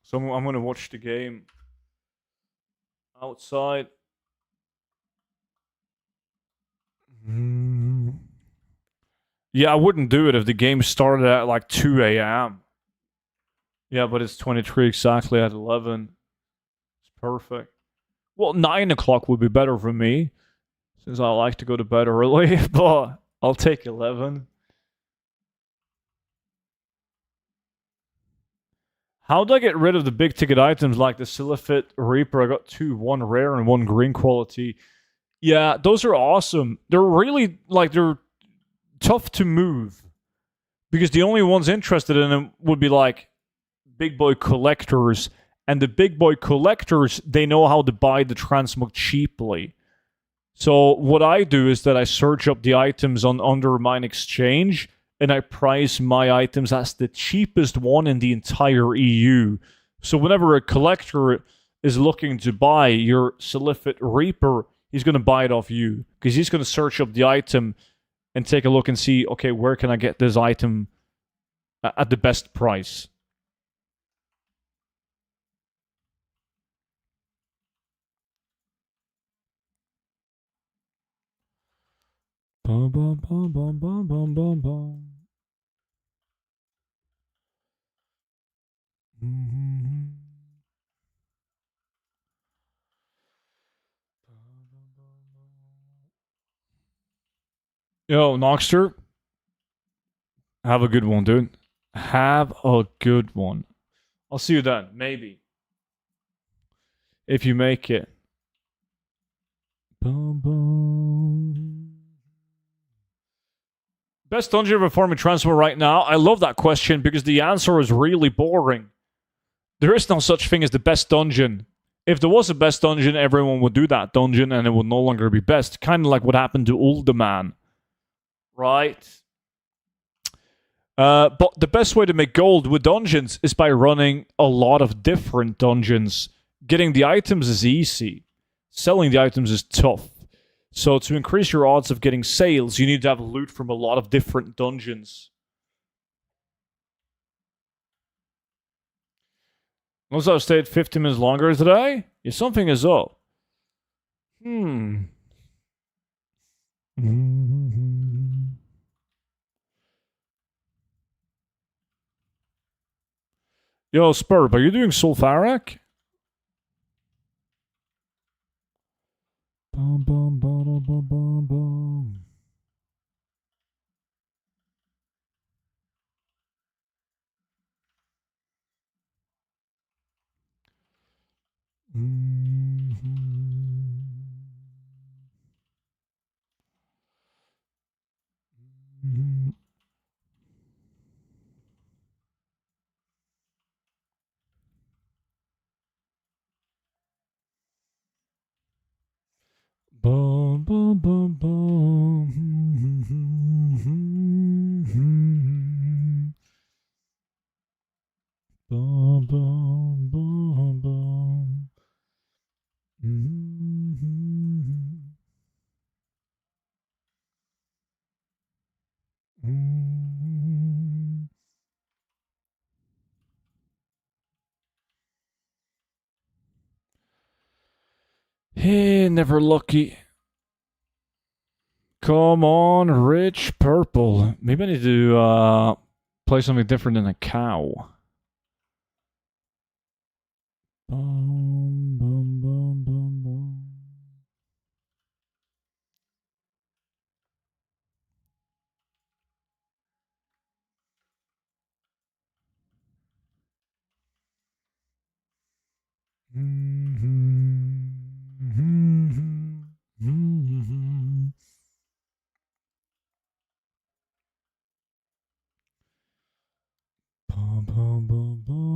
So I'm gonna watch the game outside. Yeah, I wouldn't do it if the game started at like 2 a.m. Yeah, but it's 23 exactly at 11. It's perfect. Well, 9 o'clock would be better for me, since I like to go to bed early, but I'll take 11. How do I get rid of the big ticket items like the Silphid Reaper? I got two, one rare and one green quality. Yeah, those are awesome. They're really, like, they're tough to move. Because the only ones interested in them would be, like, big boy collectors. And the big boy collectors, they know how to buy the transmog cheaply. So what I do is that I search up the items on Undermine Exchange, and I price my items as the cheapest one in the entire EU. So whenever a collector is looking to buy your Silphid Reaper, he's going to buy it off you, because he's going to search up the item and take a look and see, okay, where can I get this item at the best price? Bum, bum, bum, bum, bum, bum, bum, bum. Mm-hmm. Yo, Noxter, have a good one, dude. Have a good one. I'll see you then, maybe. If you make it. Bum, bum. Best dungeon performing transfer right now? I love that question because the answer is really boring. There is no such thing as the best dungeon. If there was a best dungeon, everyone would do that dungeon and it would no longer be best. Kind of like what happened to Uldaman. Right? But the best way to make gold with dungeons is by running a lot of different dungeons. Getting the items is easy. Selling the items is tough. So to increase your odds of getting sales, you need to have loot from a lot of different dungeons. Unless I've stayed 50 minutes longer today? Yeah, something is up. Yo, Spurb, are you doing Sulfuric? Bum, bum, bum, bum, bum, bum. Bum, bum, bum, bum. Bum, bum, bum, bum. Hey, never lucky. Come on, rich purple. Maybe I need to play something different than a cow. Bum, bum, bum, bum, bum. Bum, bum, bum, bum.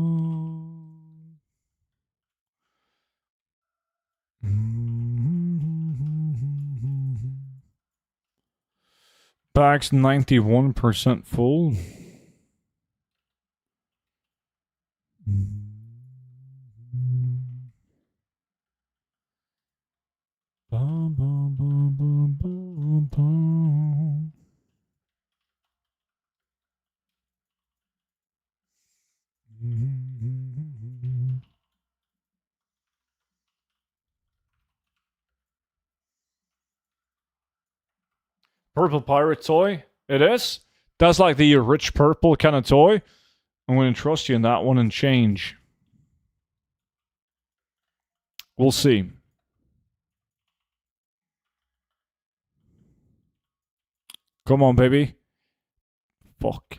Bag's 91% full. Bum, bum, bum, bum, bum, bum. Purple pirate toy. It is. That's like the rich purple kind of toy. I'm going to trust you in that one and change. We'll see. Come on, baby. Fuck.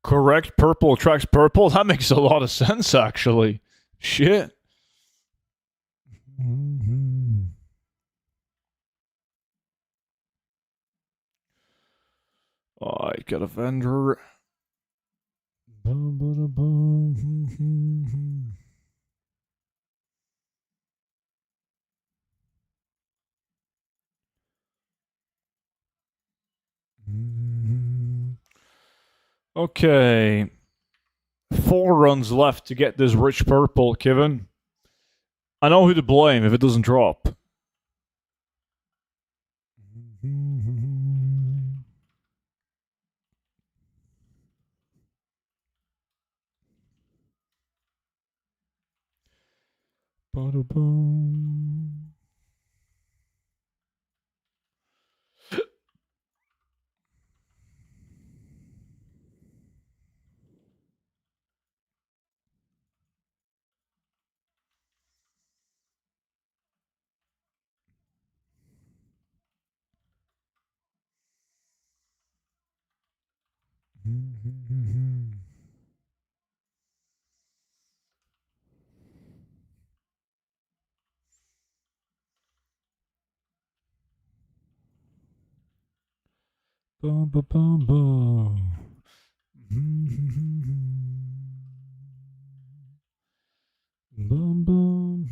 Correct. Purple attracts purple. That makes a lot of sense, actually. Shit. I got a vendor. Okay. 4 runs left to get this rich purple, Kevin. I know who to blame if it doesn't drop. Bum, bum, bum, bum. Bum, bum.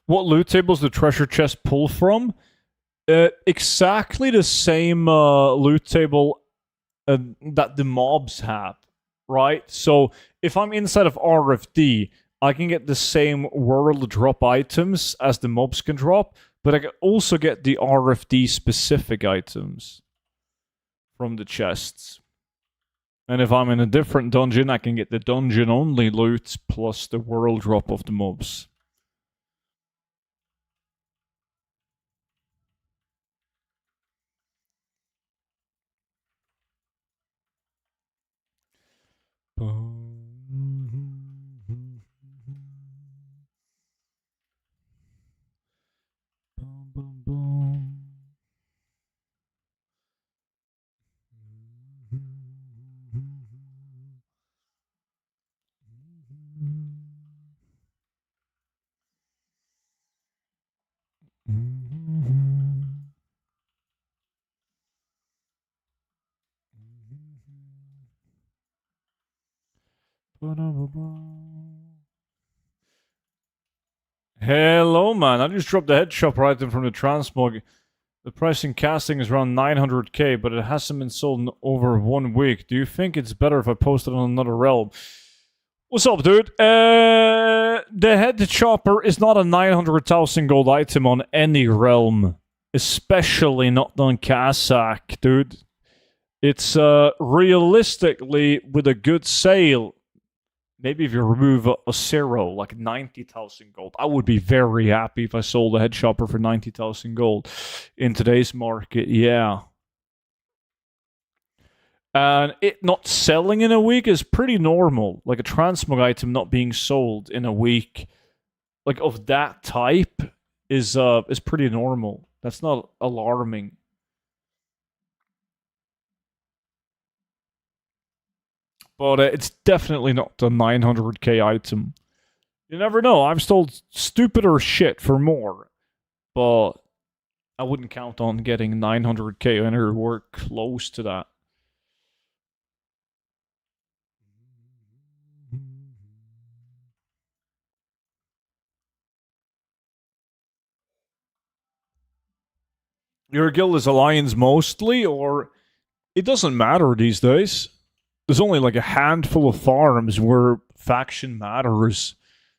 What loot tables the treasure chest pull from? Exactly the same loot table that the mobs have, right? So if I'm inside of RFD, I can get the same world drop items as the mobs can drop, but I can also get the RFD specific items from the chests. And if I'm in a different dungeon, I can get the dungeon only loot plus the world drop of the mobs. Hello, man. I just dropped the head shopper item from the transmog. The price in casting is around 900k, but it hasn't been sold in over 1 week. Do you think it's better if I post it on another realm? What's up, dude? The head chopper is not a 900,000 gold item on any realm. Especially not on Kazakh, dude. It's, realistically, with a good sale, maybe if you remove a zero, like 90,000 gold, I would be very happy if I sold a head chopper for 90,000 gold in today's market, yeah. And it not selling in a week is pretty normal. Like a transmog item not being sold in a week, like of that type, is pretty normal. That's not alarming. But it's definitely not the 900k item. You never know. I've sold stupider shit for more. But I wouldn't count on getting 900k anywhere close to that. Your guild is alliance mostly, or it doesn't matter these days. There's only like a handful of farms where faction matters.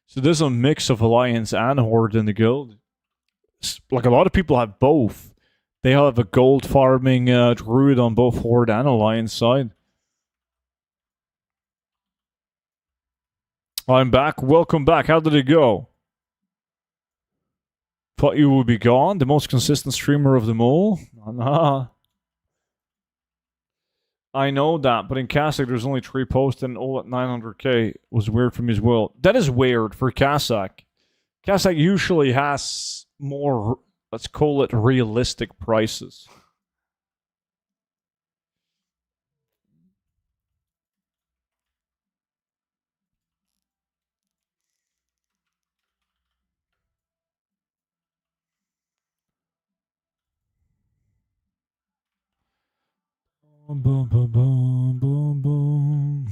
So there's a mix of alliance and horde in the guild. Like a lot of people have both. They have a gold farming druid on both horde and alliance side. I'm back. Welcome back. How did it go? Thought you would be gone. The most consistent streamer of them all. Nah. I know that, but in Kazakh there's only 3 posts and all at 900k was weird for me as well. That is weird for Kazakh. Kazakh usually has more, let's call it, realistic prices. Boom, boom, boom, boom, boom.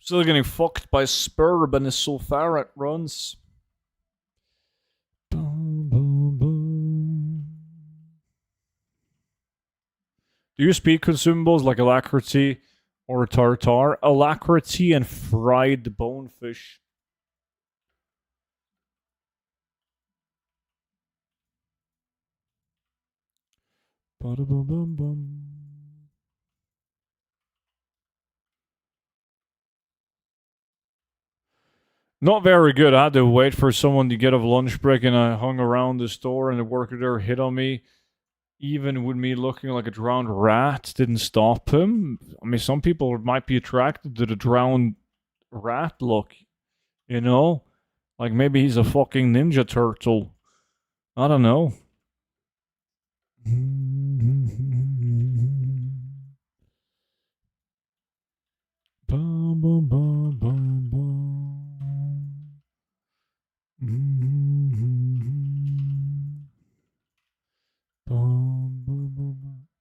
Still getting fucked by Spurb and his Sulfaret runs. Do you speed consumables like alacrity or tartar? Alacrity and fried bonefish. Ba-da-bum-bum-bum. Not very good. I had to wait for someone to get off lunch break and I hung around the store and the worker there hit on me. Even with me looking like a drowned rat, didn't stop him. I mean, some people might be attracted to the drowned rat look, you know? Like maybe he's a fucking ninja turtle. I don't know. Bum, bum, bum, bum, bum.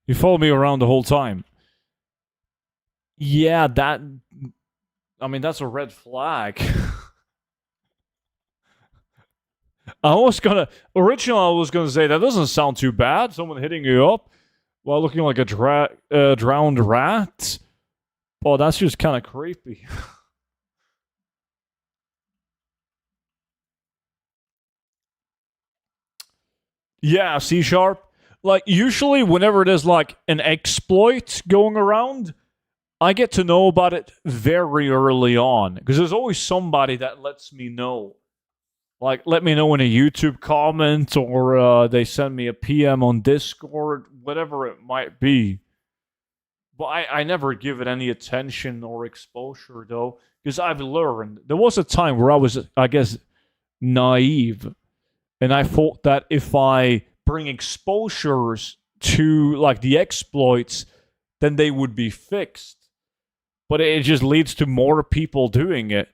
You followed me around the whole time. Yeah, that. I mean, that's a red flag. Originally, I was gonna say that doesn't sound too bad. Someone hitting you up while looking like a drowned rat. Oh, that's just kind of creepy. Yeah, C sharp. Like, usually, whenever there's like an exploit going around, I get to know about it very early on because there's always somebody that lets me know. Like, let me know in a YouTube comment or they send me a PM on Discord, whatever it might be. But I never give it any attention or exposure, though, because I've learned. There was a time where I was, I guess, naive. And I thought that if I bring exposures to like the exploits, then they would be fixed. But it just leads to more people doing it.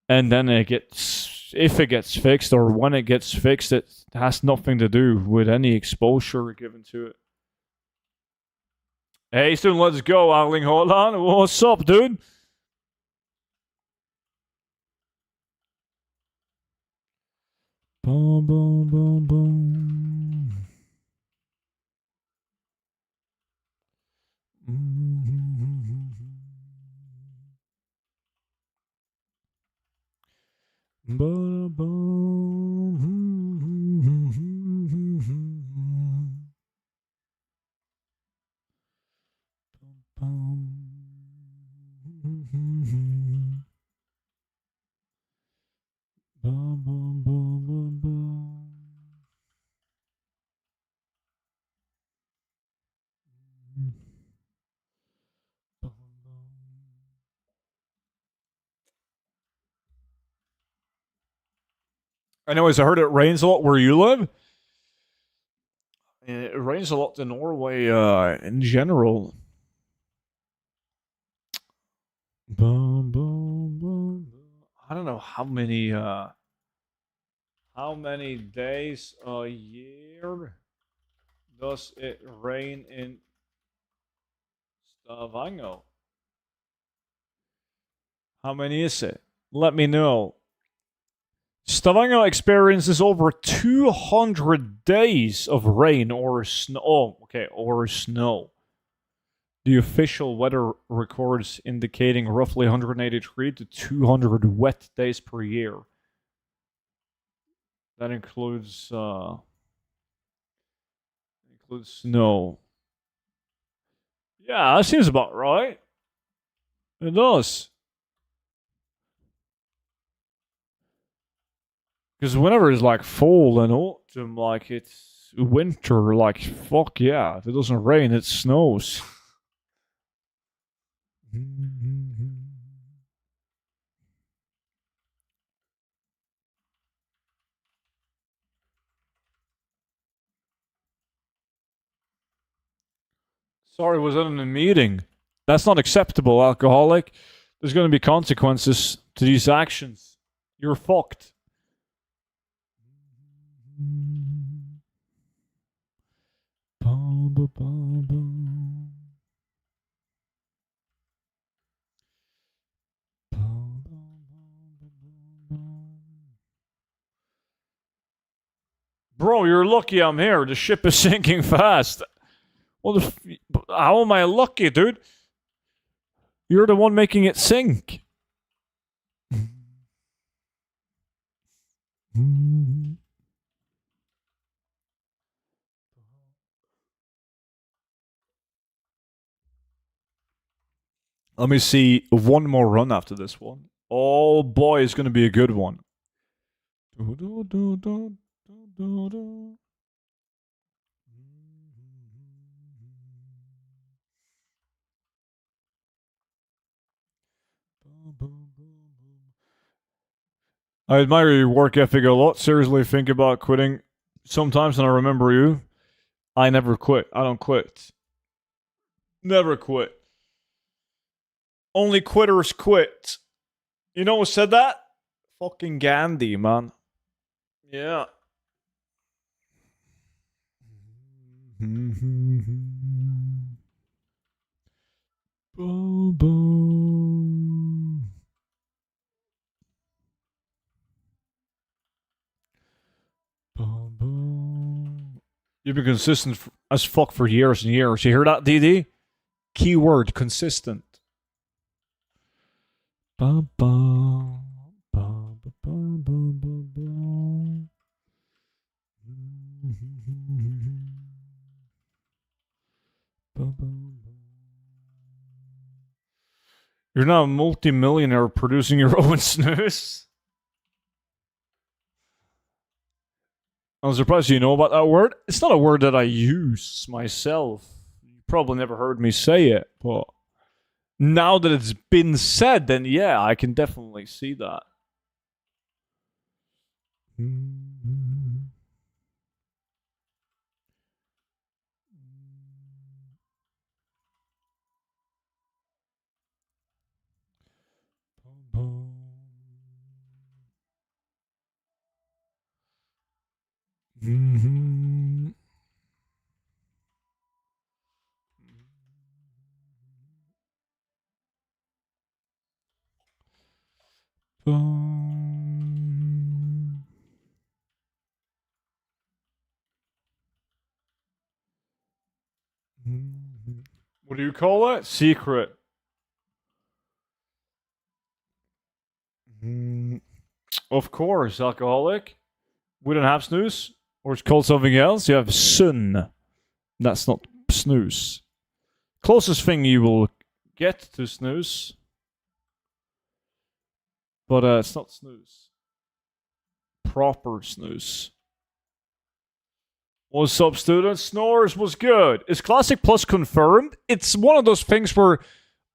And then it gets, if it gets fixed or when it gets fixed, it has nothing to do with any exposure given to it. Hey, soon, let's go, Arling Holland. What's up, dude? Boom, boom, boom, boom. Boom, boom, boom, boom. Anyways, I heard it rains a lot where you live. It rains a lot in Norway in general. Boom, boom, boom. I don't know how many days a year does it rain in Stavanger? How many is it? Let me know. Stavanger experiences over 200 days of rain or snow. Oh, okay, or snow. The official weather records indicating roughly 183 to 200 wet days per year. That includes snow. Yeah, that seems about right. It does. Because whenever it's like fall and autumn, like it's winter, like fuck yeah. If it doesn't rain, it snows. Sorry, was that in a meeting? That's not acceptable, alcoholic. There's going to be consequences to these actions. You're fucked. Bro, you're lucky I'm here. The ship is sinking fast. Well, how am I lucky, dude? You're the one making it sink. Let me see one more run after this one. Oh boy, it's going to be a good one. I admire your work ethic a lot. Seriously, think about quitting sometimes, and I remember you. I never quit. I don't quit. Never quit. Only quitters quit. You know who said that? Fucking Gandhi, man. Yeah. Boom, boom. Boom, boom. You've been consistent as fuck for years and years. You hear that, DD? Keyword consistent. Ba, ba, ba, ba, ba, ba, ba. You're not a multi-millionaire producing your own snooze. I'm surprised you know about that word. It's not a word that I use myself. You probably never heard me say it, but now that it's been said, then yeah, I can definitely see that. Mm-hmm. What do you call it? Secret. Mm, of course, alcoholic. We don't have snooze. Or it's called something else. You have sun. That's not snooze. Closest thing you will get to snooze. But it's not snooze. Proper snooze. What's up, students? Snores was good. Is Classic Plus confirmed? It's one of those things where,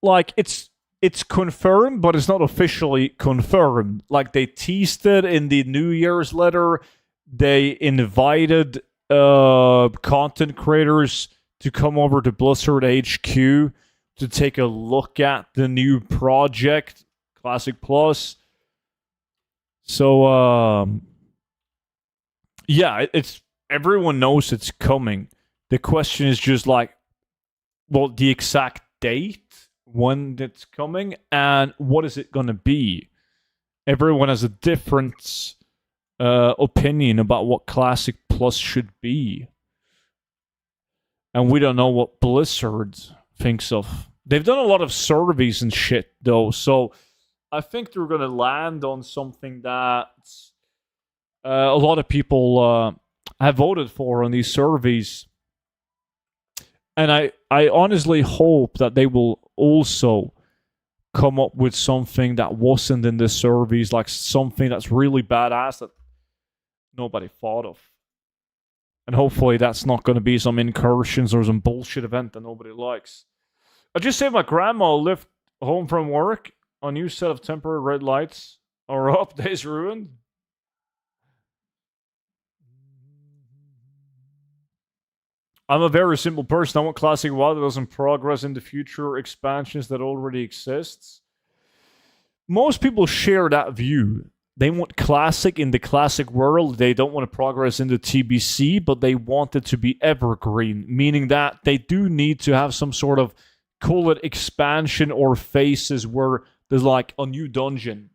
like, it's confirmed, but it's not officially confirmed. Like, they teased it in the New Year's letter. They invited content creators to come over to Blizzard HQ to take a look at the new project, Classic Plus. So, yeah, it's everyone knows it's coming. The question is just like, well, the exact date when it's coming and what is it going to be? Everyone has a different opinion about what Classic Plus should be. And we don't know what Blizzard thinks of. They've done a lot of surveys and shit, though, so I think they're going to land on something that a lot of people have voted for on these surveys. And I honestly hope that they will also come up with something that wasn't in the surveys, like something that's really badass that nobody thought of. And hopefully that's not going to be some incursions or some bullshit event that nobody likes. I just saved my grandma lift home from work. A new set of temporary red lights are up. Days ruined. I'm a very simple person. I want Classic WoW that doesn't progress into future expansions that already exists. Most people share that view. They want Classic in the Classic world. They don't want to progress into TBC, but they want it to be evergreen, meaning that they do need to have some sort of, call it expansion or phases where there's like a new dungeon,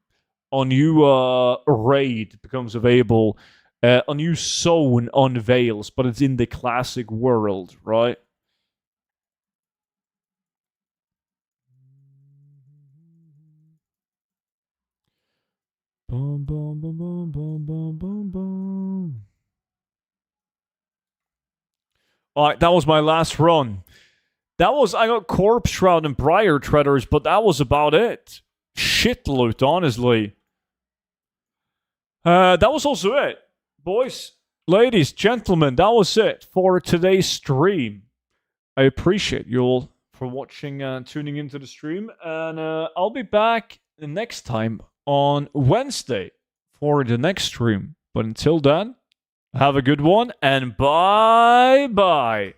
a new raid becomes available, a new zone unveils, but it's in the Classic world, right? Boom, boom, boom, boom, boom, boom, boom, boom. Alright, that was my last run. I got Corpse Shroud and Briar Treaders, but that was about it. Shit loot, honestly. That was also it. Boys, ladies, gentlemen, that was it for today's stream. I appreciate you all for watching and tuning into the stream, and I'll be back the next time on Wednesday for the next stream. But until then, have a good one, and bye-bye.